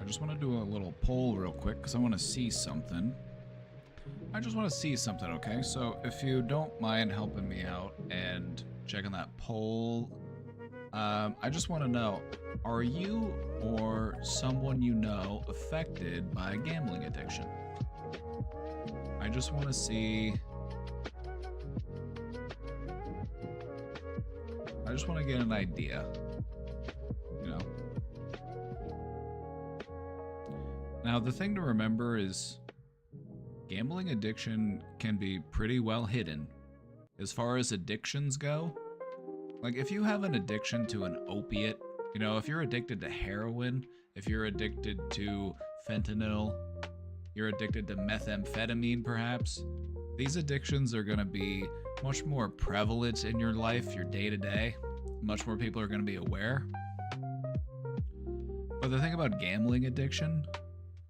I just want to do a little poll real quick because I want to see something. I just want to see something, okay? So if you don't mind helping me out and checking that poll, I just want to know, are you or someone you know affected by gambling addiction? I just want to see... I just want to get an idea, you know? Now, the thing to remember is gambling addiction can be pretty well hidden. As far as addictions go, like if you have an addiction to an opiate, you know, if you're addicted to heroin, if you're addicted to fentanyl, you're addicted to methamphetamine perhaps, these addictions are going to be much more prevalent in your life, your day-to-day. Much more people are going to be aware. But the thing about gambling addiction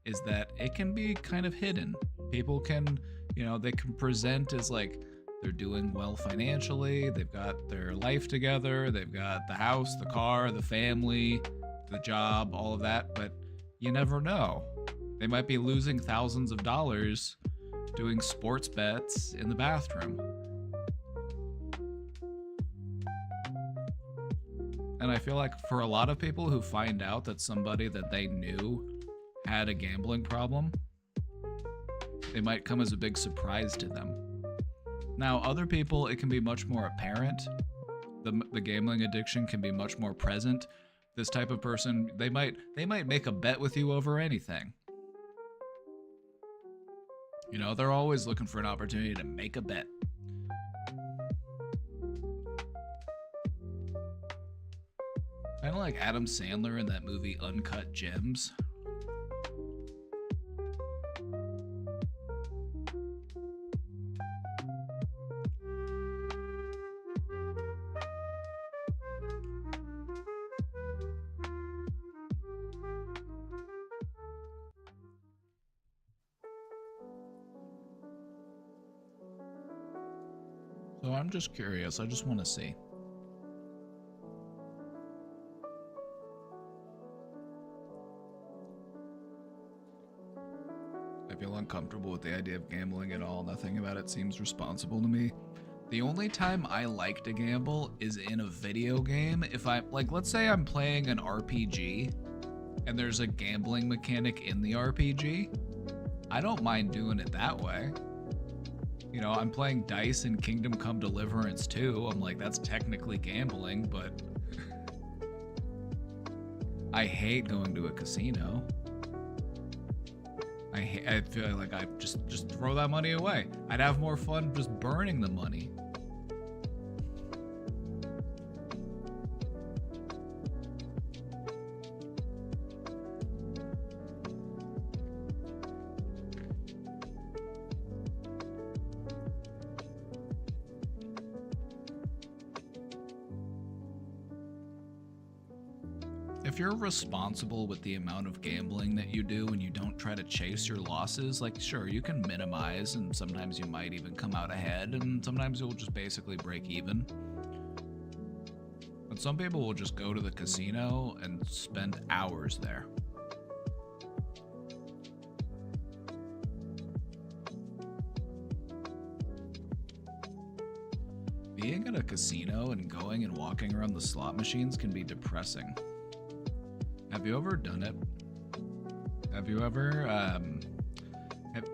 is that it can be kind of hidden. People can, you know, they can present as like they're doing well financially, they've got their life together, they've got the house, the car, the family, the job, all of that, but you never know. They might be losing thousands of dollars doing sports bets in the bathroom. And I feel like for a lot of people who find out that somebody that they knew had a gambling problem, it might come as a big surprise to them. Now, other people, it can be much more apparent. The gambling addiction can be much more present. This type of person, they might make a bet with you over anything. You know, they're always looking for an opportunity to make a bet. Kind of like Adam Sandler in that movie Uncut Gems. So I'm just curious, I just want to see. I feel uncomfortable with the idea of gambling at all. Nothing about it seems responsible to me. The only time I like to gamble is in a video game. If I, like, let's say I'm playing an RPG and there's a gambling mechanic in the RPG, I don't mind doing it that way. You know, I'm playing dice in Kingdom Come Deliverance 2. I'm like, that's technically gambling, but I hate going to a casino. I feel like I just throw that money away. I'd have more fun just burning the money. if you're responsible with the amount of gambling that you do and you don't try to chase your losses, like sure, you can minimize and sometimes you might even come out ahead and sometimes you'll just basically break even. But some people will just go to the casino and spend hours there. Being at a casino and going and walking around the slot machines can be depressing. Have you ever done it? Have you ever,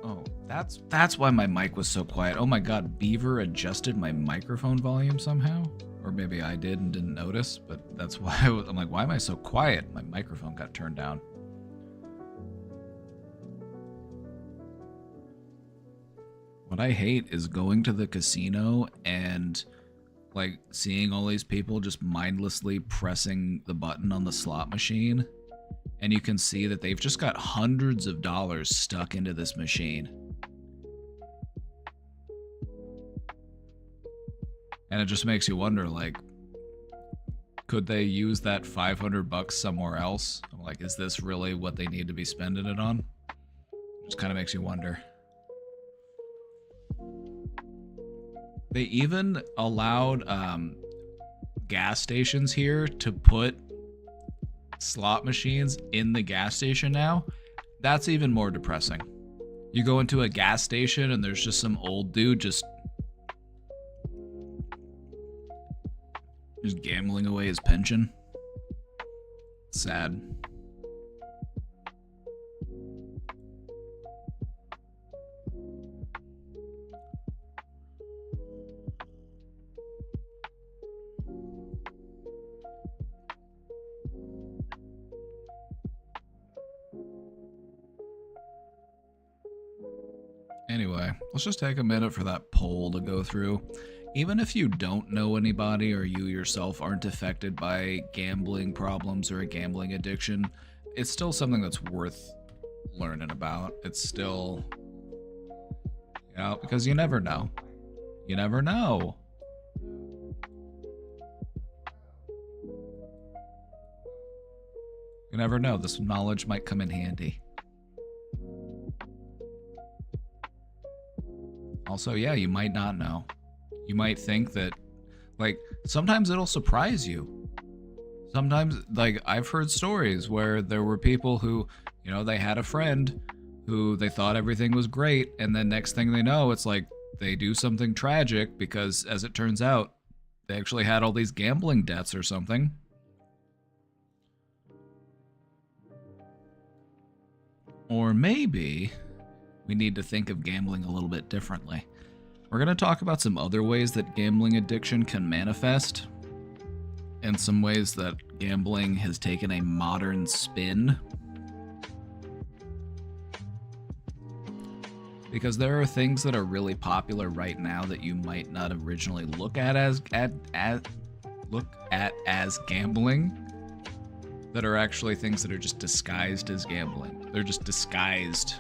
oh, that's why my mic was so quiet. Oh my god, Beaver adjusted my microphone volume somehow? Or maybe I did and didn't notice, but that's why I'm like, why am I so quiet? My microphone got turned down. What I hate is going to the casino and like seeing all these people just mindlessly pressing the button on the slot machine, and you can see that they've just got hundreds of dollars stuck into this machine. And it just makes you wonder, like, could they use that 500 bucks somewhere else? Like, is this really what they need to be spending it on? It just kind of makes you wonder. They even allowed gas stations here to put slot machines in the gas station now. That's even more depressing. You go into a gas station and there's just some old dude just gambling away his pension. Sad. Anyway, let's just take a minute for that poll to go through. Even if you don't know anybody or you yourself aren't affected by gambling problems or a gambling addiction, it's still something that's worth learning about. It's still, you know, because you never know. You never know. You never know. This knowledge might come in handy. Also, yeah, you might not know. You might think that, like, sometimes it'll surprise you. Sometimes, like, I've heard stories where there were people who, you know, they had a friend who they thought everything was great, and then next thing they know, it's like they do something tragic because, as it turns out, they actually had all these gambling debts or something. Or maybe we need to think of gambling a little bit differently. We're going to talk about some other ways that gambling addiction can manifest, and some ways that gambling has taken a modern spin. Because there are things that are really popular right now that you might not originally look at as gambling, that are actually things that are just disguised as gambling. They're just disguised.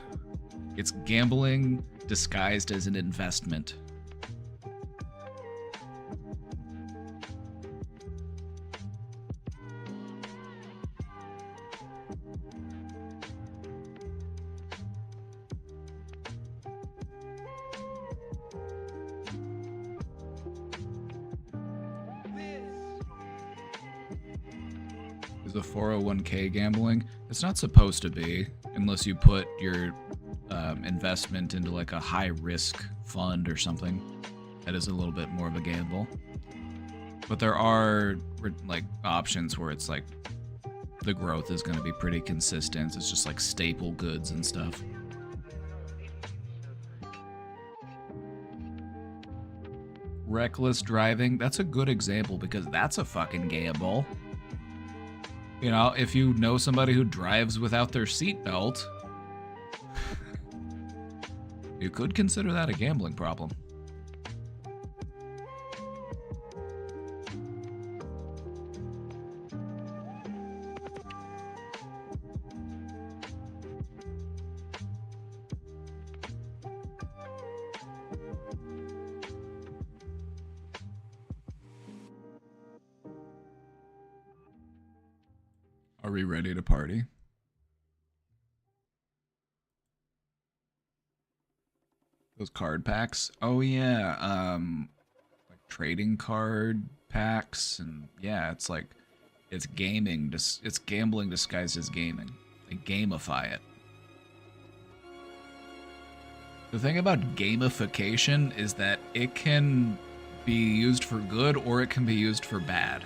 It's gambling disguised as an investment. Is a 401k gambling? It's not supposed to be, unless you put your investment into like a high risk fund or something. That is a little bit more of a gamble. But there are like options where it's like the growth is going to be pretty consistent. It's just like staple goods and stuff. Reckless driving, that's a good example because that's a fucking gamble. You know, if you know somebody who drives without their seatbelt, you could consider that a gambling problem. A Are we ready to party? Those card packs? Oh yeah, like trading card packs, and yeah, it's like it's gaming. It's gambling disguised as gaming. They gamify it. The thing about gamification is that it can be used for good or it can be used for bad.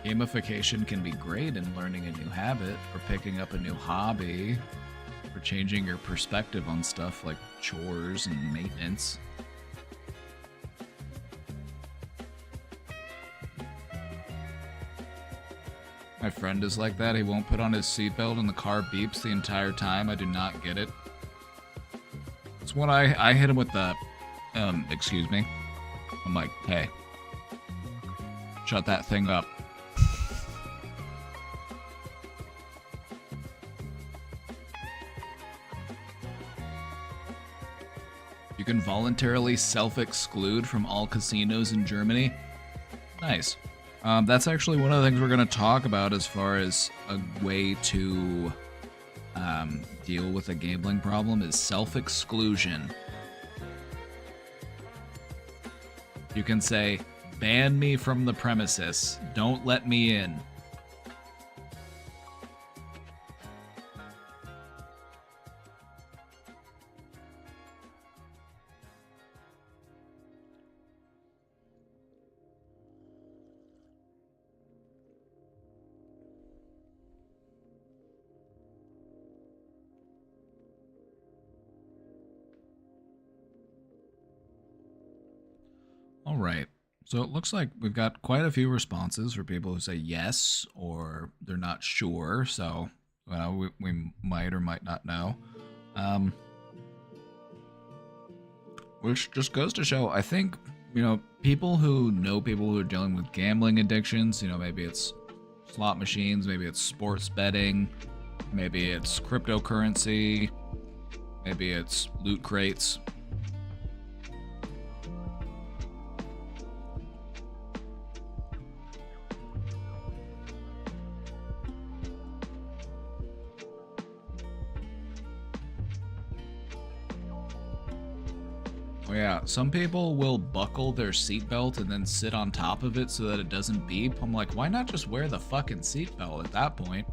Gamification can be great in learning a new habit, or picking up a new hobby, or changing your perspective on stuff like chores and maintenance. My friend is like that. He won't put on his seatbelt and the car beeps the entire time. I do not get it. It's when I hit him with the, excuse me. I'm like, hey, shut that thing up. You can voluntarily self-exclude from all casinos in Germany. Nice. That's actually one of the things we're going to talk about as far as a way to deal with a gambling problem is self-exclusion. You can say, ban me from the premises. Don't let me in. All right. So it looks like we've got quite a few responses for people who say yes or they're not sure. So we might or might not know. Which just goes to show, I think, people who know people who are dealing with gambling addictions, maybe it's slot machines, maybe it's sports betting, maybe it's cryptocurrency, maybe it's loot crates. Oh yeah, some people will buckle their seatbelt and then sit on top of it so that it doesn't beep. I'm like, why not just wear the fucking seatbelt at that point?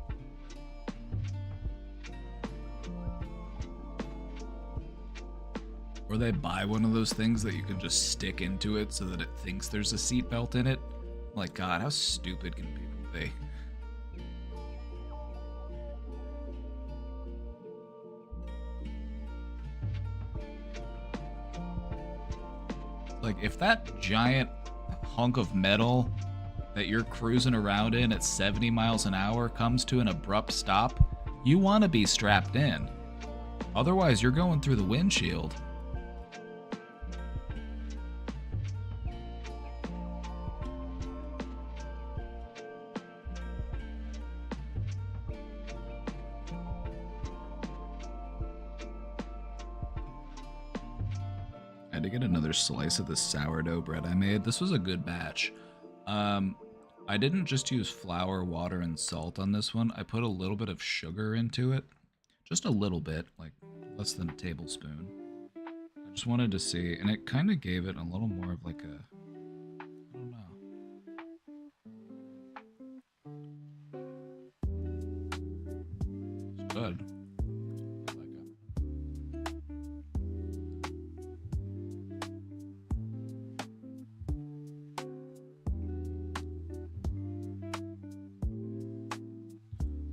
Or they buy one of those things that you can just stick into it so that it thinks there's a seatbelt in it. I'm like, God, how stupid can people be? Like, if that giant hunk of metal that you're cruising around in at 70 miles an hour comes to an abrupt stop, you want to be strapped in. Otherwise, you're going through the windshield. I had to get another slice of the sourdough bread I made. This was a good batch. I didn't just use flour, water, and salt on this one. I put a little bit of sugar into it. Just a little bit, like less than a tablespoon. I just wanted to see, and it kind of gave it a little more of like a, I don't know. It's good.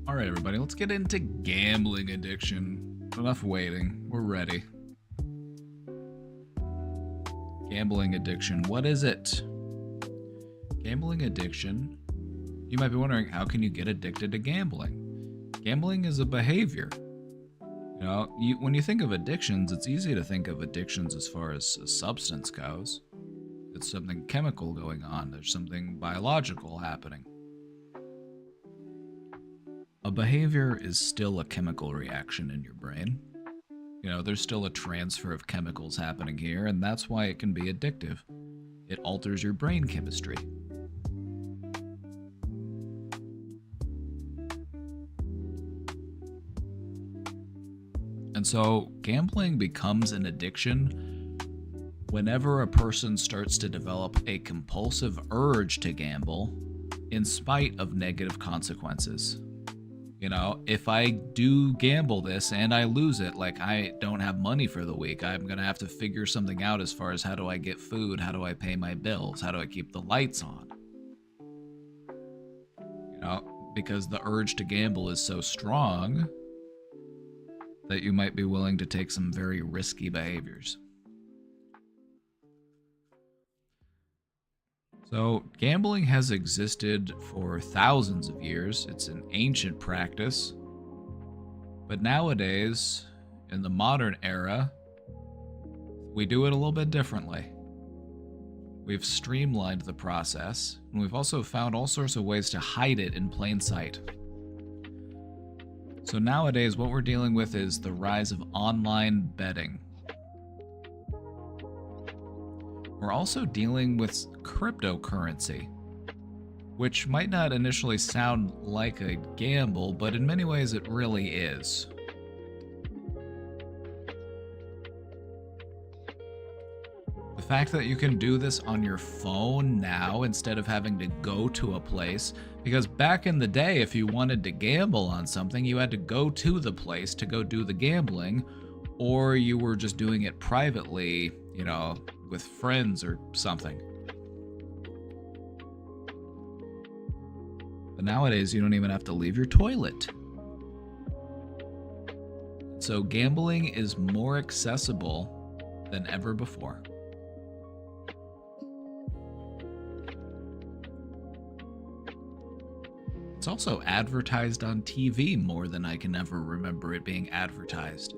All right, everybody, let's get into gambling addiction. Enough waiting. We're ready. Gambling addiction. What is it? Gambling addiction. You might be wondering, how can you get addicted to gambling? Gambling is a behavior. When you think of addictions, it's easy to think of addictions as far as a substance goes. It's something chemical going on. There's something biological happening. A behavior is still a chemical reaction in your brain. You know, there's still a transfer of chemicals happening here, and that's why it can be addictive. It alters your brain chemistry. And so, gambling becomes an addiction whenever a person starts to develop a compulsive urge to gamble in spite of negative consequences. You know, if I do gamble this and I lose it, like I don't have money for the week, I'm going to have to figure something out as far as how do I get food, how do I pay my bills, how do I keep the lights on? You know, because the urge to gamble is so strong that you might be willing to take some very risky behaviors. So, gambling has existed for thousands of years. It's an ancient practice. But nowadays, in the modern era, we do it a little bit differently. We've streamlined the process, and we've also found all sorts of ways to hide it in plain sight. So nowadays, what we're dealing with is the rise of online betting. We're also dealing with cryptocurrency, which might not initially sound like a gamble, but in many ways it really is. The fact that you can do this on your phone now instead of having to go to a place, because back in the day, if you wanted to gamble on something, you had to go to the place to go do the gambling, or you were just doing it privately, you know, with friends or something. But nowadays, you don't even have to leave your toilet. So gambling is more accessible than ever before. It's also advertised on TV more than I can ever remember it being advertised.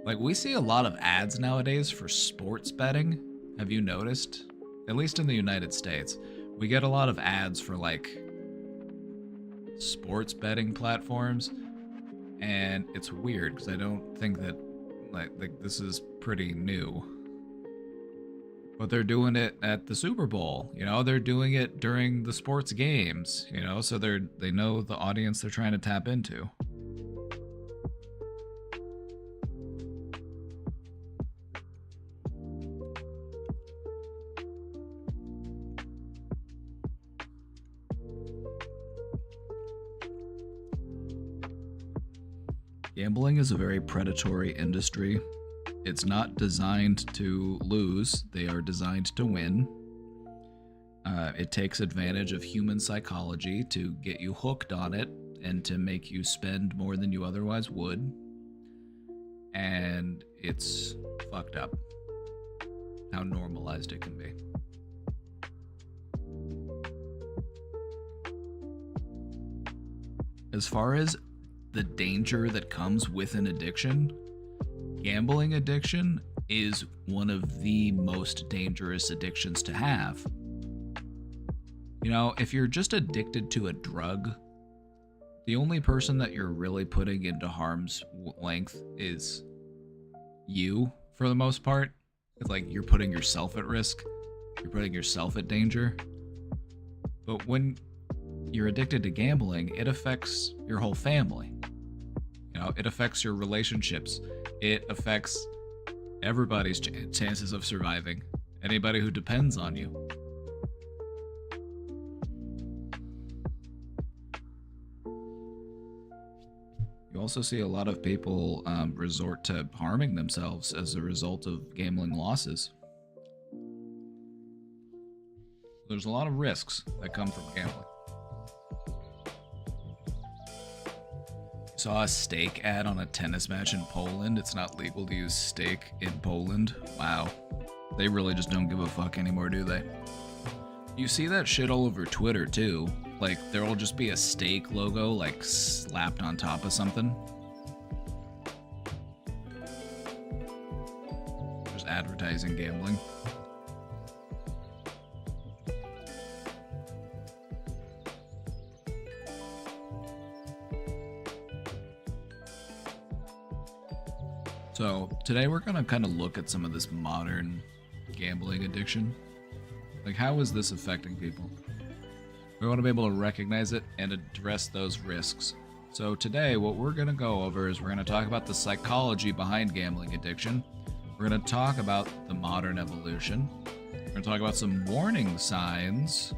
Like, we see a lot of ads nowadays for sports betting. Have you noticed? At least in the United States. We get a lot of ads for, like, sports betting platforms. And it's weird, because I don't think that, like this is pretty new. But they're doing it at the Super Bowl, you know? They're doing it during the sports games, you know? So they know the audience they're trying to tap into. Gambling is a very predatory industry. It's not designed to lose, they are designed to win. It takes advantage of human psychology to get you hooked on it and to make you spend more than you otherwise would. And it's fucked up how normalized it can be. As far as the danger that comes with an addiction, gambling addiction is one of the most dangerous addictions to have. You know, if you're just addicted to a drug, the only person that you're really putting into harm's length is you, for the most part. It's like you're putting yourself at risk. You're putting yourself at danger. But when you're addicted to gambling, it affects your whole family. You know, it affects your relationships. It affects everybody's chances of surviving. Anybody who depends on you. You also see a lot of people resort to harming themselves as a result of gambling losses. There's a lot of risks that come from gambling. Saw a steak ad on a tennis match in Poland. It's not legal to use steak in Poland. Wow. They really just don't give a fuck anymore, do they? You see that shit all over Twitter, too. Like, there'll just be a steak logo, like, slapped on top of something. Just advertising gambling. today we're going to kind of look at some of this modern gambling addiction. Like, how is this affecting people? We want to be able to recognize it and address those risks. So today, what we're going to go over is we're going to talk about the psychology behind gambling addiction. We're going to talk about the modern evolution. We're going to talk about some warning signs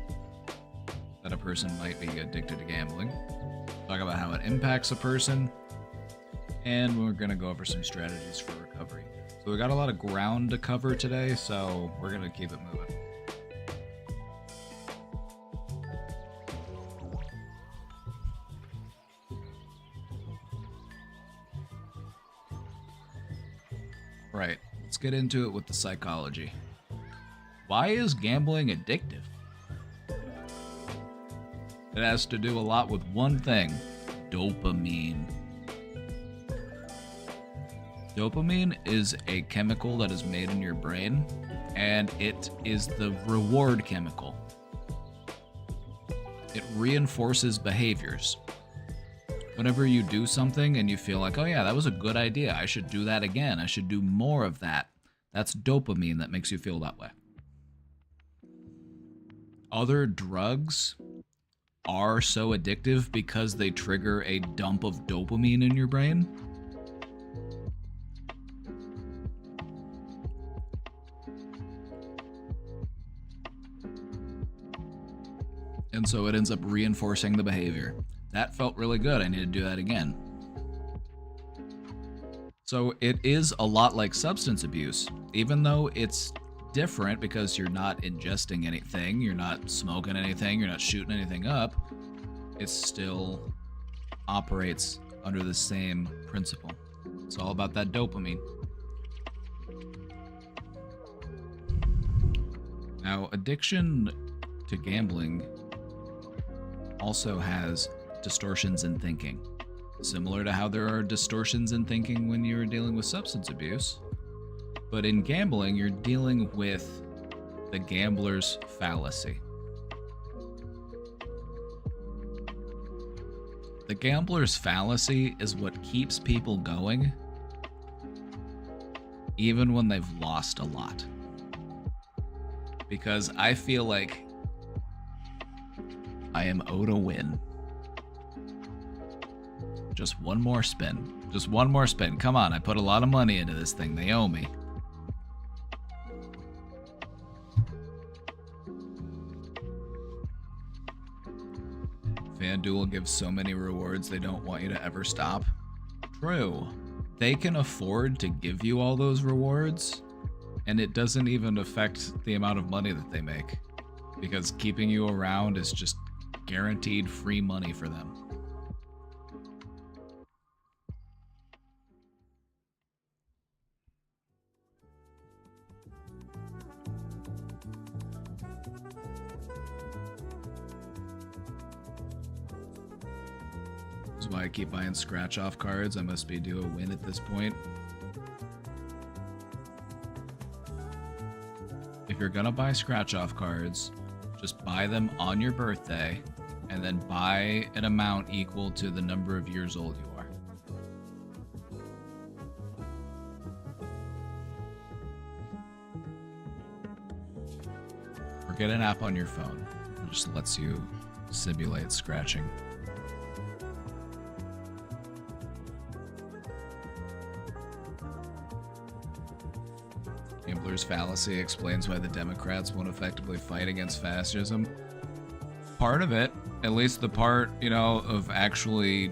that a person might be addicted to gambling. Talk about how it impacts a person. And we're going to go over some strategies for recovery. So we got a lot of ground to cover today, so we're going to keep it moving. Right, let's get into it with the psychology. Why is gambling addictive? It has to do a lot with one thing: dopamine. Dopamine is a chemical that is made in your brain, and it is the reward chemical. It reinforces behaviors. Whenever you do something and you feel like, oh yeah, that was a good idea, I should do that again, I should do more of that, that's dopamine that makes you feel that way. Other drugs are so addictive because they trigger a dump of dopamine in your brain. And so it ends up reinforcing the behavior. That felt really good, I need to do that again. So it is a lot like substance abuse, even though it's different because you're not ingesting anything, you're not smoking anything, you're not shooting anything up. It still operates under the same principle. It's all about that dopamine. Now, addiction to gambling also has distortions in thinking. Similar to how there are distortions in thinking when you're dealing with substance abuse. But in gambling, you're dealing with the gambler's fallacy. The gambler's fallacy is what keeps people going, even when they've lost a lot. Because I feel like I am owed a win. Just one more spin. Just one more spin. Come on, I put a lot of money into this thing. They owe me. FanDuel gives so many rewards they don't want you to ever stop. True. They can afford to give you all those rewards, and it doesn't even affect the amount of money that they make. Because keeping you around is just guaranteed free money for them. This is why I keep buying scratch-off cards. I must be due a win at this point. If you're gonna buy scratch-off cards, just buy them on your birthday, and then buy an amount equal to the number of years old you are. Or get an app on your phone. It just lets you simulate scratching. Gambler's fallacy explains why the Democrats won't effectively fight against fascism. Part of it, at least the part, of actually,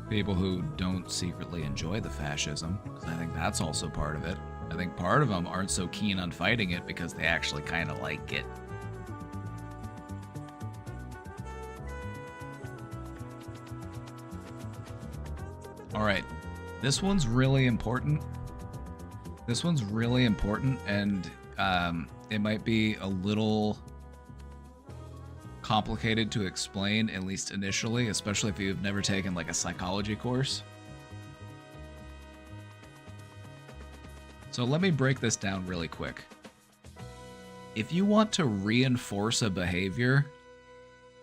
people who don't secretly enjoy the fascism, because I think that's also part of it. I think part of them aren't so keen on fighting it because they actually kind of like it. All right, this one's really important. This one's really important, and it might be a little complicated to explain, at least initially, especially if you've never taken like a psychology course. So let me break this down really quick. If you want to reinforce a behavior,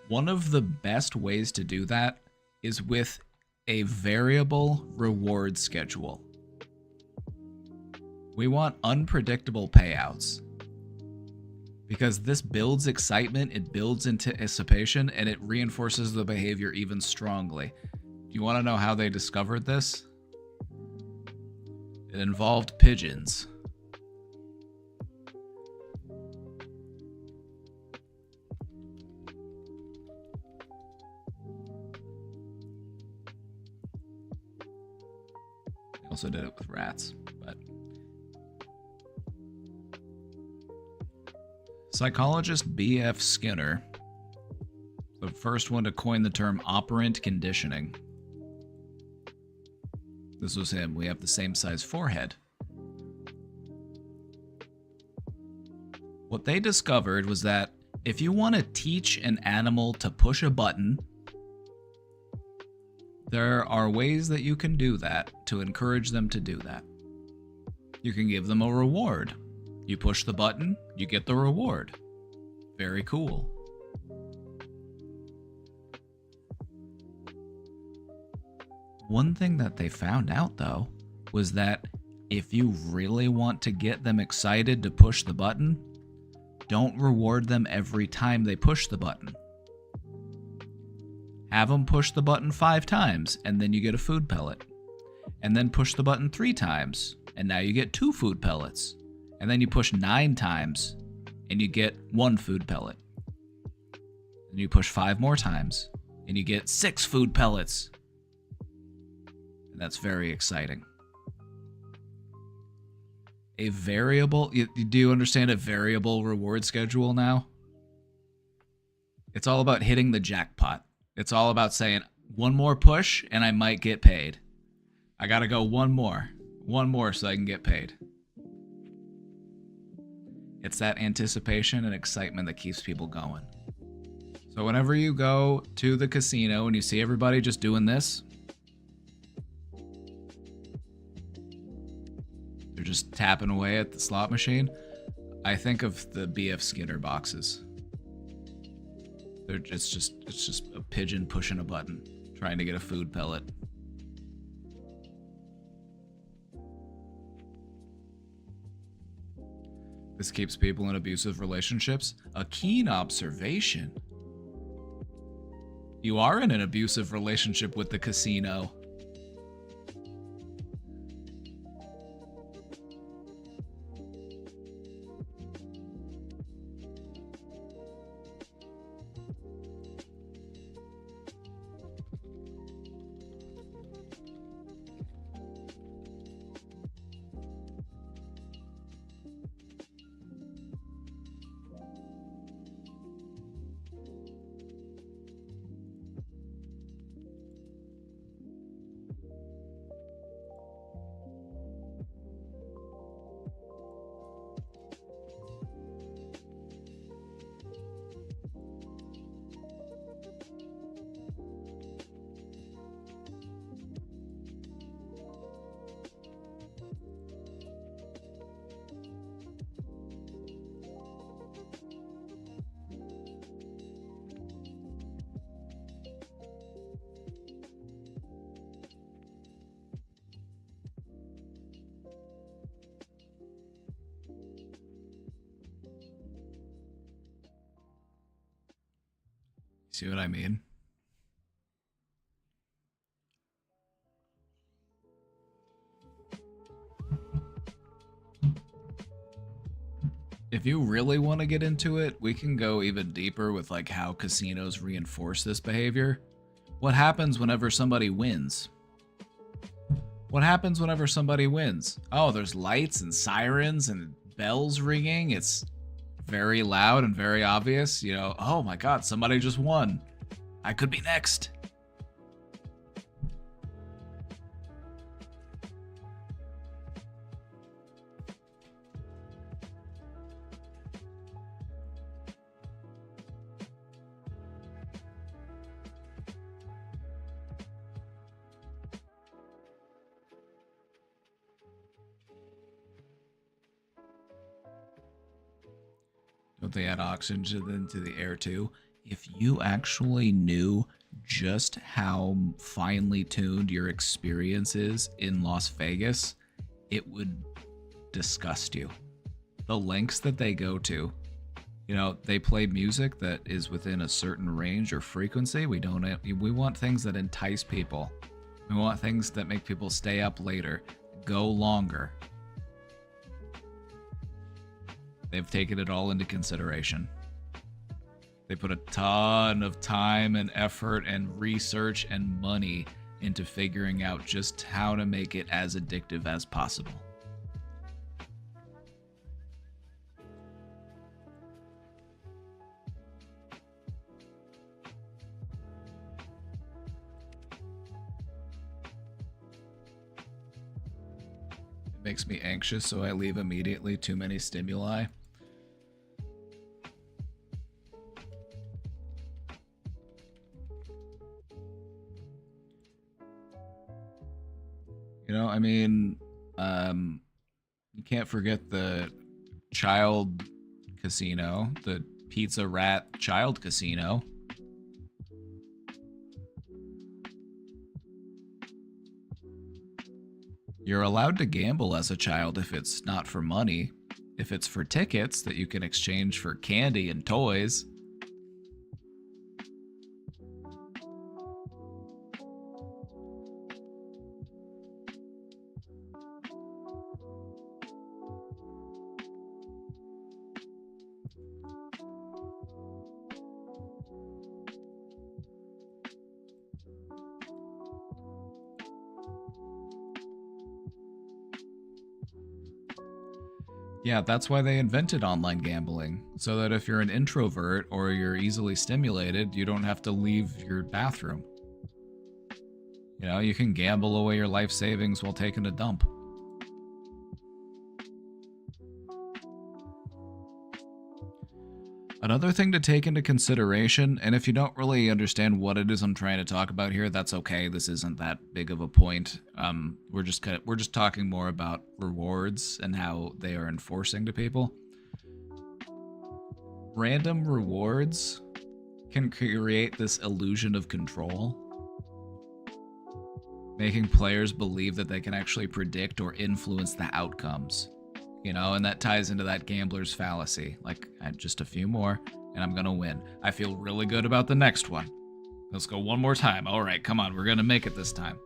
one of the best ways to do that is with a variable reward schedule. We want unpredictable payouts. Because this builds excitement, it builds anticipation, and it reinforces the behavior even strongly. You want to know how they discovered this? It involved pigeons. They also did it with rats, but... Psychologist B.F. Skinner, the first one to coin the term operant conditioning. This was him. We have the same size forehead. What they discovered was that if you want to teach an animal to push a button, there are ways that you can do that to encourage them to do that. You can give them a reward. You push the button, you get the reward. Very cool. One thing that they found out, though, was that if you really want to get them excited to push the button, don't reward them every time they push the button. Have them push the button 5 times, and then you get a food pellet. And then push the button 3 times, and now you get 2 food pellets. And then you push 9 times, and you get 1 food pellet. And you push 5 more times, and you get 6 food pellets. And that's very exciting. A variable... Do you understand a variable reward schedule now? It's all about hitting the jackpot. It's all about saying, 1 more push, and I might get paid. I gotta go 1 more. 1 more so I can get paid. It's that anticipation and excitement that keeps people going. So whenever you go to the casino and you see everybody just doing this, they're just tapping away at the slot machine, I think of the B.F. Skinner boxes. It's just a pigeon pushing a button, trying to get a food pellet. This keeps people in abusive relationships. A keen observation. You are in an abusive relationship with the casino. See what I mean? If you really want to get into it, we can go even deeper with like how casinos reinforce this behavior. What happens whenever somebody wins? What happens whenever somebody wins? Oh, there's lights and sirens and bells ringing. It's very loud and very obvious. You know, oh my God, somebody just won. I could be next. Don't they add oxygen into the air too? If you actually knew just how finely tuned your experience is in Las Vegas, it would disgust you. The lengths that they go to. You know, they play music that is within a certain range or frequency. We want things that entice people. We want things that make people stay up later, go longer. They've taken it all into consideration. They put a ton of time and effort and research and money into figuring out just how to make it as addictive as possible. Makes me anxious, so I leave immediately. Too many stimuli. You know, I mean, you can't forget the child casino, the Pizza Rat child casino. You're allowed to gamble as a child if it's not for money. If it's for tickets that you can exchange for candy and toys. Yeah, that's why they invented online gambling, so that if you're an introvert or you're easily stimulated, you don't have to leave your bathroom. You know, you can gamble away your life savings while taking a dump. Another thing to take into consideration, and if you don't really understand what it is I'm trying to talk about here, that's okay. This isn't that big of a point. We're just talking more about rewards and how they are enforcing to people. Random rewards can create this illusion of control, making players believe that they can actually predict or influence the outcomes. You know, and that ties into that gambler's fallacy. Like, just a few more, and I'm gonna win. I feel really good about the next one. Let's go one more time. All right, come on, we're gonna make it this time.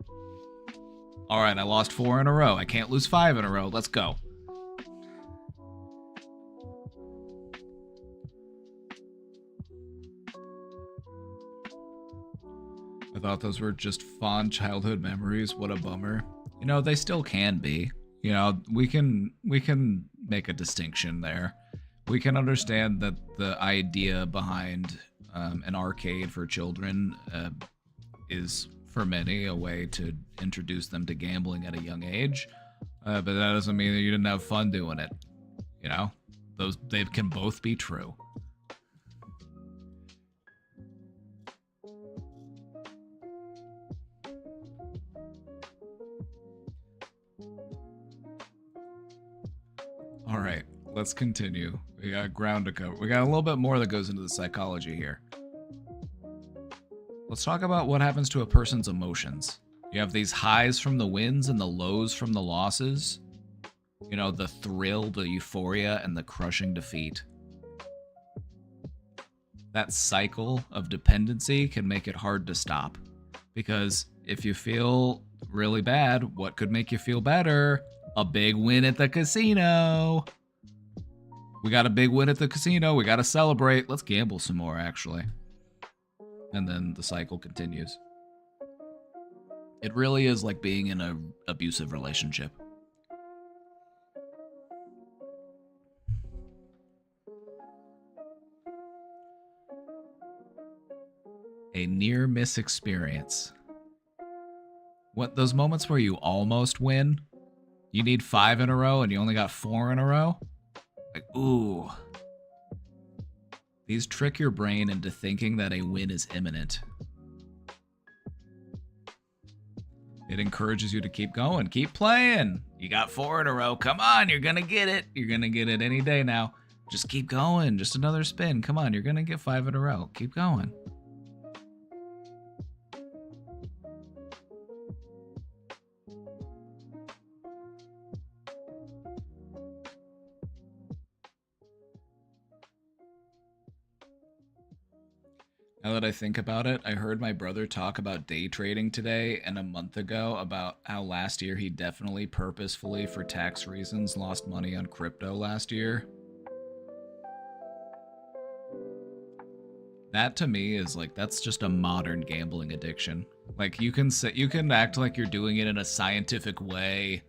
All right, I lost 4 in a row. I can't lose 5 in a row. Let's go. I thought those were just fond childhood memories. What a bummer. You know, they still can be. You know, we can make a distinction there. We can understand that the idea behind an arcade for children is, for many, a way to introduce them to gambling at a young age. But that doesn't mean that you didn't have fun doing it. You know, they can both be true. All right, let's continue. We got ground to cover. We got a little bit more that goes into the psychology here. Let's talk about what happens to a person's emotions. You have these highs from the wins and the lows from the losses. You know, the thrill, the euphoria, and the crushing defeat. That cycle of dependency can make it hard to stop. Because if you feel really bad, what could make you feel better? A big win at the casino. We got a big win at the casino. We got to celebrate. Let's gamble some more, actually. And then the cycle continues. It really is like being in an abusive relationship. A near-miss experience. What, those moments where you almost win? You need 5 in a row and you only got 4 in a row? Like, ooh. These trick your brain into thinking that a win is imminent. It encourages you to keep going, keep playing. You got 4 in a row. Come on, you're gonna get it. You're gonna get it any day now. Just keep going. Just another spin. Come on, you're gonna get 5 in a row. Keep going. Now that I think about it, I heard my brother talk about day trading today and a month ago about how last year he definitely purposefully, for tax reasons, lost money on crypto last year. That to me is like, that's just a modern gambling addiction. Like you can act like you're doing it in a scientific way.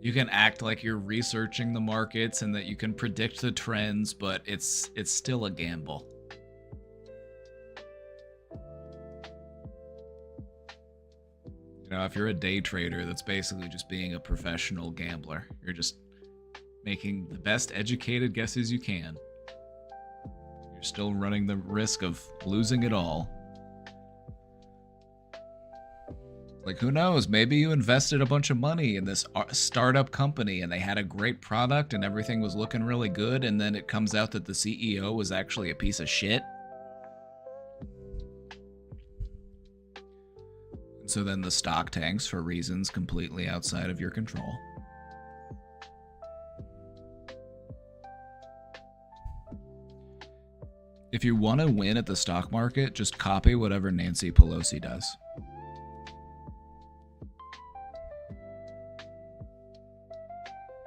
You can act like you're researching the markets and that you can predict the trends, but it's still a gamble. You know, if you're a day trader, that's basically just being a professional gambler. You're just making the best educated guesses you can. You're still running the risk of losing it all. Like, who knows? Maybe you invested a bunch of money in this startup company and they had a great product and everything was looking really good, and then it comes out that the CEO was actually a piece of shit. So then the stock tanks for reasons completely outside of your control. If you want to win at the stock market, just copy whatever Nancy Pelosi does.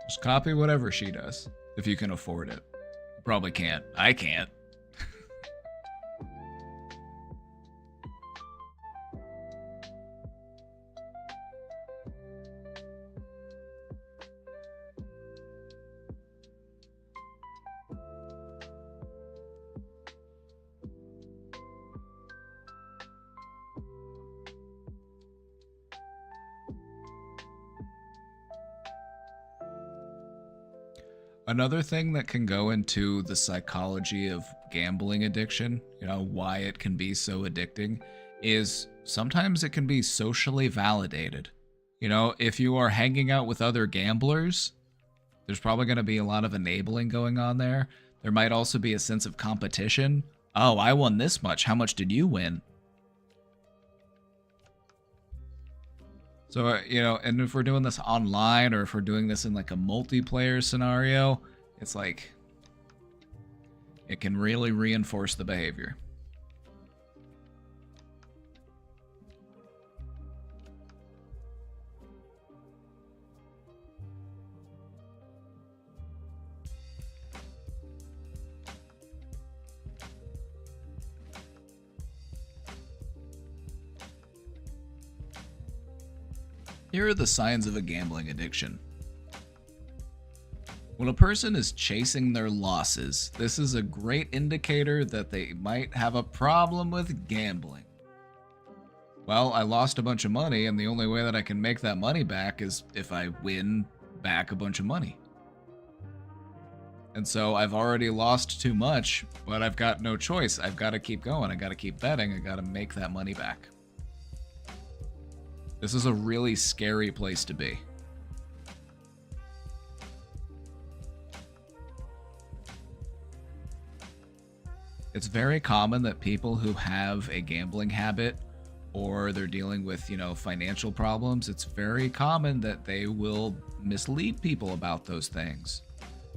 Just copy whatever she does, if you can afford it. You probably can't. I can't. Another thing that can go into the psychology of gambling addiction, you know, why it can be so addicting, is sometimes it can be socially validated. You know, if you are hanging out with other gamblers, there's probably going to be a lot of enabling going on there. There might also be a sense of competition. Oh, I won this much. How much did you win? So, you know, and if we're doing this online or if we're doing this in like a multiplayer scenario, it's like it can really reinforce the behavior. Here are the signs of a gambling addiction. When a person is chasing their losses, this is a great indicator that they might have a problem with gambling. Well, I lost a bunch of money, and the only way that I can make that money back is if I win back a bunch of money. And so I've already lost too much, but I've got no choice. I've got to keep going. I got to keep betting. I got to make that money back. This is a really scary place to be. It's very common that people who have a gambling habit or they're dealing with, you know, financial problems, it's very common that they will mislead people about those things.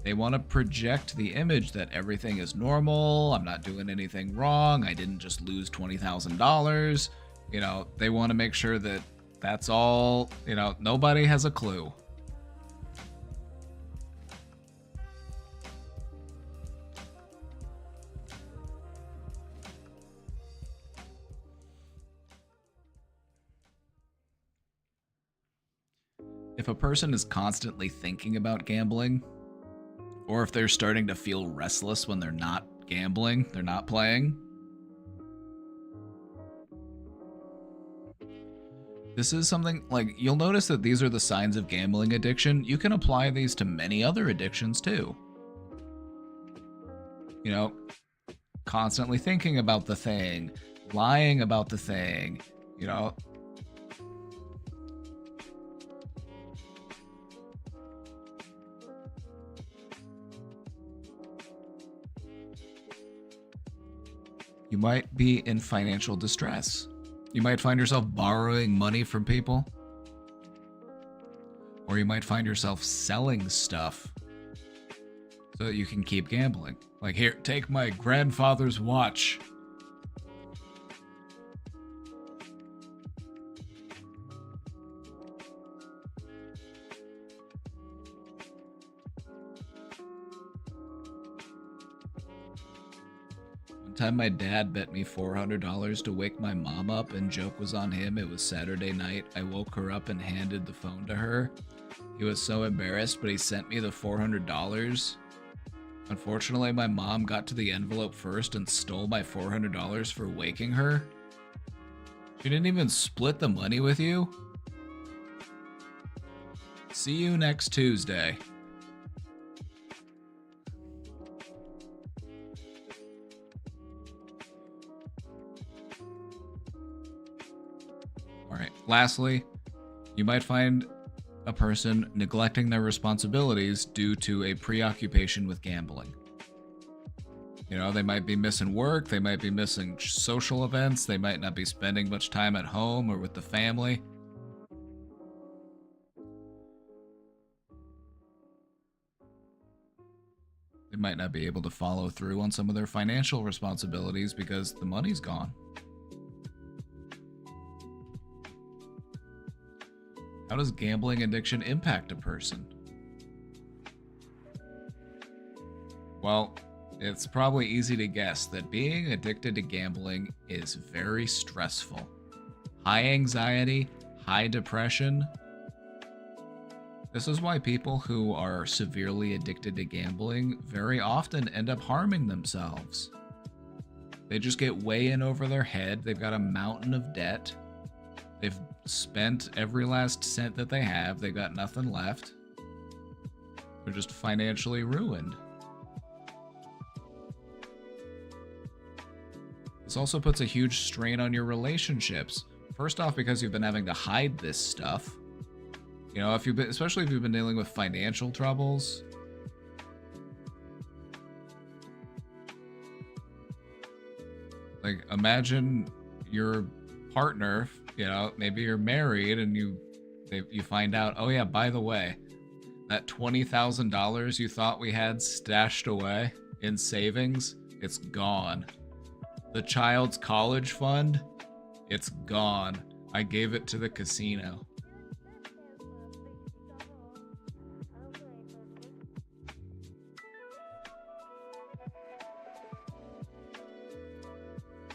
They want to project the image that everything is normal, I'm not doing anything wrong, I didn't just lose $20,000. You know, they want to make sure that that's all, you know, nobody has a clue. If a person is constantly thinking about gambling, or if they're starting to feel restless when they're not gambling, they're not playing, this is something, like, you'll notice that these are the signs of gambling addiction. You can apply these to many other addictions too. You know, constantly thinking about the thing, lying about the thing, you know. You might be in financial distress. You might find yourself borrowing money from people. Or you might find yourself selling stuff so that you can keep gambling. Like, here, take my grandfather's watch. time my dad bet me $400 to wake my mom up, and joke was on him. It was Saturday night. I woke her up and handed the phone to her. He was so embarrassed, but he sent me the $400. Unfortunately, my mom got to the envelope first and stole my $400 for waking her. She didn't even split the money with you? See you next Tuesday. Alright, lastly, you might find a person neglecting their responsibilities due to a preoccupation with gambling. You know, they might be missing work, they might be missing social events, they might not be spending much time at home or with the family. They might not be able to follow through on some of their financial responsibilities because the money's gone. How does gambling addiction impact a person? Well, it's probably easy to guess that being addicted to gambling is very stressful. High anxiety, high depression. This is why people who are severely addicted to gambling very often end up harming themselves. They just get way in over their head. They've got a mountain of debt. They've spent every last cent that they have. They've got nothing left. They're just financially ruined. This also puts a huge strain on your relationships. First off, because you've been having to hide this stuff. You know, especially if you've been dealing with financial troubles. Like, imagine your partner, you know, maybe you're married and you find out, oh yeah, by the way, that $20,000 you thought we had stashed away in savings, it's gone. The child's college fund, it's gone. I gave it to the casino.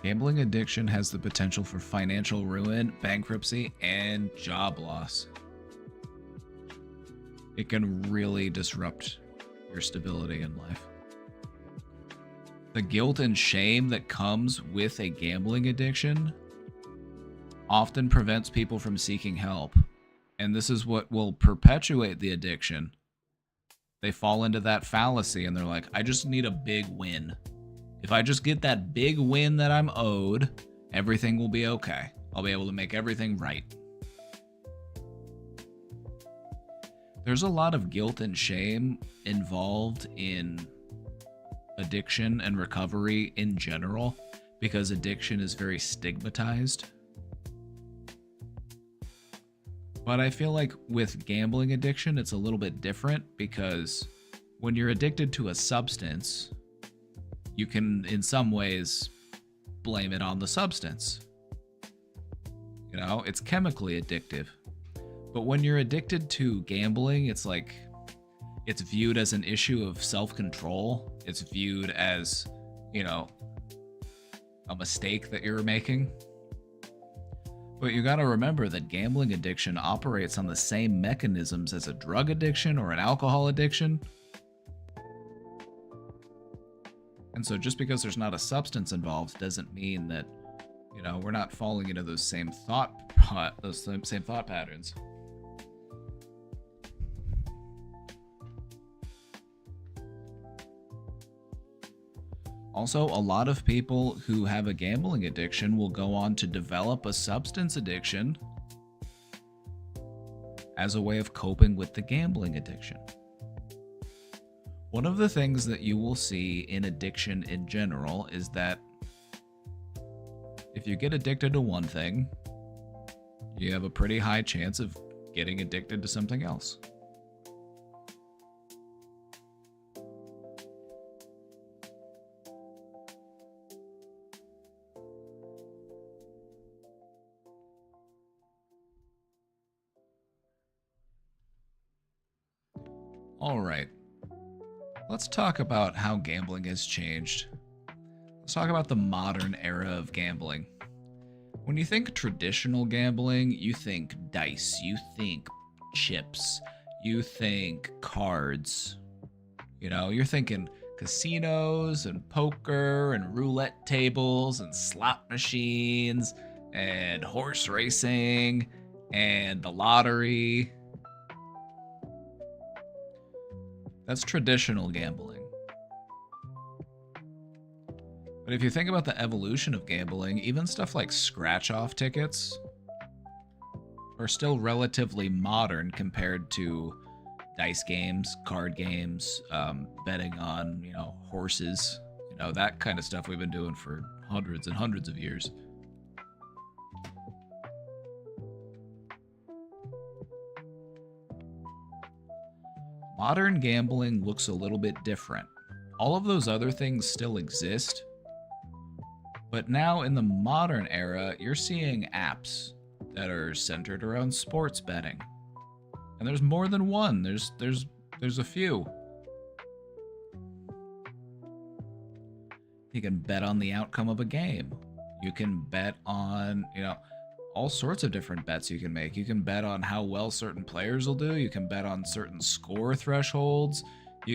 Gambling addiction has the potential for financial ruin, bankruptcy, and job loss. It can really disrupt your stability in life. The guilt and shame that comes with a gambling addiction often prevents people from seeking help. And this is what will perpetuate the addiction. They fall into that fallacy and they're like, I just need a big win. If I just get that big win that I'm owed, everything will be okay. I'll be able to make everything right. There's a lot of guilt and shame involved in addiction and recovery in general because addiction is very stigmatized. But I feel like with gambling addiction, it's a little bit different because when you're addicted to a substance, you can, in some ways, blame it on the substance. You know, it's chemically addictive. But when you're addicted to gambling, it's like, it's viewed as an issue of self-control. It's viewed as, you know, a mistake that you're making. But you gotta remember that gambling addiction operates on the same mechanisms as a drug addiction or an alcohol addiction. And so just because there's not a substance involved doesn't mean that, you know, we're not falling into those same thought patterns. Also, a lot of people who have a gambling addiction will go on to develop a substance addiction as a way of coping with the gambling addiction. One of the things that you will see in addiction in general is that if you get addicted to one thing, you have a pretty high chance of getting addicted to something else. All right. Let's talk about how gambling has changed. Let's talk about the modern era of gambling. When you think traditional gambling, you think dice, you think chips, you think cards. You know, you're thinking casinos and poker and roulette tables and slot machines and horse racing and the lottery. That's traditional gambling. But if you think about the evolution of gambling, even stuff like scratch-off tickets are still relatively modern compared to dice games, card games, betting on, horses, that kind of stuff we've been doing for hundreds and hundreds of years. Modern gambling looks a little bit different. All of those other things still exist, but now in the modern era, you're seeing apps that are centered around sports betting. And there's more than one. There's a few. You can bet on the outcome of a game. You can bet on, all sorts of different bets you can make. You can bet on how well certain players will do. You can bet on certain score thresholds.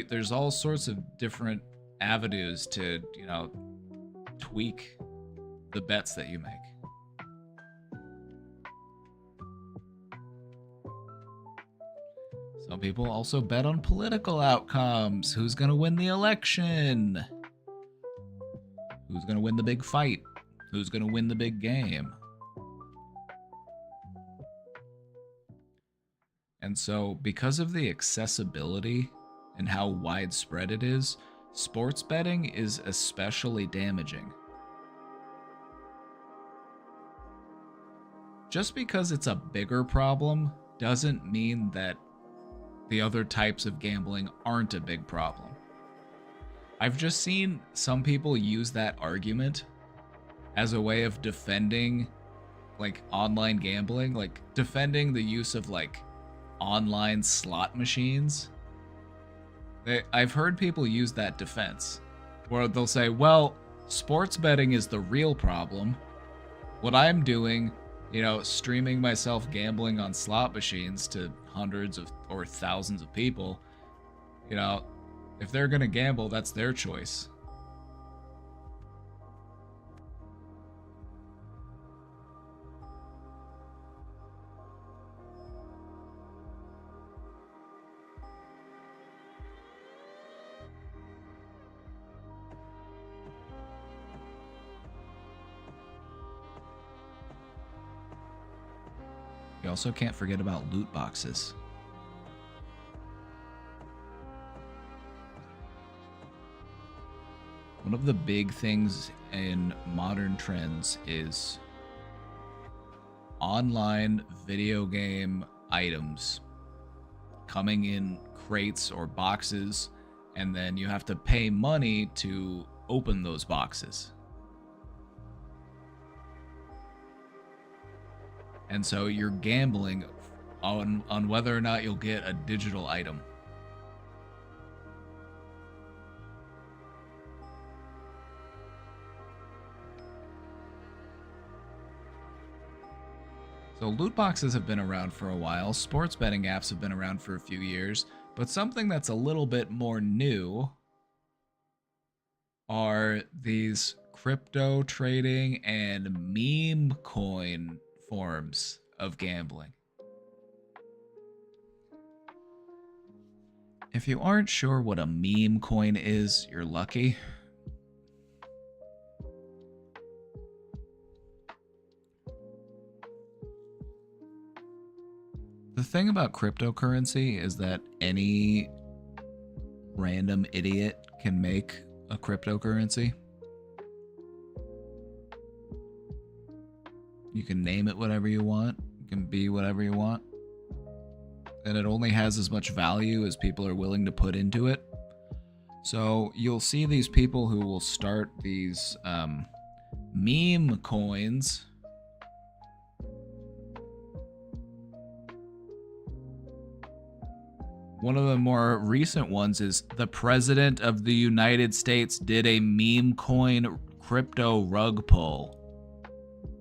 There's all sorts of different avenues to, tweak the bets that you make. Some people also bet on political outcomes. Who's going to win the election? Who's going to win the big fight? Who's going to win the big game? And so, because of the accessibility and how widespread it is, sports betting is especially damaging. Just because it's a bigger problem doesn't mean that the other types of gambling aren't a big problem. I've just seen some people use that argument as a way of defending online gambling, defending the use of online slot machines. I've heard people use that defense where they'll say, well, sports betting is the real problem. What I'm doing, streaming myself gambling on slot machines to hundreds of or thousands of people, if they're going to gamble, that's their choice. You also can't forget about loot boxes. One of the big things in modern trends is online video game items coming in crates or boxes, and then you have to pay money to open those boxes. And so you're gambling on whether or not you'll get a digital item. So loot boxes have been around for a while. Sports betting apps have been around for a few years. But something that's a little bit more new are these crypto trading and meme coin forms of gambling. If you aren't sure what a meme coin is, you're lucky. The thing about cryptocurrency is that any random idiot can make a cryptocurrency. You can name it whatever you want. It can be whatever you want. And it only has as much value as people are willing to put into it. So you'll see these people who will start these meme coins. One of the more recent ones is the President of the United States did a meme coin crypto rug pull.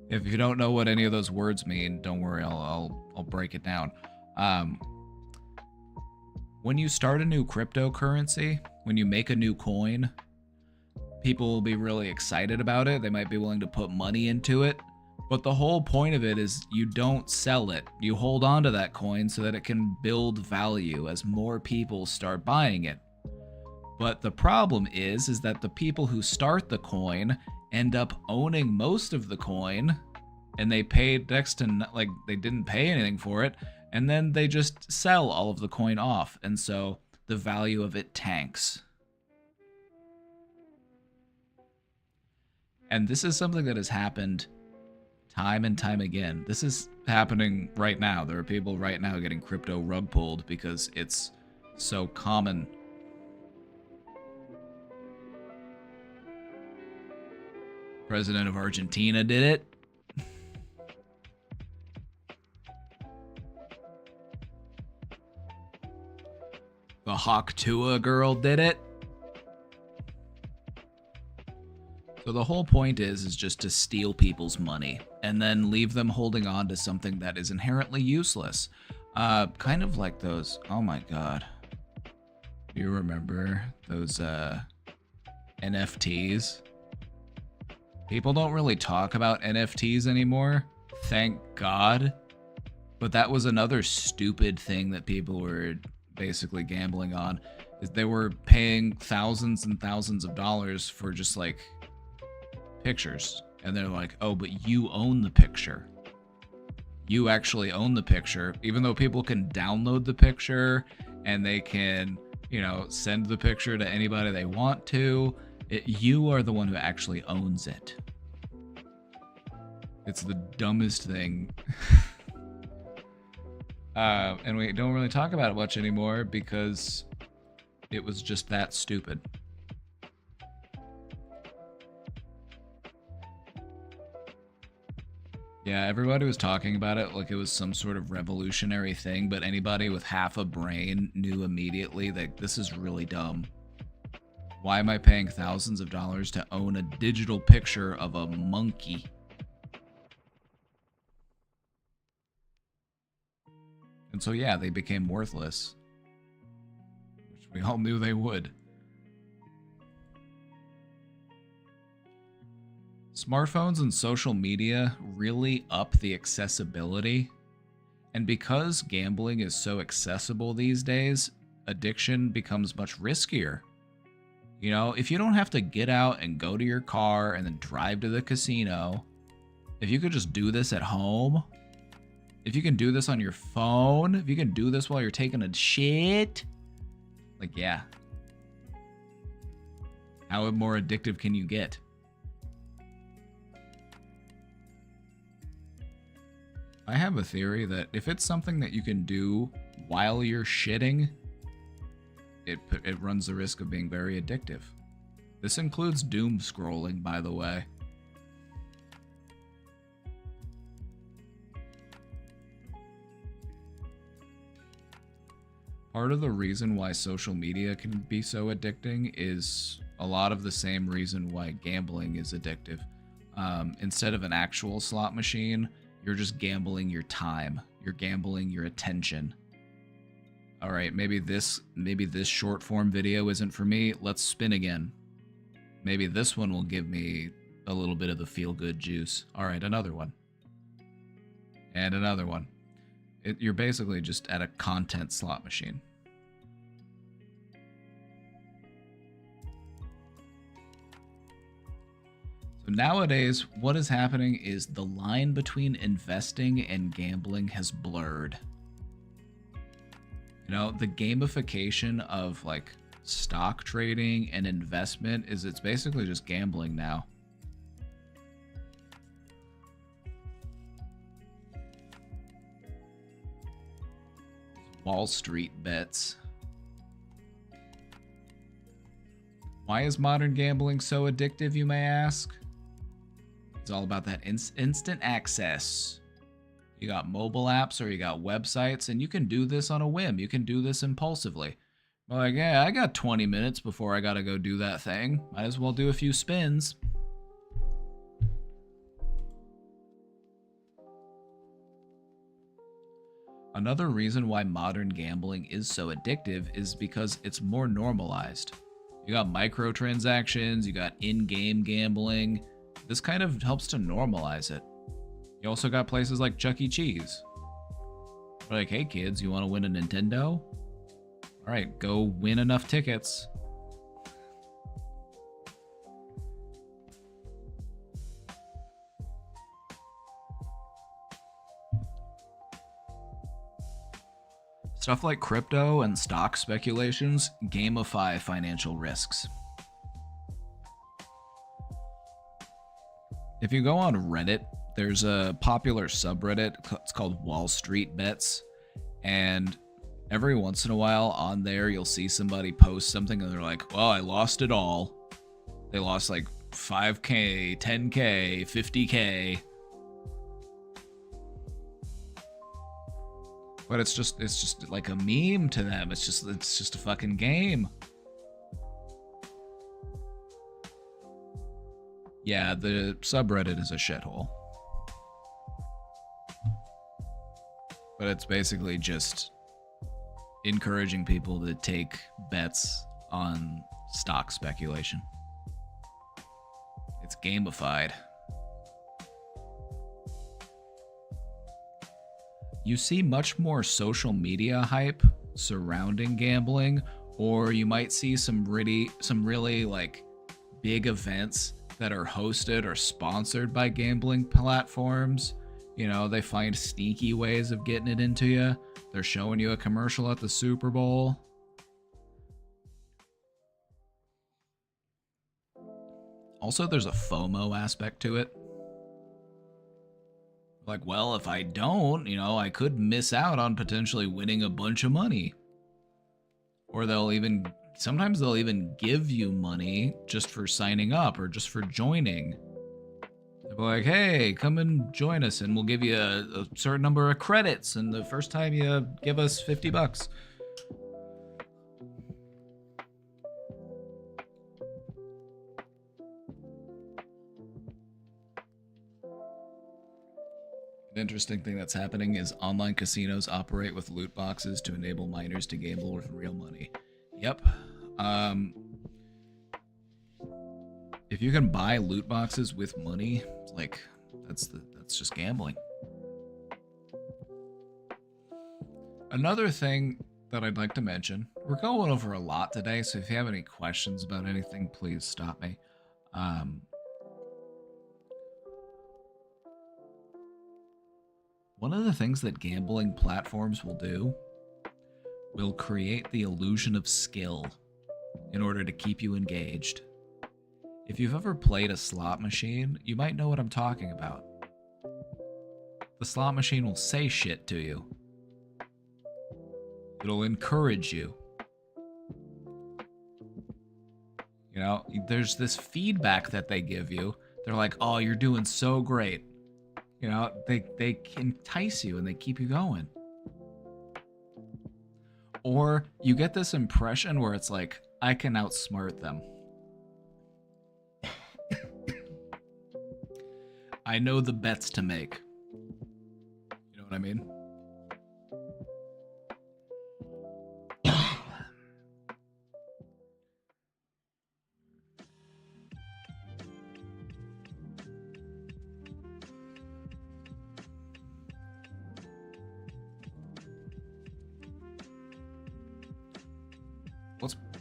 If you don't know what any of those words mean, don't worry, I'll break it down. When you start a new cryptocurrency, when you make a new coin, people will be really excited about it. They might be willing to put money into it. But the whole point of it is you don't sell it. You hold on to that coin so that it can build value as more people start buying it. But the problem is that the people who start the coin end up owning most of the coin, and they paid next to, like, they didn't pay anything for it, and then they just sell all of the coin off, and so the value of it tanks. And this is something that has happened time and time again. This is happening right now. There are people right now getting crypto rug pulled because it's so common. President of Argentina did it. The Hawk Tua girl did it. So the whole point is just to steal people's money and then leave them holding on to something that is inherently useless. Kind of like those, oh my god. Do you remember those NFTs? People don't really talk about NFTs anymore, thank God. But that was another stupid thing that people were basically gambling on. Is they were paying thousands and thousands of dollars for just like pictures. And they're like, oh, but you own the picture. You actually own the picture, even though people can download the picture and they can, you know, send the picture to anybody they want to. You are the one who actually owns it. It's the dumbest thing. And we don't really talk about it much anymore because it was just that stupid. Yeah, everybody was talking about it like it was some sort of revolutionary thing, but anybody with half a brain knew immediately that this is really dumb. Why am I paying thousands of dollars to own a digital picture of a monkey? And so yeah, they became worthless, which we all knew they would. Smartphones and social media really up the accessibility. And because gambling is so accessible these days, addiction becomes much riskier. You know, if you don't have to get out and go to your car and then drive to the casino, if you could just do this at home, if you can do this on your phone, if you can do this while you're taking a shit, like, yeah. How more addictive can you get? I have a theory that if it's something that you can do while you're shitting, it runs the risk of being very addictive. This includes doom scrolling, by the way. Part of the reason why social media can be so addicting is a lot of the same reason why gambling is addictive. Instead of an actual slot machine, you're just gambling your time. You're gambling your attention. All right, maybe this short form video isn't for me. Let's spin again. Maybe this one will give me a little bit of the feel good juice. All right, another one. And another one. You're basically just at a content slot machine. So nowadays, what is happening is the line between investing and gambling has blurred. You know, the gamification of like stock trading and investment it's basically just gambling now. Wall Street bets. Why is modern gambling so addictive, you may ask? It's all about that instant access. You got mobile apps or you got websites, and you can do this on a whim. You can do this impulsively. Like, yeah, I got 20 minutes before I gotta go do that thing. Might as well do a few spins. Another reason why modern gambling is so addictive is because it's more normalized. You got microtransactions, you got in-game gambling. This kind of helps to normalize it. You also got places like Chuck E. Cheese. They're like, hey kids, you want to win a Nintendo? All right, go win enough tickets. Stuff like crypto and stock speculations gamify financial risks. If you go on Reddit, there's a popular subreddit, it's called Wall Street Bets, and every once in a while on there you'll see somebody post something and they're like, well, I lost it all. They lost like 5K, 10K, 50K. But it's just like a meme to them. It's just a fucking game. Yeah, the subreddit is a shithole. But it's basically just encouraging people to take bets on stock speculation. It's gamified. You see much more social media hype surrounding gambling, or you might see some really like big events that are hosted or sponsored by gambling platforms. You know, they find sneaky ways of getting it into you. They're showing you a commercial at the Super Bowl. Also, there's a FOMO aspect to it. Like, well, if I don't, you know, I could miss out on potentially winning a bunch of money. Or sometimes they'll even give you money just for signing up or just for joining. They'll be like, hey, come and join us and we'll give you a certain number of credits, and the first time you give us $50. An interesting thing that's happening is online casinos operate with loot boxes to enable minors to gamble with real money. Yep. If you can buy loot boxes with money, like that's just gambling. Another thing that I'd like to mention, we're going over a lot today, so if you have any questions about anything, please stop me. One of the things that gambling platforms will create the illusion of skill in order to keep you engaged. If you've ever played a slot machine, you might know what I'm talking about. The slot machine will say shit to you. It'll encourage you. You know, there's this feedback that they give you. They're like, oh, you're doing so great. You know, they entice you and they keep you going. Or you get this impression where it's like, I can outsmart them. I know the bets to make. You know what I mean?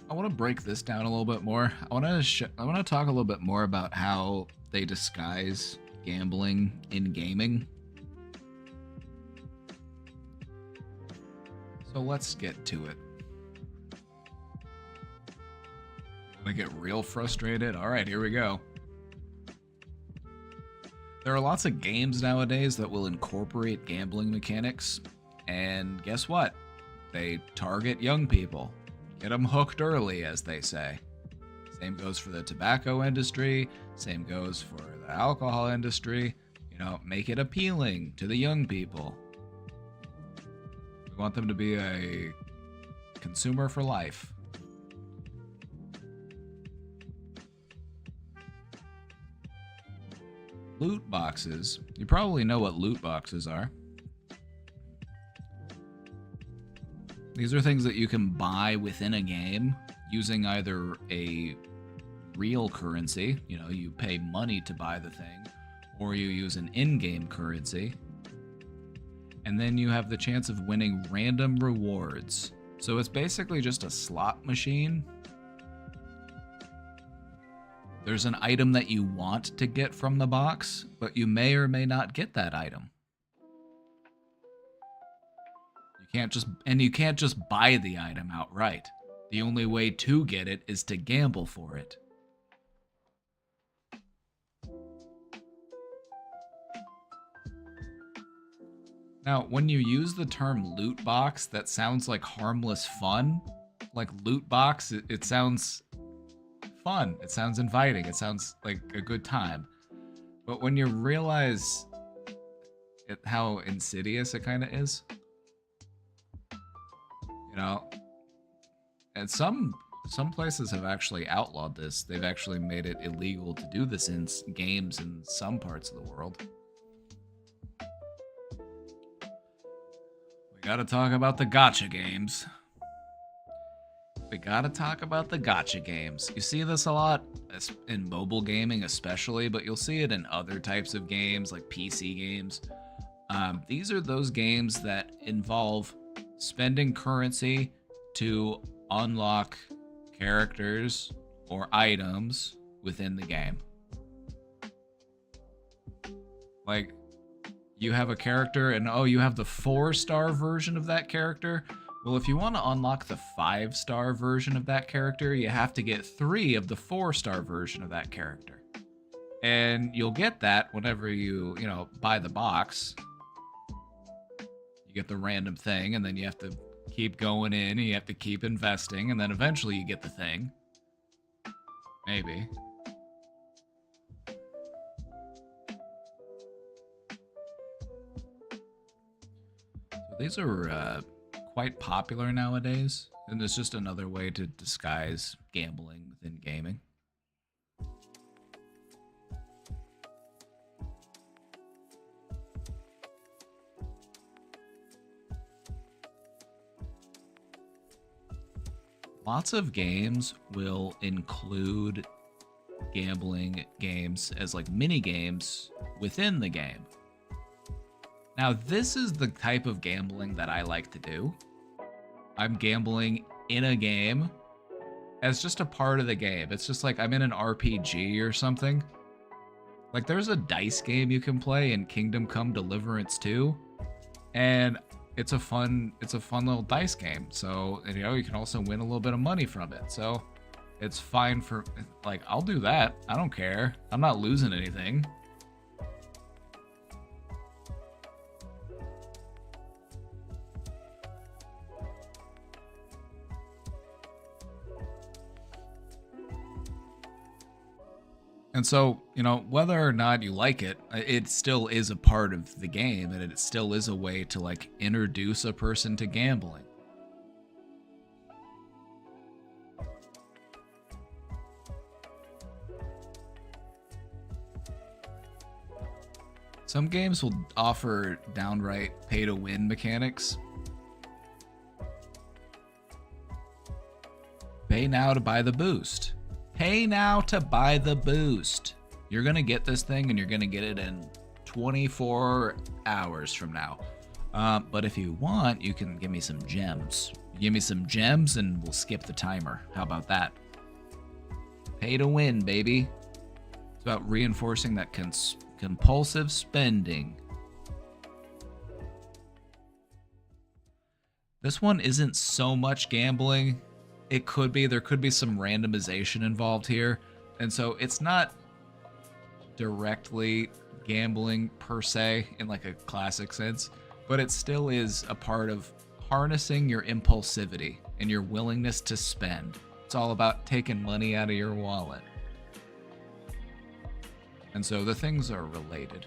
I want to break this down a little bit more. I want to talk a little bit more about how they disguise gambling in gaming. So let's get to it. I get real frustrated. All right, here we go. There are lots of games nowadays that will incorporate gambling mechanics, and guess what? They target young people. Get them hooked early, as they say. Same goes for the tobacco industry. Same goes for the alcohol industry. You know, make it appealing to the young people. We want them to be a consumer for life. Loot boxes. You probably know what loot boxes are. These are things that you can buy within a game using either a real currency, you know, you pay money to buy the thing, or you use an in-game currency. And then you have the chance of winning random rewards. So it's basically just a slot machine. There's an item that you want to get from the box, but you may or may not get that item. You can't just buy the item outright. The only way to get it is to gamble for it. Now, when you use the term loot box, that sounds like harmless fun. Like loot box, it sounds fun. It sounds inviting. It sounds like a good time. But when you realize how insidious it kind of is, you know, and some places have actually outlawed this. They've actually made it illegal to do this in games in some parts of the world. We gotta talk about the gacha games. You see this a lot in mobile gaming especially, but you'll see it in other types of games like PC games. These are those games that involve spending currency to unlock characters or items within the game. Like, you have a character and you have the 4-star version of that character. Well, if you want to unlock the 5-star version of that character, you have to get 3 of the 4-star version of that character. And you'll get that whenever you buy the box. You get the random thing, and then you have to keep going in, and you have to keep investing, and then eventually you get the thing. Maybe. So these are quite popular nowadays, and it's just another way to disguise gambling within gaming. Lots of games will include gambling games as like mini games within the game. Now, this is the type of gambling that I like to do. I'm gambling in a game as just a part of the game. It's just like I'm in an RPG or something. Like, there's a dice game you can play in Kingdom Come Deliverance 2, and it's a fun little dice game. So, you can also win a little bit of money from it. So it's fine for, like, I'll do that. I don't care. I'm not losing anything. And so, whether or not you like it, it still is a part of the game, and it still is a way to, like, introduce a person to gambling. Some games will offer downright pay-to-win mechanics. Pay now to buy the boost. Pay now to buy the boost. You're going to get this thing, and you're going to get it in 24 hours from now. But if you want, you can give me some gems. Give me some gems, and we'll skip the timer. How about that? Pay to win, baby. It's about reinforcing that compulsive spending. This one isn't so much gambling. It could be. There could be some randomization involved here. And so it's not directly gambling per se in like a classic sense, but it still is a part of harnessing your impulsivity and your willingness to spend. It's all about taking money out of your wallet. And so the things are related.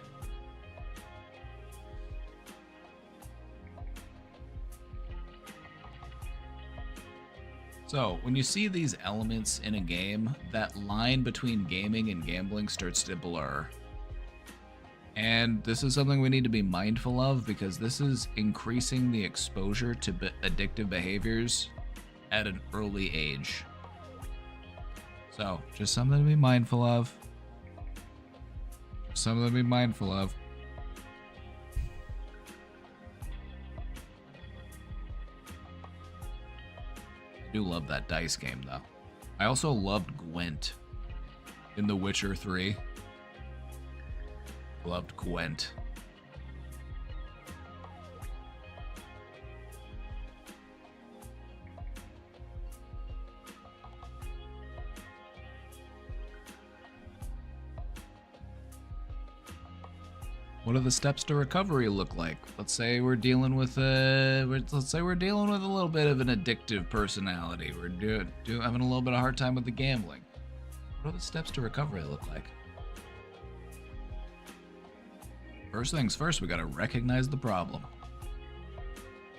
So, when you see these elements in a game, that line between gaming and gambling starts to blur. And this is something we need to be mindful of because this is increasing the exposure to addictive behaviors at an early age. So, just something to be mindful of. Something to be mindful of. I do love that dice game, though. I also loved Gwent in The Witcher 3. Loved Gwent. What do the steps to recovery look like? Let's say we're dealing with a little bit of an addictive personality. We're having a little bit of hard time with the gambling. What do the steps to recovery look like? First things first, we gotta recognize the problem.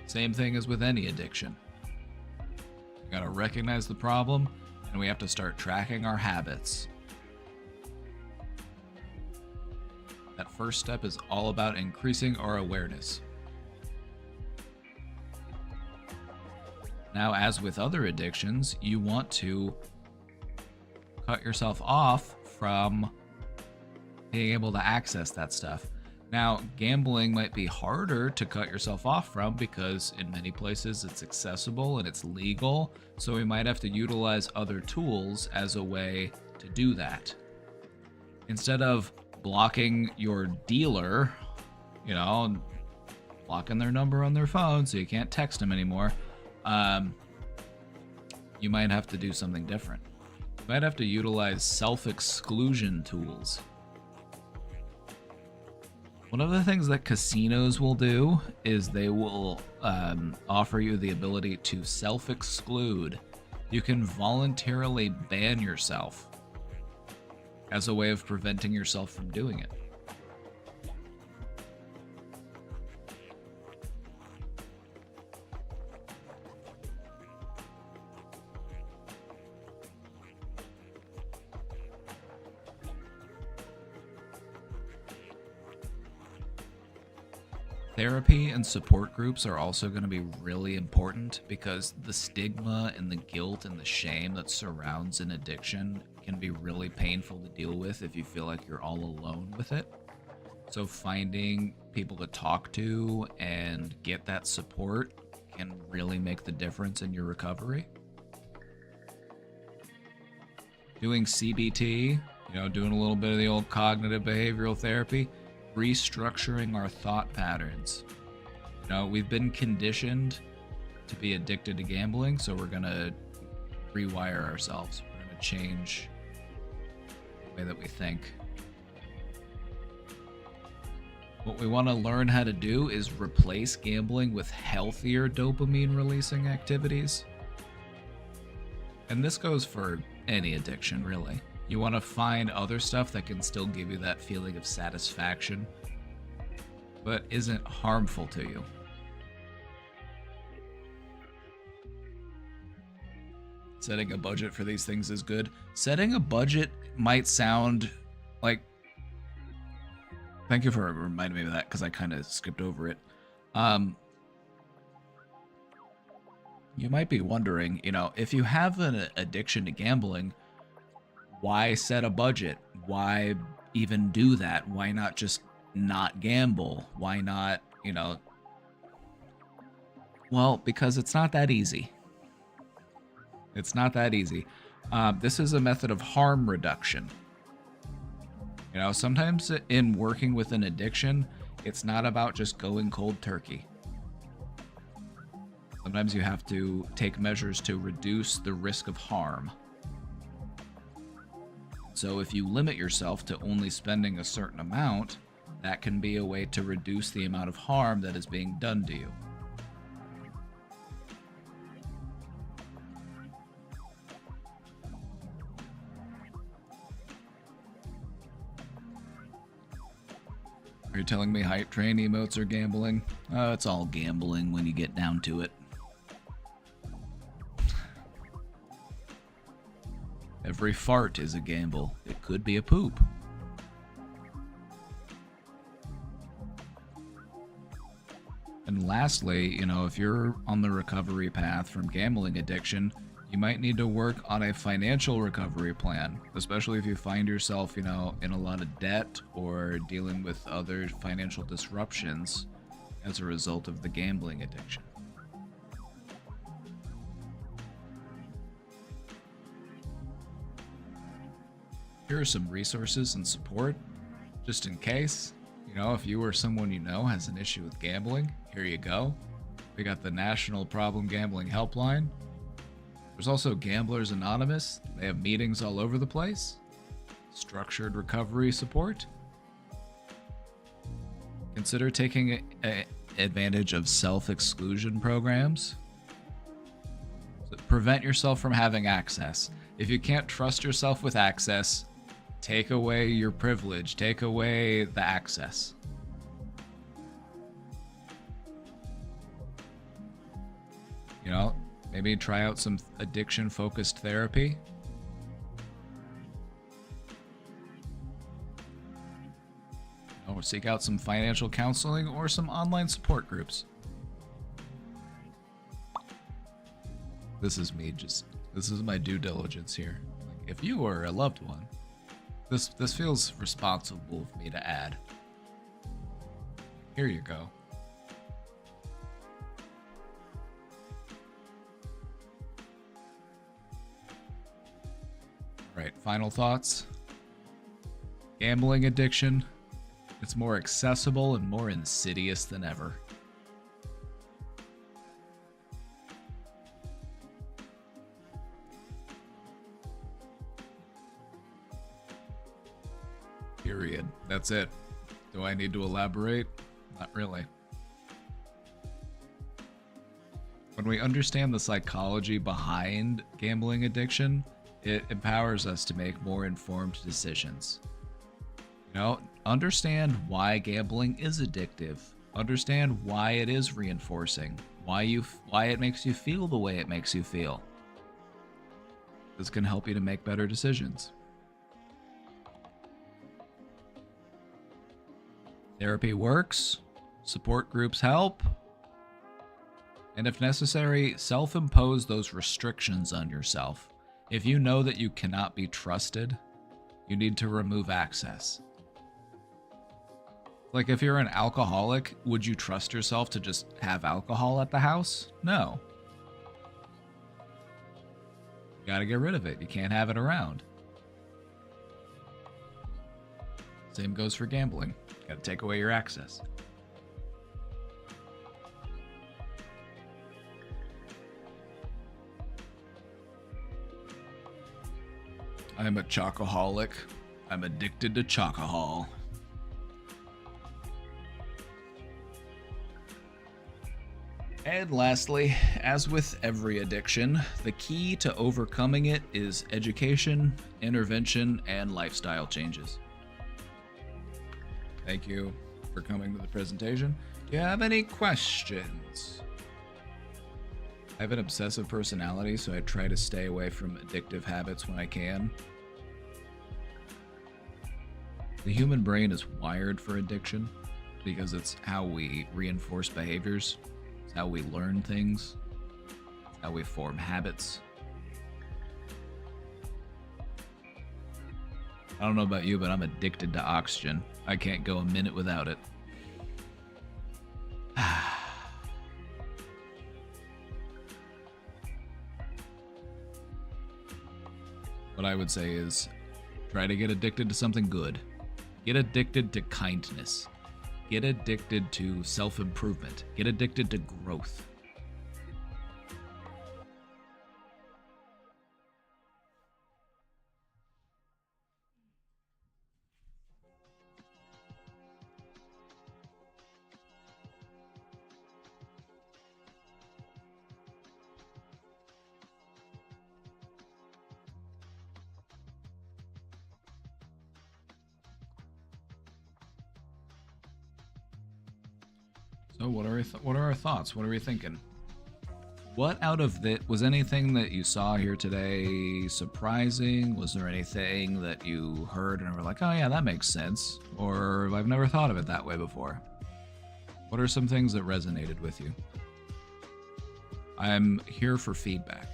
Same thing as with any addiction. We gotta recognize the problem, and we have to start tracking our habits. That first step is all about increasing our awareness. Now, as with other addictions, you want to cut yourself off from being able to access that stuff. Now, gambling might be harder to cut yourself off from because in many places it's accessible and it's legal, so we might have to utilize other tools as a way to do that. Instead of blocking your dealer, blocking their number on their phone so you can't text them anymore, you might have to do something different. You might have to utilize self-exclusion tools. One of the things that casinos will do is they will offer you the ability to self-exclude. You can voluntarily ban yourself as a way of preventing yourself from doing it. Therapy and support groups are also going to be really important because the stigma and the guilt and the shame that surrounds an addiction can be really painful to deal with if you feel like you're all alone with it. So finding people to talk to and get that support can really make the difference in your recovery. Doing CBT, doing a little bit of the old cognitive behavioral therapy, restructuring our thought patterns. We've been conditioned to be addicted to gambling, so we're gonna rewire ourselves. We're gonna change the way that we think. What we want to learn how to do is replace gambling with healthier dopamine releasing activities. And this goes for any addiction, really. You want to find other stuff that can still give you that feeling of satisfaction, but isn't harmful to you. Setting a budget for these things is good. Setting a budget might sound like... Thank you for reminding me of that, because I kind of skipped over it. You might be wondering, if you have an addiction to gambling, why set a budget? Why even do that? Why not just not gamble? Why not, Well, because it's not that easy. It's not that easy. This is a method of harm reduction. Sometimes in working with an addiction, it's not about just going cold turkey. Sometimes you have to take measures to reduce the risk of harm. So if you limit yourself to only spending a certain amount, that can be a way to reduce the amount of harm that is being done to you. Are you telling me hype train emotes are gambling? Oh, it's all gambling when you get down to it. Every fart is a gamble. It could be a poop. And lastly, you know, if you're on the recovery path from gambling addiction, you might need to work on a financial recovery plan, especially if you find yourself, you know, in a lot of debt or dealing with other financial disruptions as a result of the gambling addiction. Here are some resources and support, just in case. You know, if you or someone you know has an issue with gambling, here you go. We got the National Problem Gambling Helpline. There's also Gamblers Anonymous. They have meetings all over the place. Structured recovery support. Consider taking advantage of self-exclusion programs. So prevent yourself from having access. If you can't trust yourself with access, take away your privilege, take away the access. You know, maybe try out some addiction-focused therapy. Or seek out some financial counseling or some online support groups. This is me this is my due diligence here. Like, if you are a loved one, this feels responsible of me to add. Here you go. Right, final thoughts. Gambling addiction. It's more accessible and more insidious than ever. Period. That's it. Do I need to elaborate? Not really. When we understand the psychology behind gambling addiction, it empowers us to make more informed decisions. You know, understand why gambling is addictive. Understand why it is reinforcing. Why it makes you feel the way it makes you feel. This can help you to make better decisions. Therapy works. Support groups help. And if necessary, self-impose those restrictions on yourself. If you know that you cannot be trusted, you need to remove access. Like if you're an alcoholic, would you trust yourself to just have alcohol at the house? No. You gotta get rid of it. You can't have it around. Same goes for gambling. You gotta take away your access. I'm a chocoholic. I'm addicted to chocohol. And lastly, as with every addiction, the key to overcoming it is education, intervention, and lifestyle changes. Thank you for coming to the presentation. Do you have any questions? I have an obsessive personality, so I try to stay away from addictive habits when I can. The human brain is wired for addiction because it's how we reinforce behaviors. It's how we learn things. It's how we form habits. I don't know about you, but I'm addicted to oxygen. I can't go a minute without it. What I would say is try to get addicted to something good. Get addicted to kindness. Get addicted to self-improvement. Get addicted to growth. So what are our thoughts? What are we thinking? What out of that was anything that you saw here today surprising? Was there anything that you heard and were like, oh yeah, that makes sense? Or I've never thought of it that way before? What are some things that resonated with you? I'm here for feedback.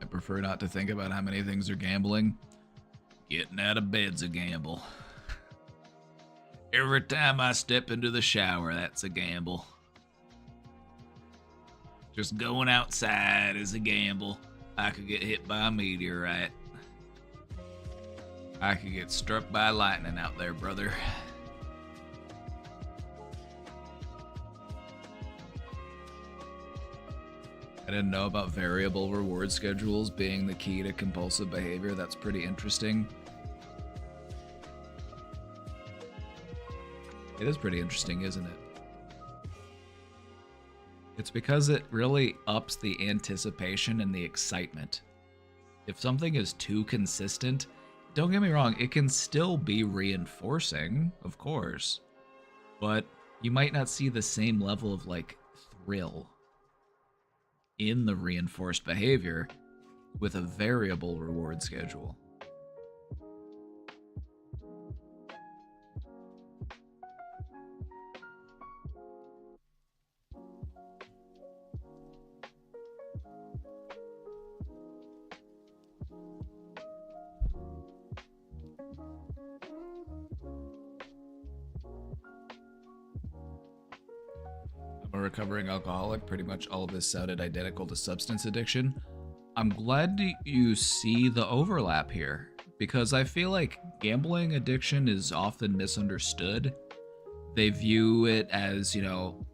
I prefer not to think about how many things are gambling. Getting out of bed's a gamble. Every time I step into the shower, that's a gamble. Just going outside is a gamble. I could get hit by a meteorite. I could get struck by lightning out there, brother. I didn't know about variable reward schedules being the key to compulsive behavior. That's pretty interesting. It is pretty interesting, isn't it? It's because it really ups the anticipation and the excitement. If something is too consistent, don't get me wrong, it can still be reinforcing, of course, but you might not see the same level of like thrill in the reinforced behavior with a variable reward schedule. I'm a recovering alcoholic. Pretty much all of this sounded identical to substance addiction. I'm glad you see the overlap here, because I feel like gambling addiction is often misunderstood. They view it as, you know,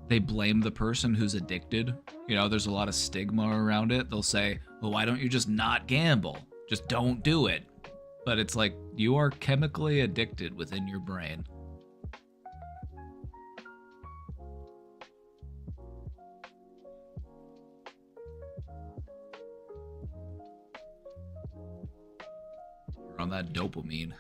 they blame the person who's addicted. You know, there's a lot of stigma around it. They'll say, well, why don't you just not gamble? Just don't do it. But it's like, you are chemically addicted within your brain. You're on that dopamine.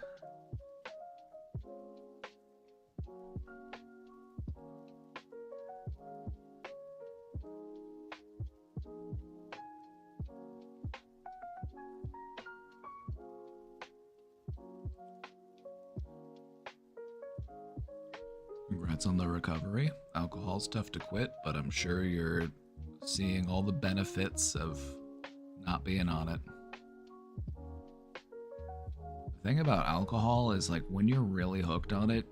Congrats on the recovery. Alcohol's tough to quit, but I'm sure you're seeing all the benefits of not being on it. The thing about alcohol is, like, when you're really hooked on it,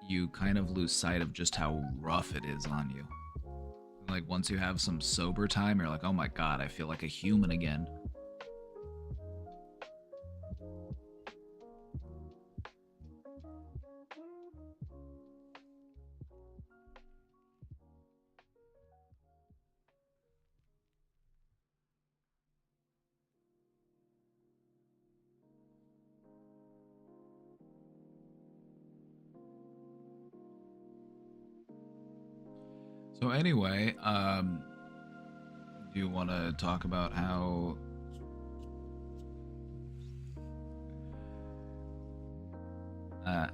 you kind of lose sight of just how rough it is on you. Like, once you have some sober time, you're like, oh my god, I feel like a human again. So anyway, do you want to talk about how I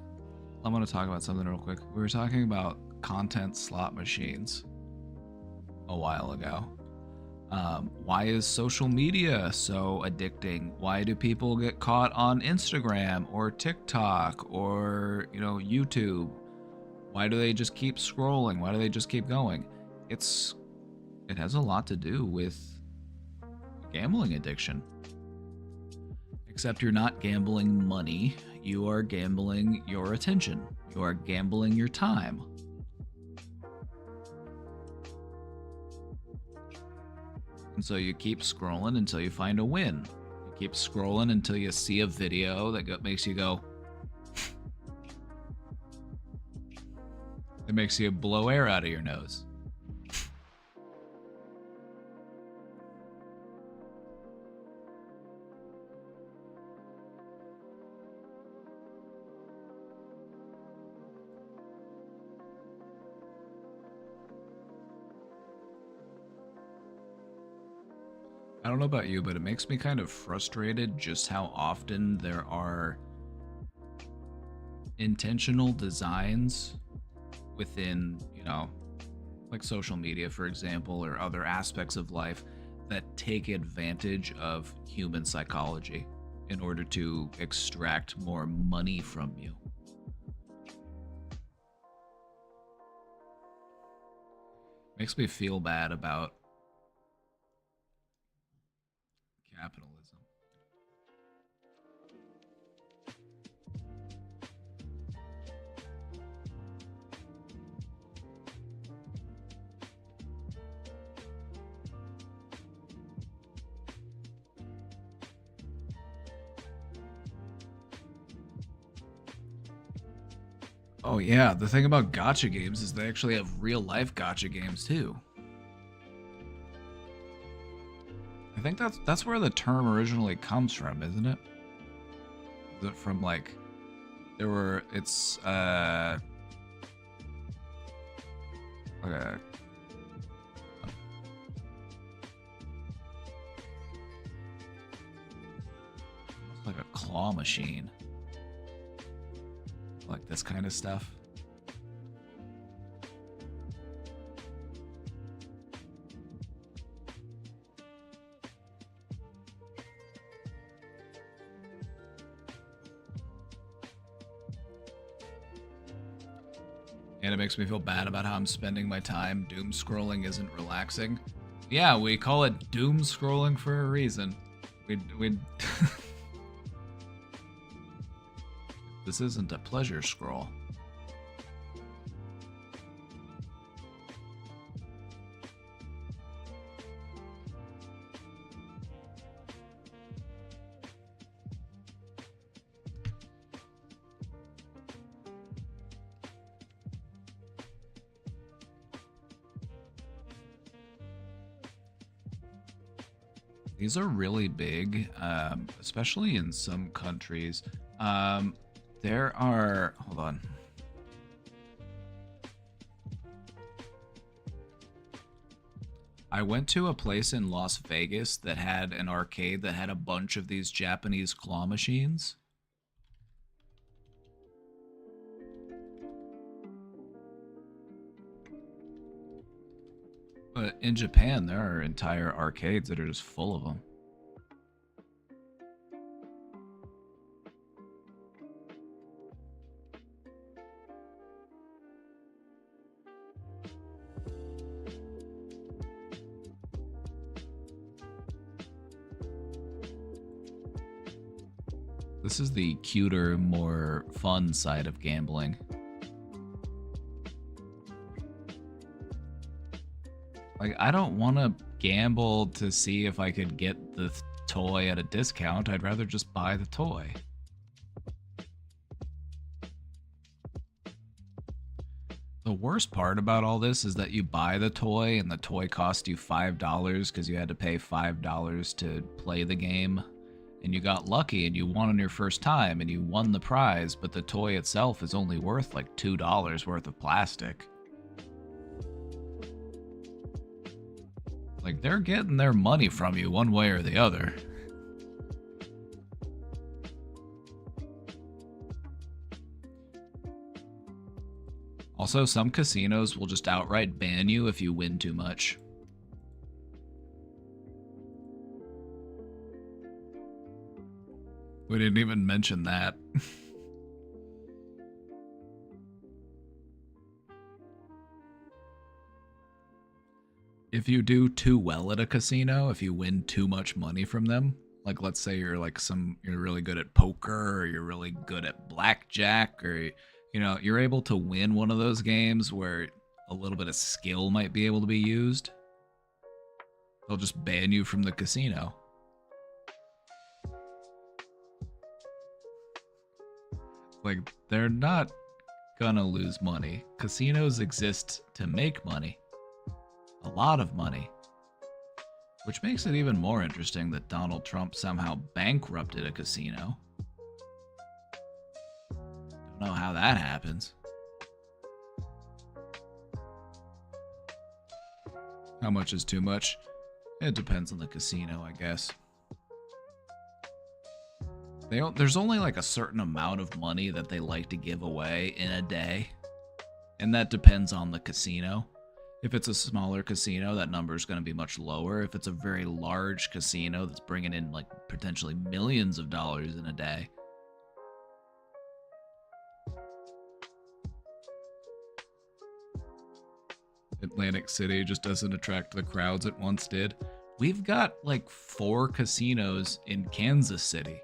want to talk about something real quick. We were talking about content slot machines a while ago. Why is social media so addicting? Why do people get caught on Instagram or TikTok or, you know, YouTube? Why do they just keep scrolling? Why do they just keep going? It has a lot to do with gambling addiction. Except you're not gambling money, you are gambling your attention. You are gambling your time. And so you keep scrolling until you find a win. You keep scrolling until you see a video that makes you go, it makes you blow air out of your nose. I don't know about you, but it makes me kind of frustrated just how often there are intentional designs within, like social media, for example, or other aspects of life that take advantage of human psychology in order to extract more money from you. Makes me feel bad about capitalism. Oh yeah, the thing about gacha games is they actually have real life gacha games too. I think that's where the term originally comes from, isn't it? Is it from like it's like a claw machine. Like this kind of stuff. And it makes me feel bad about how I'm spending my time. Doom scrolling isn't relaxing. Yeah, we call it doom scrolling for a reason. We This isn't a pleasure scroll. These are really big, especially in some countries. There are, hold on. I went to a place in Las Vegas that had an arcade that had a bunch of these Japanese claw machines. But in Japan, there are entire arcades that are just full of them. This is the cuter, more fun side of gambling. Like, I don't want to gamble to see if I could get the toy at a discount. I'd rather just buy the toy. The worst part about all this is that you buy the toy and the toy cost you $5 because you had to pay $5 to play the game. And you got lucky and you won on your first time and you won the prize, but the toy itself is only worth like $2 worth of plastic. Like, they're getting their money from you one way or the other. Also, some casinos will just outright ban you if you win too much. We didn't even mention that. If you do too well at a casino, if you win too much money from them, like let's say you're really good at poker or you're really good at blackjack, or you're able to win one of those games where a little bit of skill might be able to be used, they'll just ban you from the casino. Like, they're not gonna lose money. Casinos exist to make money. A lot of money. Which makes it even more interesting that Donald Trump somehow bankrupted a casino. Don't know how that happens. How much is too much? It depends on the casino, I guess. There's only like a certain amount of money that they like to give away in a day. And that depends on the casino. If it's a smaller casino, that number is going to be much lower. If it's a very large casino that's bringing in like potentially millions of dollars in a day. Atlantic City just doesn't attract the crowds it once did. We've got like 4 casinos in Kansas City.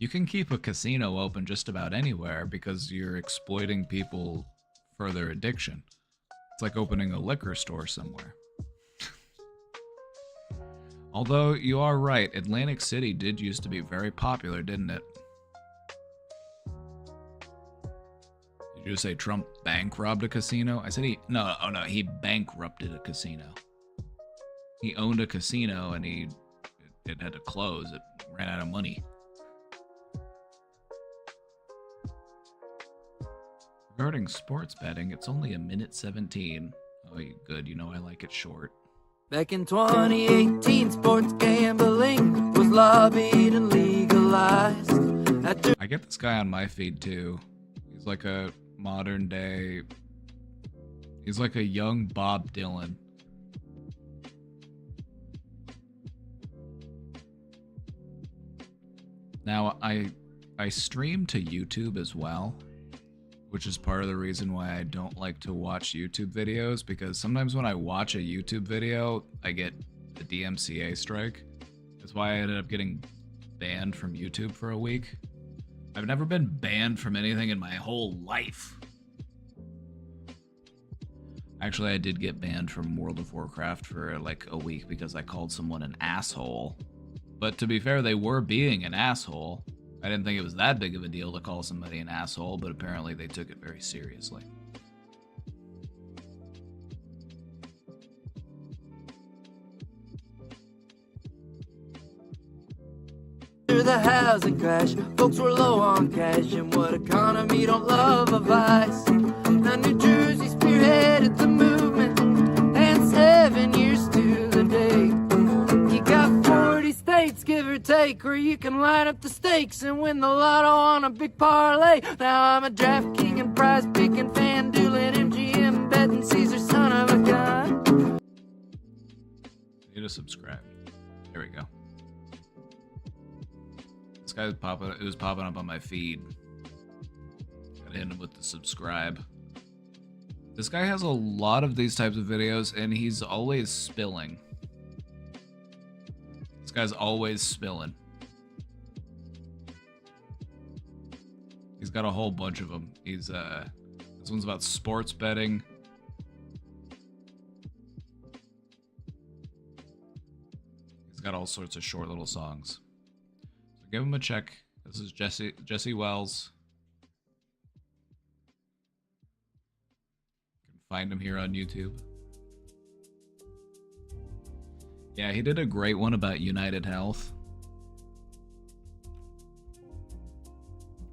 You can keep a casino open just about anywhere because you're exploiting people for their addiction. It's like opening a liquor store somewhere. Although you are right, Atlantic City did used to be very popular, didn't it? Did you say Trump bank robbed a casino? I said he bankrupted a casino. He owned a casino and it had to close. It ran out of money. Regarding sports betting, it's only 1:17. Oh, good. You know I like it short. Back in 2018, sports gambling was lobbied and legalized. I get this guy on my feed too. He's like a modern day. He's like a young Bob Dylan. Now I stream to YouTube as well, which is part of the reason why I don't like to watch YouTube videos, because sometimes when I watch a YouTube video, I get the DMCA strike. That's why I ended up getting banned from YouTube for a week. I've never been banned from anything in my whole life. Actually, I did get banned from World of Warcraft for like a week because I called someone an asshole. But to be fair, they were being an asshole. I didn't think it was that big of a deal to call somebody an asshole, but apparently they took it very seriously. The housing crash, folks were low on cash, and what economy don't love a vice? Now New Jersey spearheaded the movement, and 7 years to the day. You got 40 states, give or take, where you can line up the stakes and win the lotto on a big parlay. Now I'm a DraftKings and prize picking, FanDuel and MGM betting, Caesar son of a gun. Need to subscribe. There we go. This guy's popping. It was popping up on my feed. Got hit him with the subscribe. This guy has a lot of these types of videos, and he's always spilling. This guy's always spilling. He's got a whole bunch of them. This one's about sports betting. He's got all sorts of short little songs. So give him a check. This is Jesse Wells. You can find him here on YouTube. Yeah, he did a great one about United Health.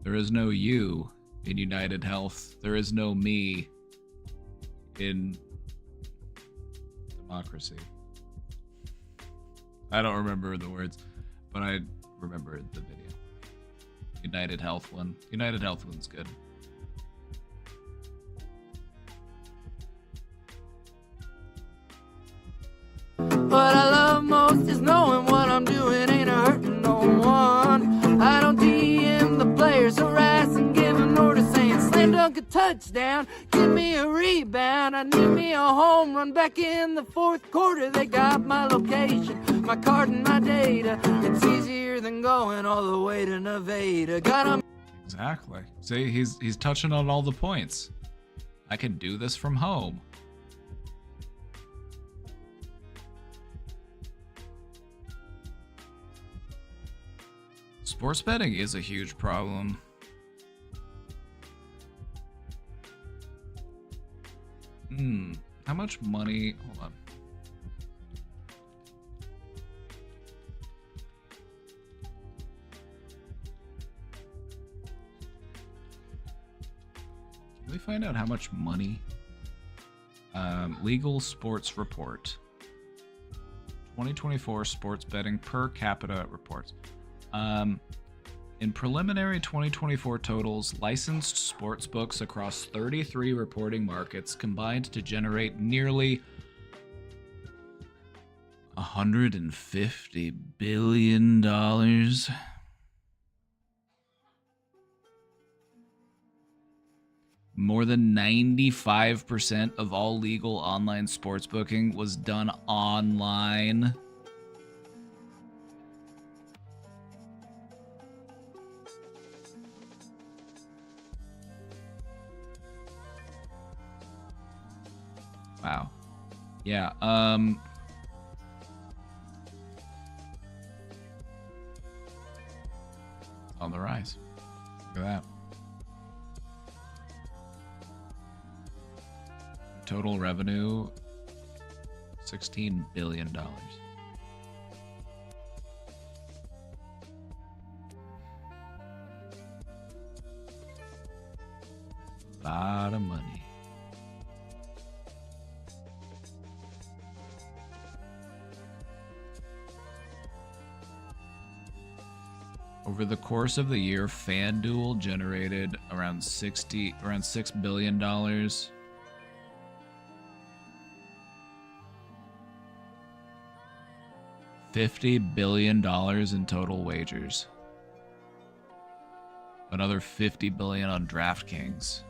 There is no you in United Health. There is no me in democracy. I don't remember the words, but I remember the video. United Health one. United Health one's good. What I love most is knowing what I'm doing ain't hurting no one. I don't DM the players, harass and give an order saying slam dunk a touchdown, give me a rebound. I need me a home run back in the fourth quarter. They got my location, my card and my data. It's easier than going all the way to Nevada. Got 'em. Exactly. See, he's touching on all the points. I can do this from home. Sports betting is a huge problem. How much money? Hold on. Can we find out how much money Legal Sports Report. 2024 sports betting per capita reports. In preliminary 2024 totals, licensed sports books across 33 reporting markets combined to generate nearly $150 billion. More than 95% of all legal online sports booking was done online. Wow. Yeah, on the rise. Look at that. Total revenue, $16 billion. Lot of money. Over the course of the year, FanDuel generated around $6 billion. $50 billion in total wagers. Another $50 billion on DraftKings.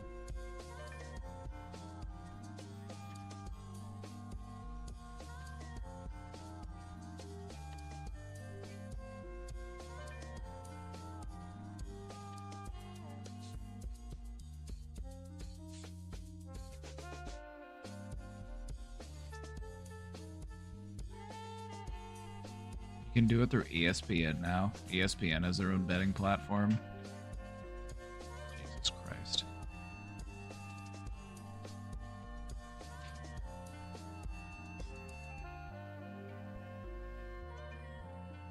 You can do it through ESPN now. ESPN has their own betting platform. Jesus Christ.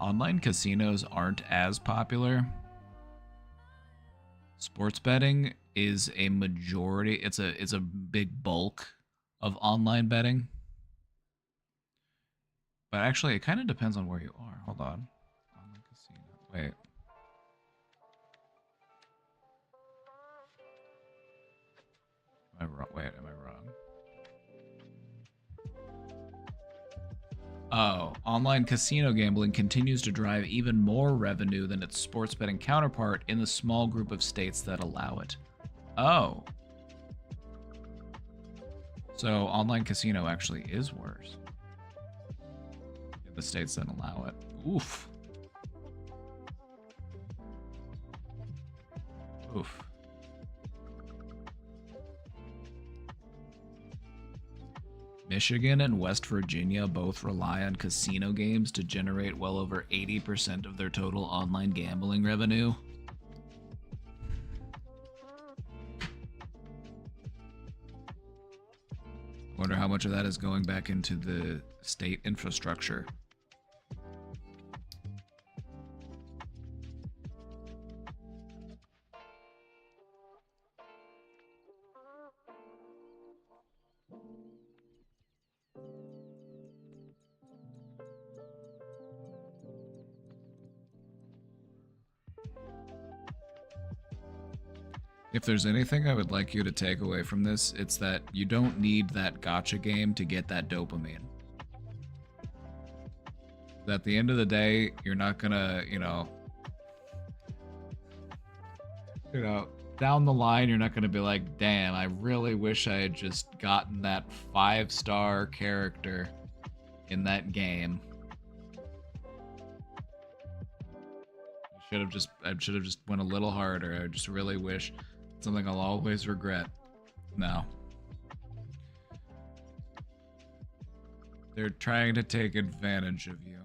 Online casinos aren't as popular. Sports betting is a majority, it's a big bulk of online betting. But actually, it kind of depends on where you are. Hold on. Online casino. Wait. Am I wrong? Wait, am I wrong? Oh, online casino gambling continues to drive even more revenue than its sports betting counterpart in the small group of states that allow it. Oh. So online casino actually is worse. The states that allow it. Oof. Oof. Michigan and West Virginia both rely on casino games to generate well over 80% of their total online gambling revenue. Wonder how much of that is going back into the state infrastructure. If there's anything I would like you to take away from this, it's that you don't need that gacha game to get that dopamine. At the end of the day, you're not gonna, down the line, you're not gonna be like, damn, I really wish I had just gotten that 5-star character in that game. I should have just went a little harder. I just really wish. Something I'll always regret. No. They're trying to take advantage of you.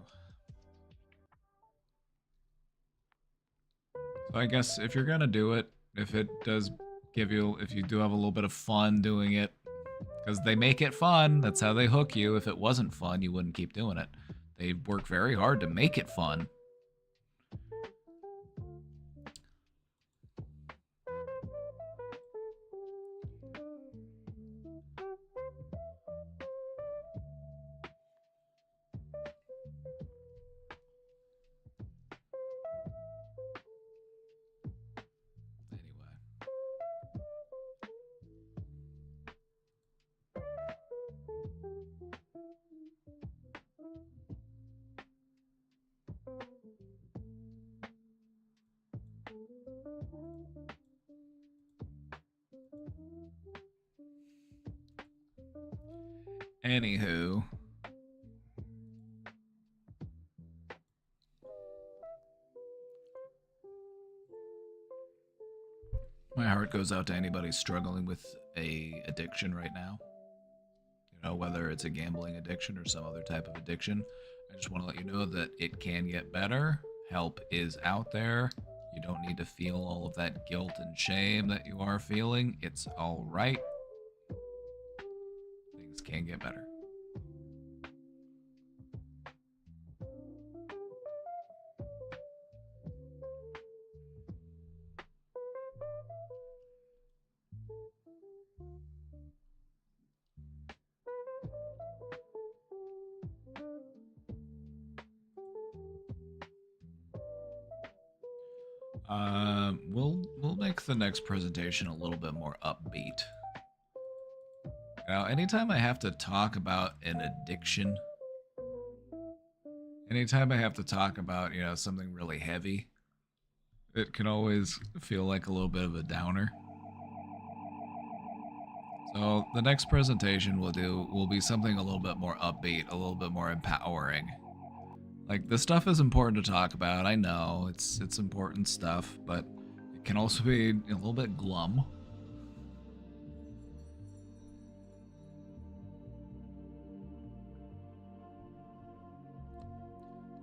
So I guess if you're gonna do it, if it does give you, if you do have a little bit of fun doing it, because they make it fun, that's how they hook you. If it wasn't fun, you wouldn't keep doing it. They work very hard to make it fun. Anywho. My heart goes out to anybody struggling with a addiction right now. You know, whether it's a gambling addiction or some other type of addiction. I just want to let you know that it can get better. Help is out there. You don't need to feel all of that guilt and shame that you are feeling. It's all right. Things can get better. We'll make the next presentation a little bit more upbeat. Now, anytime I have to talk about an addiction, anytime I have to talk about, you know, something really heavy, it can always feel like a little bit of a downer. So the next presentation will be something a little bit more upbeat, a little bit more empowering. Like, this stuff is important to talk about. I know it's important stuff, but it can also be a little bit glum.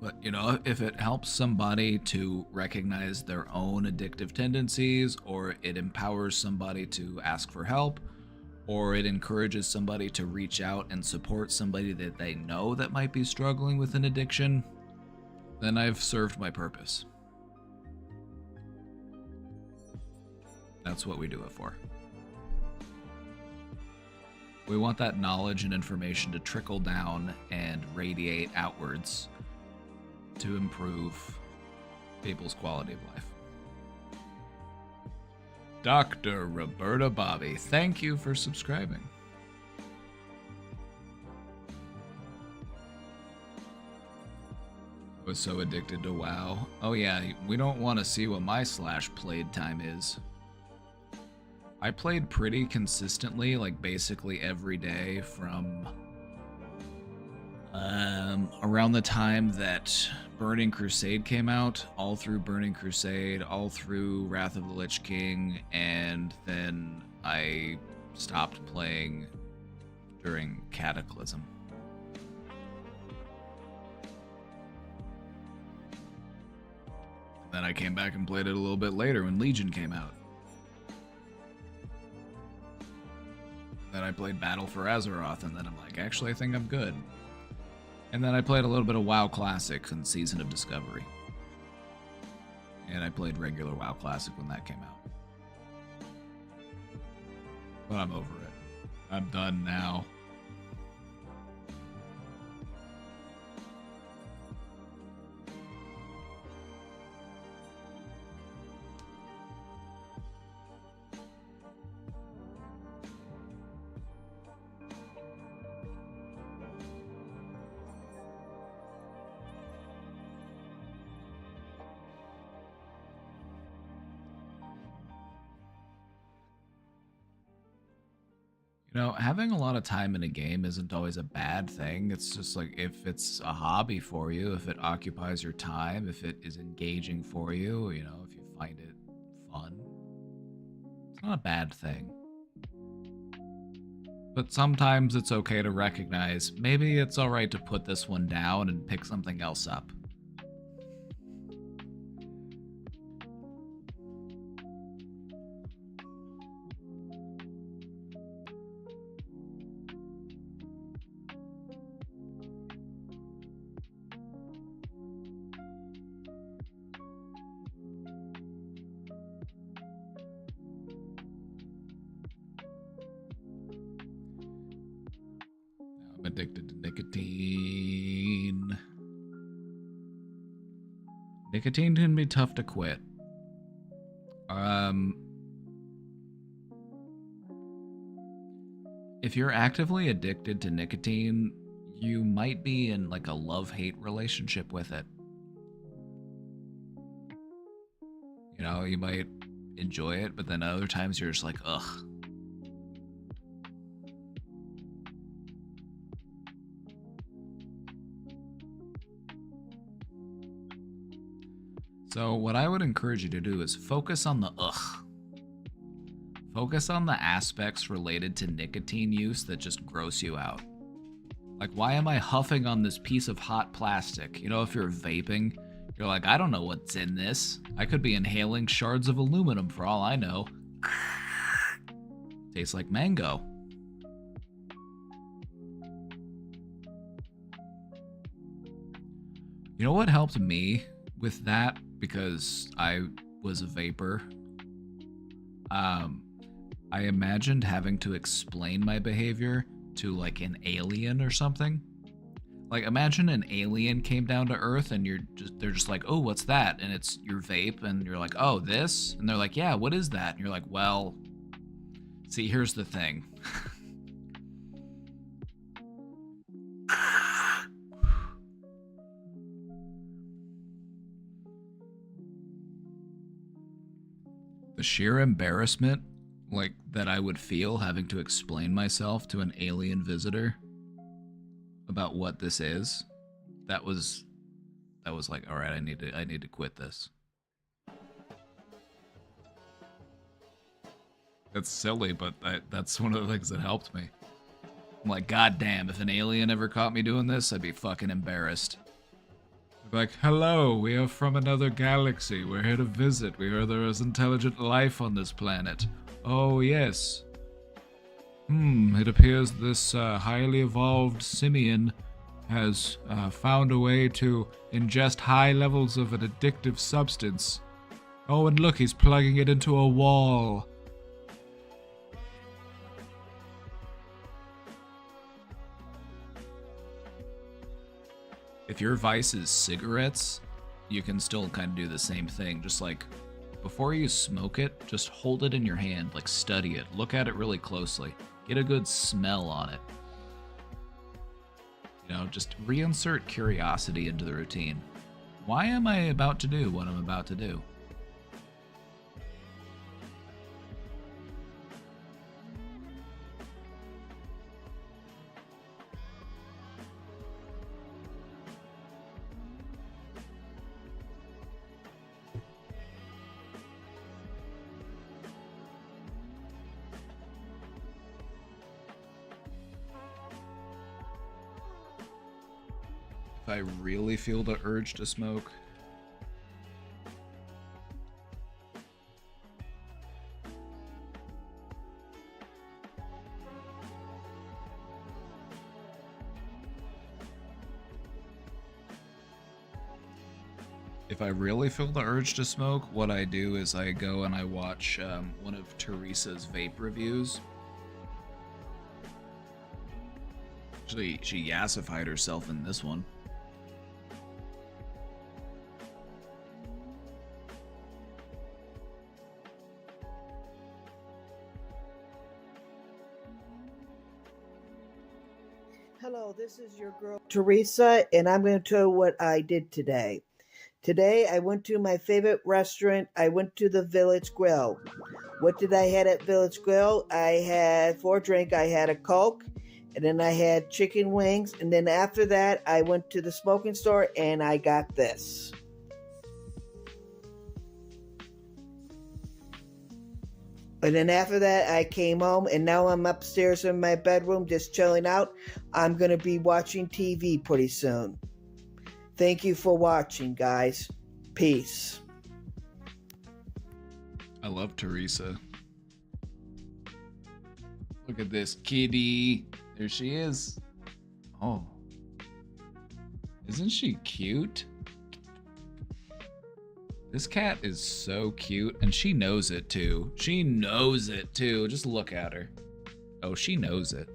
But, you know, if it helps somebody to recognize their own addictive tendencies, or it empowers somebody to ask for help, or it encourages somebody to reach out and support somebody that they know that might be struggling with an addiction, then I've served my purpose. That's what we do it for. We want that knowledge and information to trickle down and radiate outwards to improve people's quality of life. Dr. Roberta Bobby, thank you for subscribing. Was so addicted to WoW. Oh yeah, we don't want to see what my /played time is. I played pretty consistently, like basically every day from around the time that Burning Crusade came out, all through Burning Crusade, all through Wrath of the Lich King, and then I stopped playing during Cataclysm. Then I came back and played it a little bit later when Legion came out. Then I played Battle for Azeroth, and then I'm like, actually, I think I'm good. And then I played a little bit of WoW Classic and Season of Discovery. And I played regular WoW Classic when that came out. But I'm over it. I'm done now. You know, having a lot of time in a game isn't always a bad thing. It's just like, if it's a hobby for you, if it occupies your time, if it is engaging for you, you know, if you find it fun, it's not a bad thing. But sometimes it's okay to recognize, maybe it's alright to put this one down and pick something else up. Addicted to nicotine. Nicotine can be tough to quit. If you're actively addicted to nicotine, you might be in like a love-hate relationship with it. You know, you might enjoy it, but then other times you're just like, ugh. So what I would encourage you to do is focus on the ugh. Focus on the aspects related to nicotine use that just gross you out. Like, why am I huffing on this piece of hot plastic? You know, if you're vaping, you're like, I don't know what's in this. I could be inhaling shards of aluminum for all I know. Tastes like mango. You know what helped me with that? Because I was a vapor. I imagined having to explain my behavior to like an alien or something. Like, imagine an alien came down to Earth and they're just like, oh, what's that? And it's your vape, and you're like, oh, this? And they're like, yeah, what is that? And you're like, well, see, here's the thing. The sheer embarrassment, like, that I would feel having to explain myself to an alien visitor about what this is, that was like, all right, I need to quit this. That's silly, but that's one of the things that helped me. I'm like, God damn, if an alien ever caught me doing this, I'd be fucking embarrassed. Like, hello, we are from another galaxy. We're here to visit. We heard there is intelligent life on this planet. Oh, yes. It appears this highly evolved simian has found a way to ingest high levels of an addictive substance. Oh, and look, he's plugging it into a wall. If your vice is cigarettes, you can still kind of do the same thing. Just like, before you smoke it, just hold it in your hand, like study it, look at it really closely, get a good smell on it. You know, just reinsert curiosity into the routine. Why am I about to do what I'm about to do? If I really feel the urge to smoke, what I do is I go and I watch one of Teresa's vape reviews. Actually, she yassified herself in this one. Hello, this is your girl Teresa, and I'm going to tell you what I did today. Today, I went to my favorite restaurant. I went to the Village Grill. What did I had at Village Grill? I had for a drink, I had a Coke, and then I had chicken wings, and then after that, I went to the smoking store, and I got this. And then after that, I came home, and now I'm upstairs in my bedroom just chilling out. I'm going to be watching TV pretty soon. Thank you for watching, guys. Peace. I love Teresa. Look at this kitty. There she is. Oh. Isn't she cute? This cat is so cute, and she knows it too. She knows it too. Just look at her. Oh, she knows it.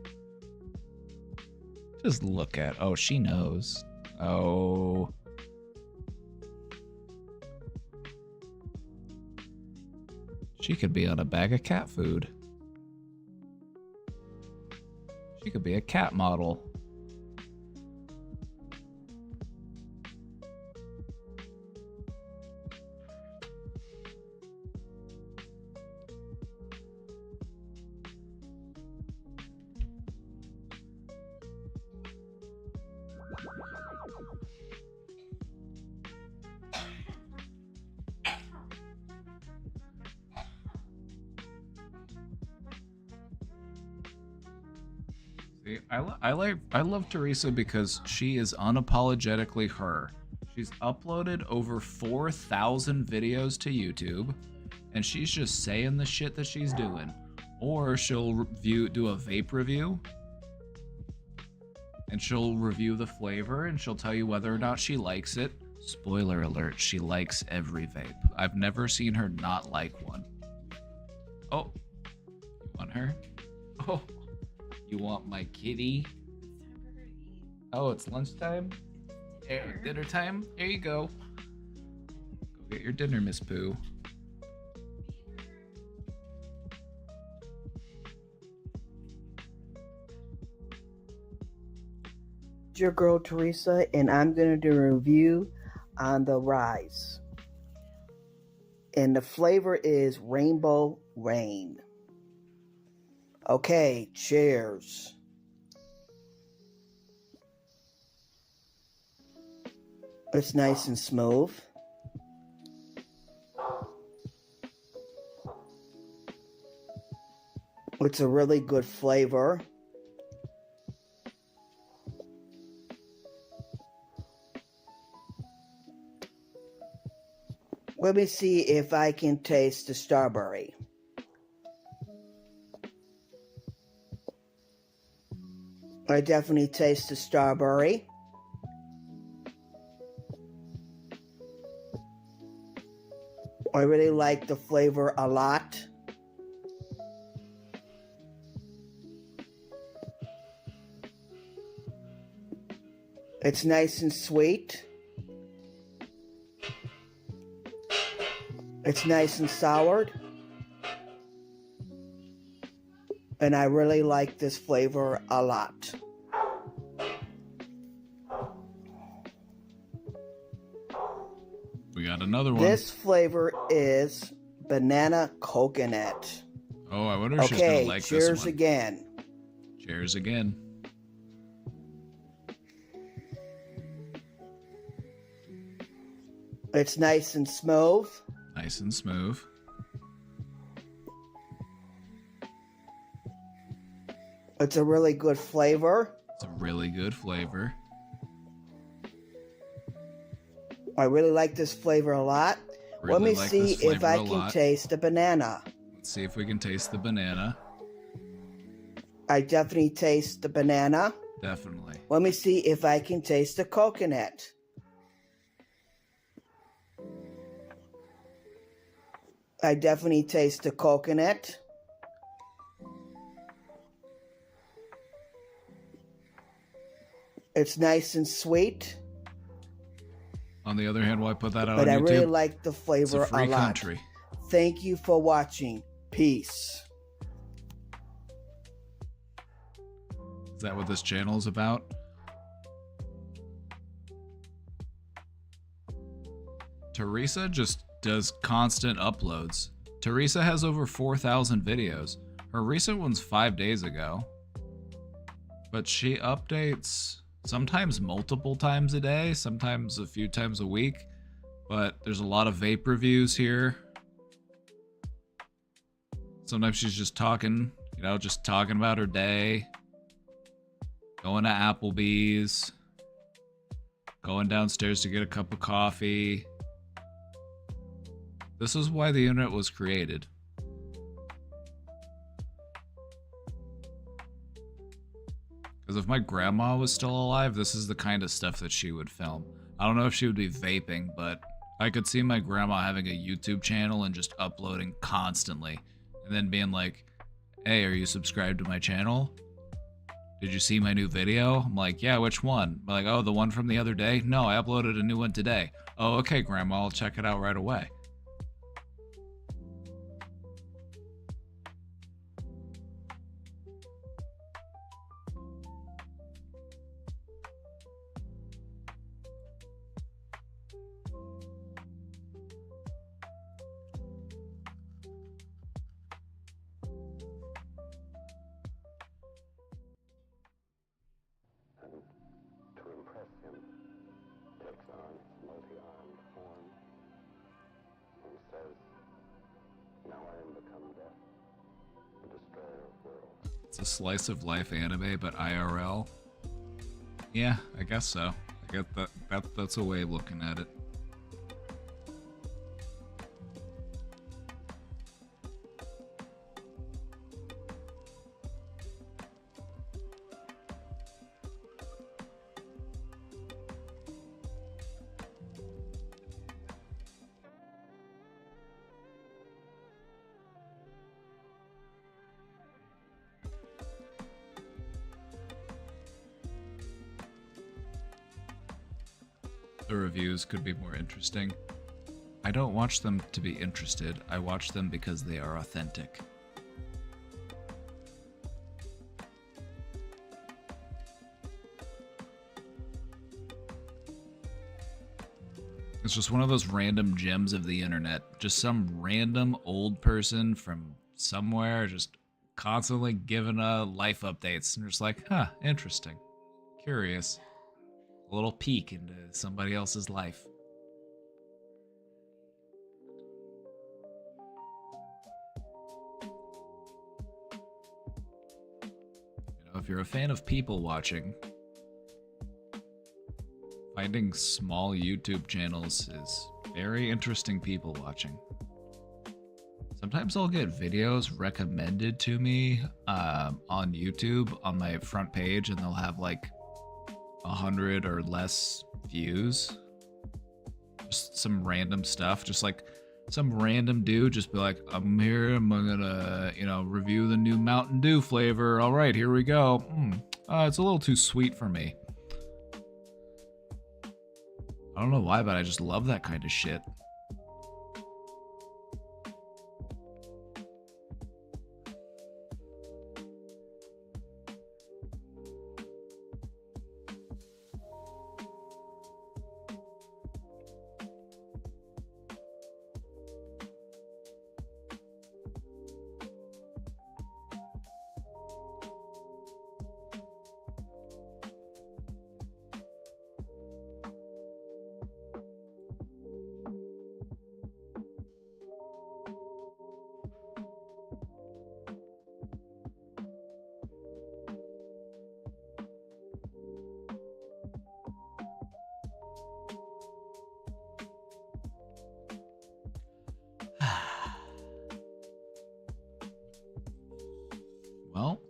Just look at. Oh, she knows. Oh. She could be on a bag of cat food. She could be a cat model. See, I love Teresa because she is unapologetically her. She's uploaded over 4,000 videos to YouTube, and she's just saying the shit that she's doing. Or she'll do a vape review, and she'll review the flavor, and she'll tell you whether or not she likes it. Spoiler alert, she likes every vape. I've never seen her not like one. Oh, you want her? Oh, you want my kitty? Oh, it's lunchtime? Dinner time? Here you go. Go get your dinner, Miss Pooh. Your girl Teresa, and I'm going to do a review on the Rise. And the flavor is Rainbow Rain. Okay, cheers. It's nice and smooth. It's a really good flavor. Let me see if I can taste the strawberry. I definitely taste the strawberry. I really like the flavor a lot. It's nice and sweet. It's nice and soured. And I really like this flavor a lot. We got another one. This flavor is banana coconut. Oh, I wonder if she's gonna like this one. Cheers again. Cheers again. It's nice and smooth. Nice and smooth. It's a really good flavor. It's a really good flavor. I really like this flavor a lot. Really Let me like see this if flavor I a can lot. taste the banana. Let's see if we can taste the banana. I definitely taste the banana. Definitely. Let me see if I can taste the coconut. I definitely taste the coconut. It's nice and sweet, On the other hand, why put that out but on I YouTube? really like the It's flavor a free a lot. country. Thank you for watching. Peace. Is that what this channel is about? Teresa just does constant uploads. Teresa has over 4,000 videos. Her recent one's 5 days ago. But she updates sometimes multiple times a day, sometimes a few times a week. But there's a lot of vape reviews here. Sometimes she's just talking, just talking about her day. Going to Applebee's. Going downstairs to get a cup of coffee. This is why the internet was created. Because if my grandma was still alive, this is the kind of stuff that she would film. I don't know if she would be vaping, but I could see my grandma having a YouTube channel and just uploading constantly. And then being like, hey, are you subscribed to my channel? Did you see my new video? I'm like, yeah, which one? I'm like, oh, the one from the other day? No, I uploaded a new one today. Oh, okay, grandma, I'll check it out right away. To impress him, takes on multi-armed form. a slice of life anime, but IRL. Yeah, I guess so. I get that's a way of looking at it. The reviews could be more interesting. I don't watch them to be interested. I watch them because they are authentic. It's just one of those random gems of the internet. Just some random old person from somewhere just constantly giving life updates. And just like, huh, interesting. Curious. A little peek into somebody else's life. You know, if you're a fan of people watching, finding small YouTube channels is very interesting people watching. Sometimes I'll get videos recommended to me on YouTube on my front page, and they'll have like 100 or less views. Just some random stuff, just like some random dude just be like, I'm here, I'm gonna, you know, review the new Mountain Dew flavor. All right, here we go. It's a little too sweet for me. I don't know why, but I just love that kind of shit. Well,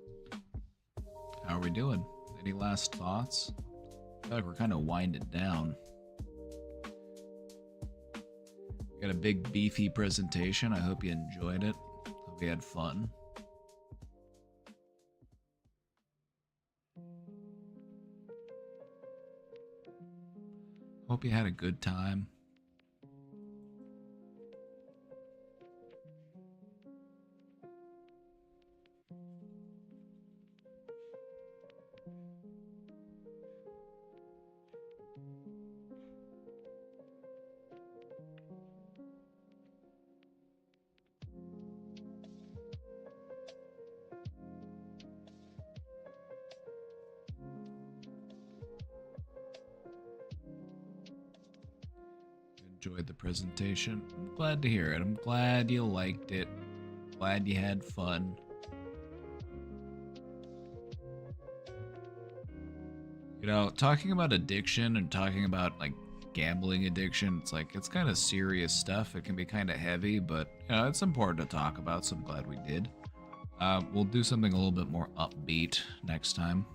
how are we doing? Any last thoughts? I feel like we're kind of winding down. We got a big beefy presentation. I hope you enjoyed it. Hope you had fun. Hope you had a good time. Enjoyed the presentation. I'm glad to hear it. I'm glad you liked it. Glad you had fun. You know, talking about addiction and talking about like gambling addiction, it's like it's kind of serious stuff. It can be kind of heavy, but you know, it's important to talk about, so I'm glad we did. We'll do something a little bit more upbeat next time.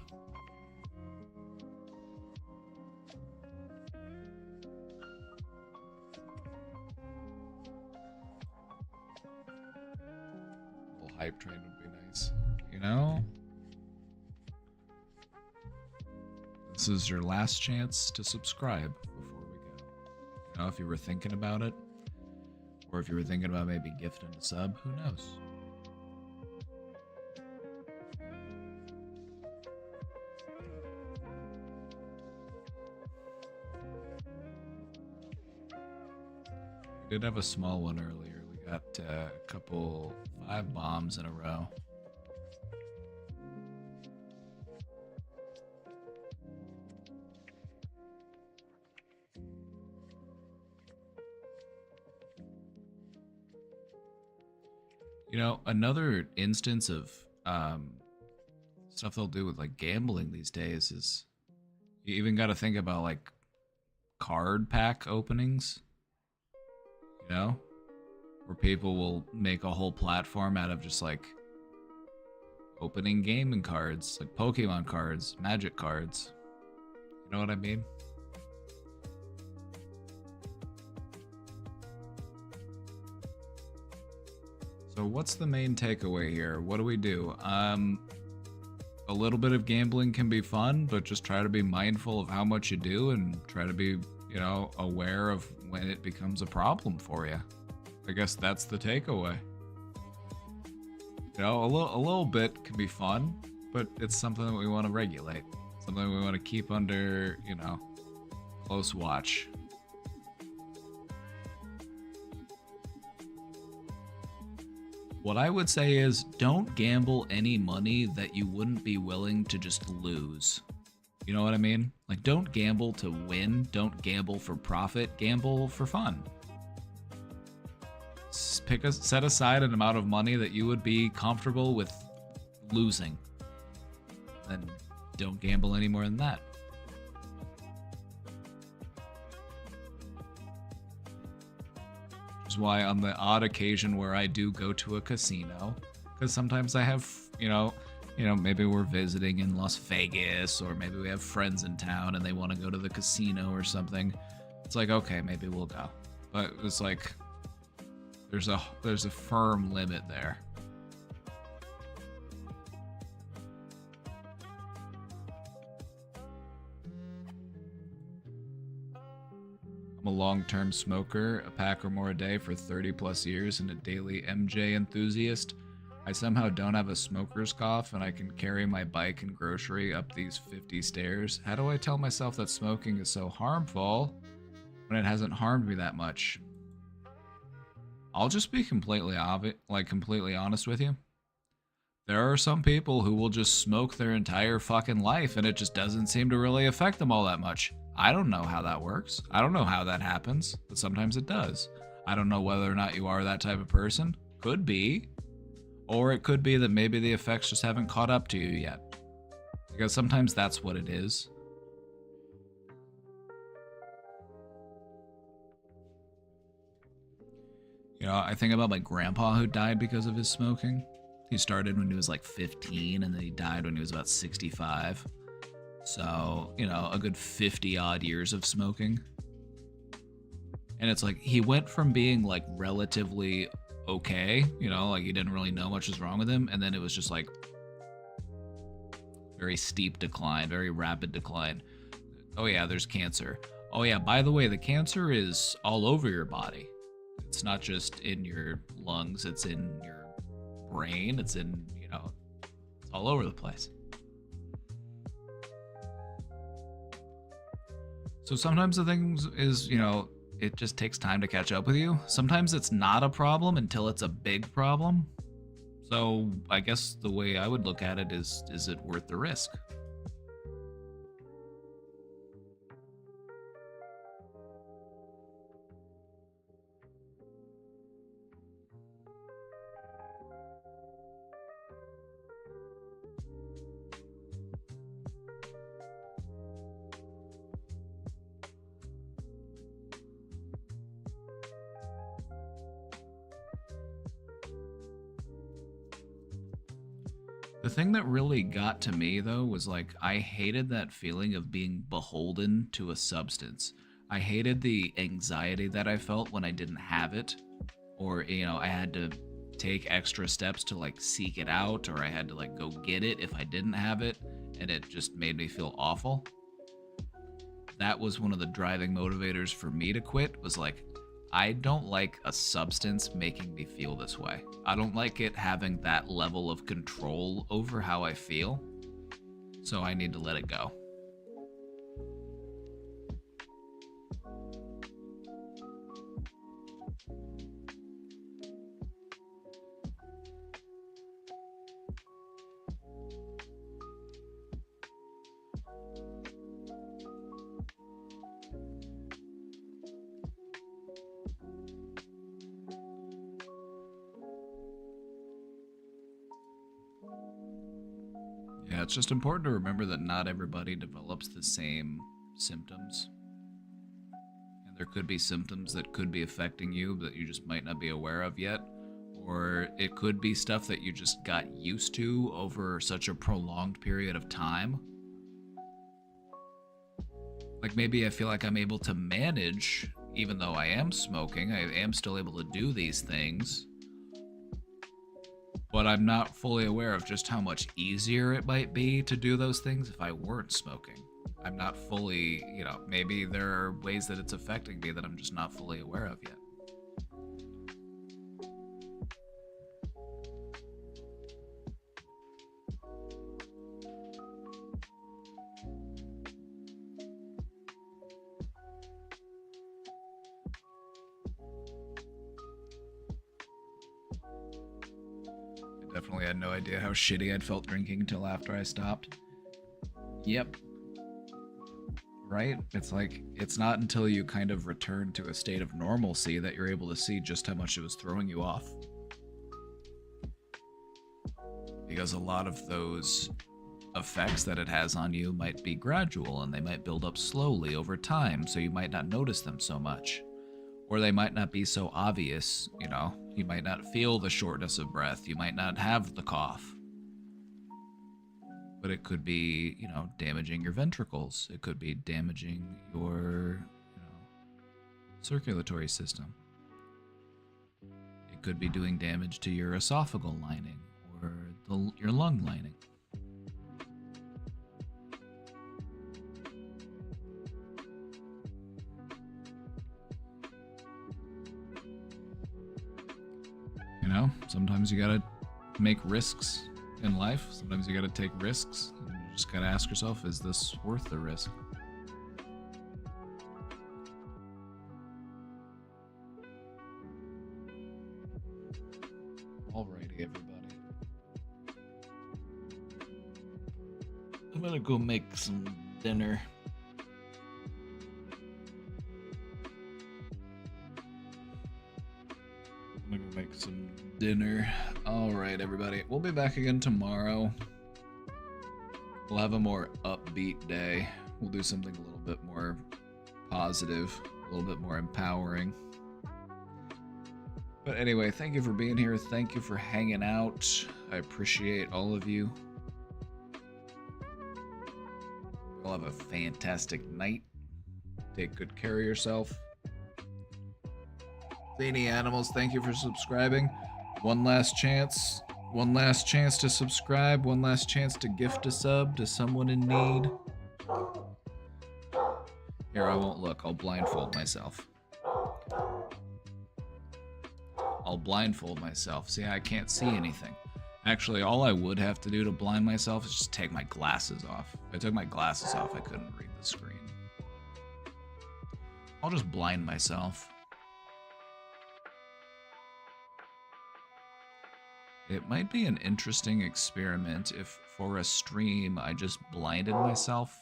Hype train would be nice, you know? This is your last chance to subscribe before we go. You know, if you were thinking about it, or if you were thinking about maybe gifting a sub, who knows? We did have a small one earlier. We got a couple 5 bombs in a row. You know, another instance of stuff they'll do with like gambling these days is you even got to think about like card pack openings, you know, where people will make a whole platform out of just like opening gaming cards, like Pokemon cards, Magic cards. You know what I mean? So what's the main takeaway here? What do we do? A little bit of gambling can be fun, but just try to be mindful of how much you do and try to be, you know, aware of when it becomes a problem for you. I guess that's the takeaway. You know, a little bit can be fun, but it's something that we want to regulate. Something we want to keep under, you know, close watch. What I would say is don't gamble any money that you wouldn't be willing to just lose. You know what I mean? Like, don't gamble to win. Don't gamble for profit. Gamble for fun. Set aside an amount of money that you would be comfortable with losing. Then don't gamble any more than that. Which is why on the odd occasion where I do go to a casino, because sometimes I have, you know, maybe we're visiting in Las Vegas, or maybe we have friends in town and they want to go to the casino or something. It's like, okay, maybe we'll go. But it's like, there's a firm limit there. I'm a long-term smoker, a pack or more a day for 30 plus years, and a daily MJ enthusiast. I somehow don't have a smoker's cough, and I can carry my bike and grocery up these 50 stairs. How do I tell myself that smoking is so harmful when it hasn't harmed me that much? I'll just be completely honest with you. There are some people who will just smoke their entire fucking life, and it just doesn't seem to really affect them all that much. I don't know how that works. I don't know how that happens, but sometimes it does. I don't know whether or not you are that type of person. Could be. Or it could be that maybe the effects just haven't caught up to you yet. Because sometimes that's what it is. You know, I think about my grandpa who died because of his smoking. He started when he was like 15 and then he died when he was about 65. So, you know, a good 50 odd years of smoking. And it's like he went from being like relatively okay, you know, like he didn't really know much was wrong with him, and then it was just like very steep decline, very rapid decline. Oh yeah, there's cancer. Oh yeah, by the way, the cancer is all over your body. It's not just in your lungs, it's in your brain, it's in, you know, it's all over the place. So sometimes the thing is, you know, it just takes time to catch up with you. Sometimes it's not a problem until it's a big problem. So I guess the way I would look at it is it worth the risk? The thing that really got to me, though, was like I hated that feeling of being beholden to a substance. I hated the anxiety that I felt when I didn't have it, or, you know, I had to take extra steps to like seek it out, or I had to like go get it if I didn't have it, and it just made me feel awful. That was one of the driving motivators for me to quit, was like, I don't like a substance making me feel this way. I don't like it having that level of control over how I feel. So I need to let it go. Yeah, it's just important to remember that not everybody develops the same symptoms. And there could be symptoms that could be affecting you that you just might not be aware of yet. Or it could be stuff that you just got used to over such a prolonged period of time. Like maybe I feel like I'm able to manage, even though I am smoking, I am still able to do these things. But I'm not fully aware of just how much easier it might be to do those things if I weren't smoking. I'm not fully, maybe there are ways that it's affecting me that I'm just not fully aware of yet. Definitely had no idea how shitty I'd felt drinking until after I stopped. Yep. Right? It's like, it's not until you kind of return to a state of normalcy that you're able to see just how much it was throwing you off. Because a lot of those effects that it has on you might be gradual and they might build up slowly over time, so you might not notice them so much. Or they might not be so obvious, You might not feel the shortness of breath. You might not have the cough. But it could be, damaging your ventricles. It could be damaging your, circulatory system. It could be doing damage to your esophageal lining or your lung lining. Sometimes you gotta make risks in life. Sometimes you gotta take risks. And you just gotta ask yourself, is this worth the risk? Alrighty, everybody. I'm gonna go make some dinner. I'm gonna make some dinner. Alright, everybody. We'll be back again tomorrow. We'll have a more upbeat day. We'll do something a little bit more positive, a little bit more empowering. But anyway, thank you for being here. Thank you for hanging out. I appreciate all of you. You'll have a fantastic night. Take good care of yourself. Zany Animals, thank you for subscribing. One last chance. One last chance to subscribe. One last chance to gift a sub to someone in need. Here, I won't look. I'll blindfold myself. I'll blindfold myself. See, I can't see anything. Actually, all I would have to do to blind myself is just take my glasses off. If I took my glasses off, I couldn't read the screen. I'll just blind myself. It might be an interesting experiment if for a stream I just blinded myself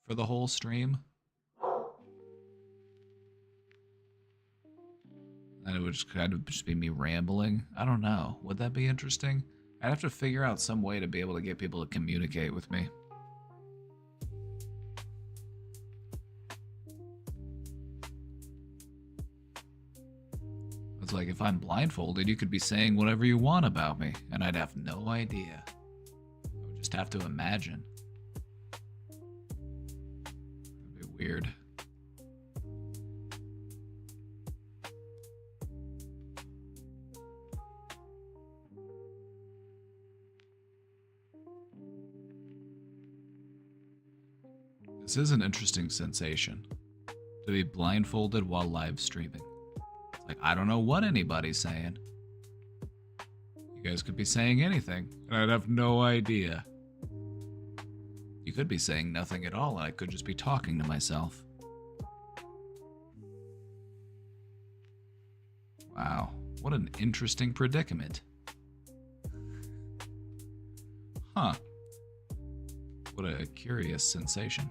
for the whole stream. And it would just kind of just be me rambling. I don't know. Would that be interesting? I'd have to figure out some way to be able to get people to communicate with me. It's like, if I'm blindfolded, you could be saying whatever you want about me, and I'd have no idea. I would just have to imagine. That'd be weird. This is an interesting sensation, to be blindfolded while live streaming. It's like, I don't know what anybody's saying. You guys could be saying anything, and I'd have no idea. You could be saying nothing at all, and I could just be talking to myself. Wow, what an interesting predicament. Huh. What a curious sensation.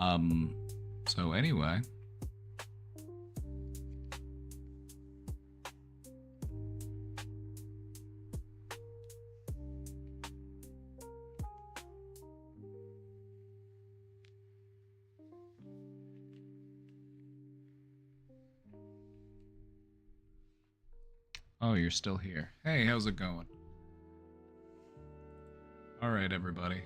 So anyway. Oh, you're still here. Hey, how's it going? All right, everybody.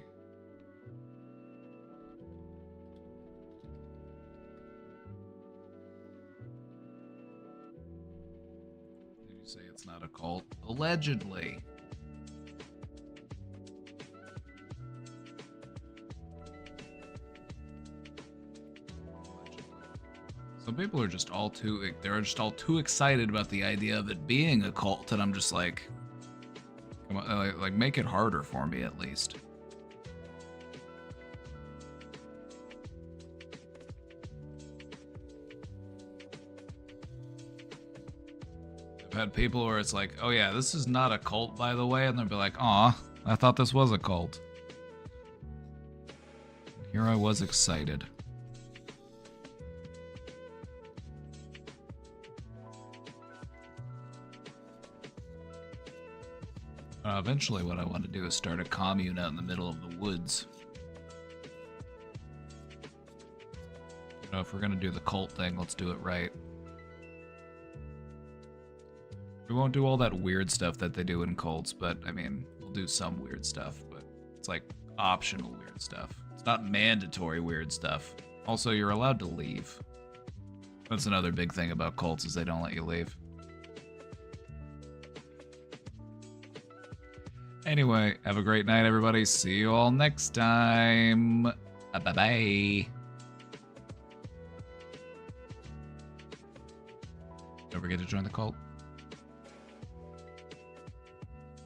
Did you say it's not a cult? Allegedly. Some people are just all too, they're just all too excited about the idea of it being a cult, and I'm just like, come on, like make it harder for me at least. I've had people where it's like, oh yeah, this is not a cult, by the way, and they'll be like, aw, I thought this was a cult. Here I was excited. Eventually what I want to do is start a commune out in the middle of the woods. You know, if we're gonna do the cult thing, let's do it right. We won't do all that weird stuff that they do in cults, but I mean, we'll do some weird stuff, but it's like optional weird stuff. It's not mandatory weird stuff. Also, you're allowed to leave. That's another big thing about cults, is they don't let you leave. Anyway, have a great night, everybody. See you all next time. Bye-bye. Don't forget to join the cult.